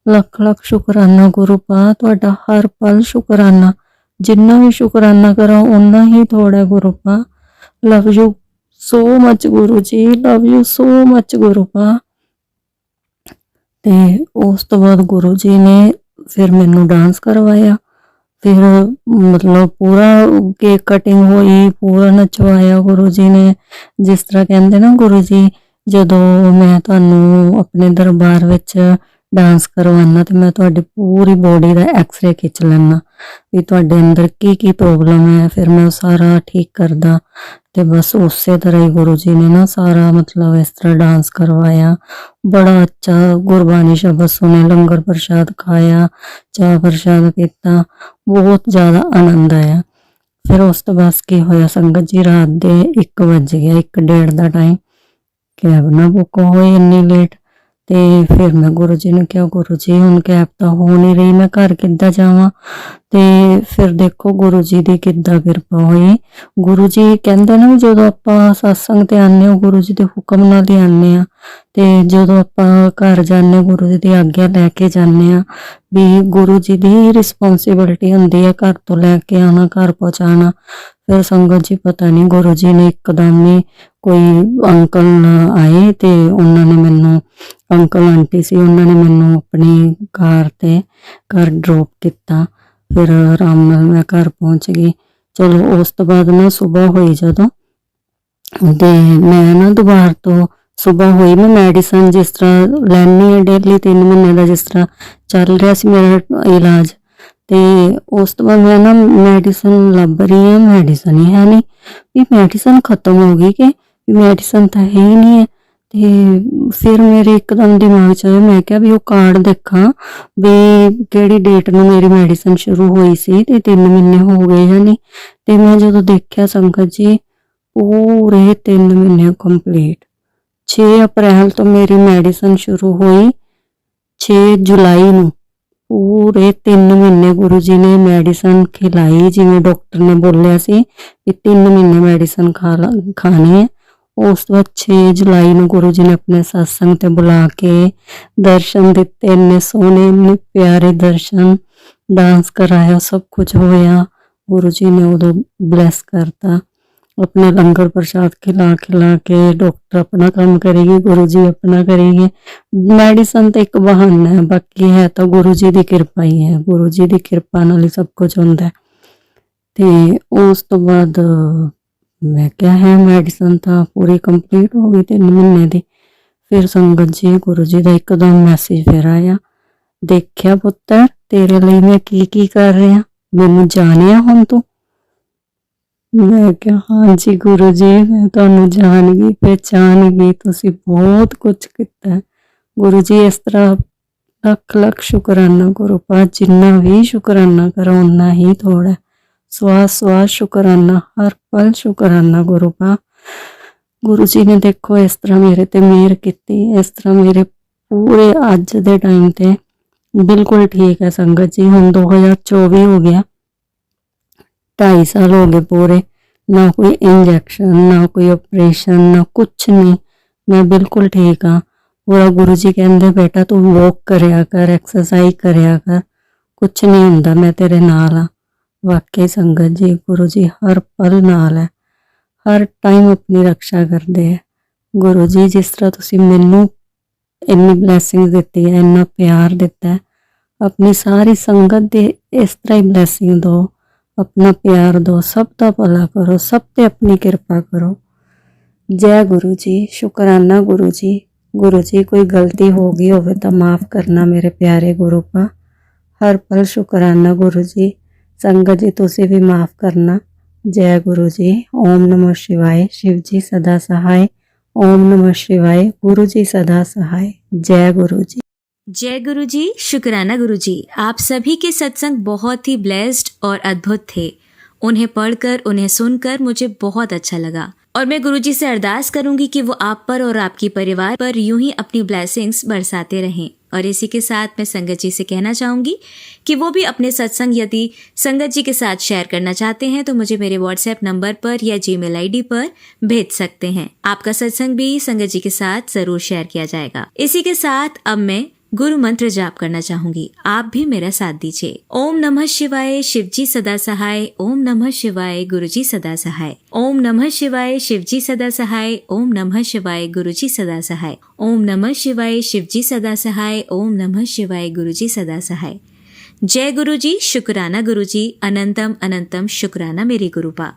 ਲੱਖ ਲੱਖ ਸ਼ੁਕਰਾਨਾ ਗੁਰੂ ਪਾ, ਤੁਹਾਡਾ ਹਰ ਪਲ ਸ਼ੁਕਰਾਨਾ। ਜਿੰਨਾ ਵੀ ਸ਼ੁਕਰਾਨਾ ਕਰਾਂ ਓਨਾ ਹੀ ਥੋੜਾ ਗੁਰੂ ਪਾ। Love you so much Guru ji, love you so much ਗੁਰੂ ਪਾ। ਤੇ ਉਸ ਤੋਂ ਬਾਅਦ ਗੁਰੂ ਜੀ ਨੇ ਫਿਰ ਮੈਨੂੰ ਡਾਂਸ ਕਰਵਾਇਆ। ਫਿਰ ਮਤਲਬ ਪੂਰਾ ਕੇਕ ਕਟਿੰਗ ਹੋਈ, ਪੂਰਾ ਨਚਵਾਇਆ ਗੁਰੂ ਜੀ ਨੇ। ਜਿਸ ਤਰ੍ਹਾਂ ਕਹਿੰਦੇ ਨਾ ਗੁਰੂ ਜੀ, ਜਦੋਂ ਮੈਂ ਤੁਹਾਨੂੰ ਆਪਣੇ ਦਰਬਾਰ ਵਿੱਚ ਡਾਂਸ ਕਰਵਾਉਣਾ ਤੇ ਮੈਂ ਤੁਹਾਡੀ ਪੂਰੀ ਬੋਡੀ ਦਾ ਐਕਸਰੇ ਖਿੱਚ ਲੈਣਾ ਵੀ ਤੁਹਾਡੇ ਅੰਦਰ ਕੀ ਕੀ ਪ੍ਰੋਬਲਮ ਹੈ, ਫਿਰ ਮੈਂ ਉਹ ਸਾਰਾ ਠੀਕ ਕਰਦਾ। ਤੇ ਬਸ ਉਸੇ ਤਰ੍ਹਾਂ ਹੀ ਗੁਰੂ ਜੀ ਨੇ ਨਾ ਸਾਰਾ ਮਤਲਬ ਇਸ ਤਰ੍ਹਾਂ ਡਾਂਸ ਕਰਵਾਇਆ। ਬੜਾ ਅੱਛਾ ਗੁਰਬਾਣੀ ਸ਼ਬਦ ਸੁਣੇ, ਲੰਗਰ ਪ੍ਰਸ਼ਾਦ ਖਾਇਆ, ਚਾਹ ਪ੍ਰਸ਼ਾਦ ਪੀਤਾ, ਬਹੁਤ ਜ਼ਿਆਦਾ ਆਨੰਦ ਆਇਆ। ਫਿਰ ਉਸ ਤੋਂ ਬਾਅਦ ਕੀ ਹੋਇਆ ਸੰਗਤ ਜੀ, ਰਾਤ ਦੇ 1 ਵੱਜ ਗਿਆ, 1:30 ਦਾ ਟਾਈਮ। ਕੈਬ ਨਾ ਬੁੱਕ ਹੋਈ ਇੰਨੀ ਲੇਟ। ਤੇ ਫਿਰ ਮੈਂ ਗੁਰੂ ਜੀ ਨੂੰ ਕਿਹਾ, ਗੁਰੂ ਜੀ ਹੁਣ ਕੈਬ ਤਾਂ ਹੋ ਨਹੀਂ ਰਹੀ, ਮੈਂ ਘਰ ਕਿੱਦਾਂ ਜਾਵਾਂ। ਤੇ ਫਿਰ ਦੇਖੋ ਗੁਰੂ ਜੀ ਦੀ ਕਿੱਦਾਂ ਕਿਰਪਾ ਹੋਈ। ਗੁਰੂ ਜੀ ਕਹਿੰਦੇ ਨਾ, ਜਦੋਂ ਆਪਾਂ ਸਤਸੰਗ ਤੇ ਆਉਂਦੇ ਹਾਂ ਗੁਰੂ ਜੀ ਦੇ ਹੁਕਮ ਨਾਲ ਹੀ ਆਉਂਦੇ ਹਾਂ। ਤੇ ਜਦੋਂ ਆਪਾਂ ਘਰ ਜਾਂਦੇ ਗੁਰੂ ਜੀ ਦੀ ਆਗਿਆ ਲੈ ਕੇ ਜਾਂਦੇ ਹਾਂ। ਵੀ ਗੁਰੂ ਜੀ ਦੀ ਰਿਸਪੌਂਸਿਬਿਲਟੀ ਹੁੰਦੀ ਹੈ ਘਰ ਤੋਂ ਲੈ ਕੇ ਆਉਣਾ, ਘਰ ਪਹੁੰਚਾਉਣਾ। ਫਿਰ ਸੰਗਤ ਜੀ ਪਤਾ ਨਹੀਂ ਗੁਰੂ ਜੀ ਨੇ ਇੱਕਦਮ ਹੀ ਕੋਈ ਅੰਕਲ ਆਏ ਤੇ ਉਹਨਾਂ ਨੇ ਮੈਨੂੰ, ਅੰਕਲ ਆਂਟੀ ਸੀ, ਉਹਨਾਂ ਨੇ ਮੈਨੂੰ ਆਪਣੀ ਕਾਰ ਤੇ ਘਰ ਡ੍ਰੌਪ ਕੀਤਾ। ਫਿਰ ਆਰਾਮ ਨਾਲ ਮੈਂ ਘਰ ਪਹੁੰਚ ਗਈ। ਚਲੋ ਉਸ ਤੋਂ ਬਾਅਦ ਨਾ ਸੁਬਾਹ ਹੋਈ ਜਦੋਂ, ਤੇ ਮੈਂ ਨਾ ਦੁਬਾਰਾ ਤੋਂ ਸੁਬਾਹ ਹੋਈ, ਮੈਂ ਮੈਡੀਸਨ ਜਿਸ ਤਰ੍ਹਾਂ ਲੈਣੀ ਹੈ ਡੇਲੀ 3 ਮਹੀਨੇ ਦਾ ਜਿਸ ਤਰ੍ਹਾਂ ਚੱਲ ਰਿਹਾ ਸੀ ਮੇਰਾ ਇਲਾਜ। ਤੇ ਉਸ ਤੋਂ ਬਾਅਦ ਮੈਂ ਨਾ ਮੈਡੀਸਨ ਲੱਭ ਰਹੀ ਹਾਂ, ਮੈਡੀਸਨ ਹੀ ਹੈ ਨਹੀਂ। ਵੀ ਮੈਡੀਸਨ ਖਤਮ ਹੋ ਗਈ ਕਿ ਮੈਡੀਸਨ ਤਾਂ ਹੈ ਹੀ ਨਹੀਂ ਹੈ। ਤੇ ਫਿਰ ਮੇਰੇ ਇੱਕਦਮ ਦਿਮਾਗ 'ਚ ਆਇਆ, ਮੈਂ ਕਿਹਾ ਵੀ ਉਹ ਕਾਰਡ ਦੇਖਾਂ ਵੀ ਕਿਹੜੀ ਡੇਟ ਨੂੰ ਮੇਰੀ ਮੈਡੀਸਨ ਸ਼ੁਰੂ ਹੋਈ ਸੀ ਤੇ 3 ਮਹੀਨੇ ਹੋ ਗਏ ਜਾਂ ਨਹੀਂ। ਤੇ ਮੈਂ ਜਦੋਂ ਦੇਖਿਆ ਸੰਗਤ ਜੀ, ਪੂਰੇ 3 ਮਹੀਨੇ ਕੰਪਲੀਟ। 6 ਅਪ੍ਰੈਲ ਤੋਂ ਮੇਰੀ ਮੈਡੀਸਨ ਸ਼ੁਰੂ ਹੋਈ, 6 ਜੁਲਾਈ ਨੂੰ ਪੂਰੇ 3 ਮਹੀਨੇ ਗੁਰੂ ਜੀ ਨੇ ਮੈਡੀਸਨ ਖਿਲਾਈ, ਜਿਵੇਂ ਡਾਕਟਰ ਨੇ ਬੋਲਿਆ ਸੀ ਕਿ 3 ਮਹੀਨੇ ਮੈਡੀਸਨ ਖਾਣੀ ਹੈ। ਉਸ ਤੋਂ ਬਾਅਦ 6 ਜੁਲਾਈ ਨੂੰ ਗੁਰੂ ਜੀ ਨੇ ਆਪਣੇ ਸਤਸੰਗ ਤੇ ਬੁਲਾ ਕੇ ਦਰਸ਼ਨ ਦਿੱਤੇ, ਇੰਨੇ ਸੋਹਣੇ ਇੰਨੇ ਪਿਆਰੇ ਦਰਸ਼ਨ, ਡਾਂਸ ਕਰਾਇਆ, ਸਭ ਕੁਝ ਹੋਇਆ। ਗੁਰੂ ਜੀ ਨੇ ਉਦੋਂ ਬਲੈਸ ਕਰਤਾ। अपना लंगर प्रसाद खिला खिला के डॉक्टर अपना काम करेगी, गुरु जी अपना करेंगे। मेडिसिन तो एक बहाना है, बाकी है तो गुरु जी की कृपा ही है। गुरु जी की कृपा नाल ही सब कुछ होंदा है। ते उस तो बाद मैं क्या है, मेडिसिन तो पूरी कंप्लीट हो गई 3 महीने की। फिर संगत जी गुरु जी का एकदम मैसेज फिर आया, देखिया पुत्र तेरे लिए मैं की कर रहा, मैनू जानिया हुण तू। मैं क्या हाँ जी गुरु जी, मैं तुहानू जान गई पहचान गई, तुसी बहुत कुछ किया है। गुरु जी इस तरह लख लख शुकराना गुरु पास, जिन्ना भी शुकराना करो उन्ना ही थोड़ा। श्वास श्वास शुकराना, हर पल शुकराना गुरु पा। गुरु जी ने देखो इस तरह मेरे ते मेहर की, इस तरह मेरे पूरे अज दे टाइम ते बिल्कुल ठीक है। संगत जी हुण 2024 हो गया, 2.5 साल हो गए पूरे, ना कोई इंजेक्शन ना कोई ऑपरेशन ना कुछ नहीं, मैं बिल्कुल ठीक हाँ पूरा। गुरु जी कहते बेटा तू वॉक करया कर, एक्सरसाइज करया कर, कुछ नहीं हुंदा, मैं तेरे नाल हाँ। वाकई संगत जी गुरु जी हर पल नाल है, हर टाइम अपनी रक्षा करते हैं। गुरु जी जिस तरह तुसी मैनू इन्नी ब्लैसिंग दिती है, इन्ना प्यार दिता है, अपनी सारी संगत दे इस तरह ही ब्लैसिंग दो, अपना प्यार दो, सब का भला करो, सब ते अपनी कृपा करो। जय गुरु जी, शुकराना गुरु जी। गुरु जी कोई गलती हो गई होवे तो माफ़ करना मेरे प्यारे गुरु पा, हर पल शुकराना गुरु जी। संगत जी तुसी भी माफ़ करना। जय गुरु जी। ओम नमः शिवाय। शिव जी सदा सहाय। ओम नमः शिवाय। गुरु जी सदा सहाय। जय गुरु जी। जय गुरु जी। शुक्राना गुरु जी, आप सभी के सत्संग बहुत ही ब्लेस्ड और अद्भुत थे। उन्हें पढ़कर उन्हें सुनकर मुझे बहुत अच्छा लगा और मैं गुरुजी से अरदास करूंगी कि वो आप पर और आपकी परिवार पर यूं ही अपनी ब्लेसिंग्स बरसाते रहें। और इसी के साथ मैं संगत जी से कहना चाहूंगी कि वो भी अपने सत्संग यदि संगत जी के साथ शेयर करना चाहते हैं तो मुझे मेरे व्हाट्सएप नंबर पर या जीमेल आईडी पर भेज सकते हैं। आपका सत्संग भी संगत जी के साथ जरूर शेयर किया जाएगा। इसी के साथ अब मैं गुरु मंत्र जाप करना चाहूंगी, आप भी मेरा साथ दीजिए। ओम नमः शिवाय, शिवजी सदा सहाय। ओम नमः शिवाय, गुरुजी सदा सहाय। ओम नमः शिवाय, शिवजी सदा सहाय। ओम नमः शिवाय, गुरुजी सदा सहाय। ओम नमः शिवाय, शिवजी सदा सहाय। ओम नमः शिवाय, गुरुजी सदा सहाय। जय गुरुजी, शुक्राना गुरुजी, अनंतम अनंतम शुक्राना मेरे गुरुपा।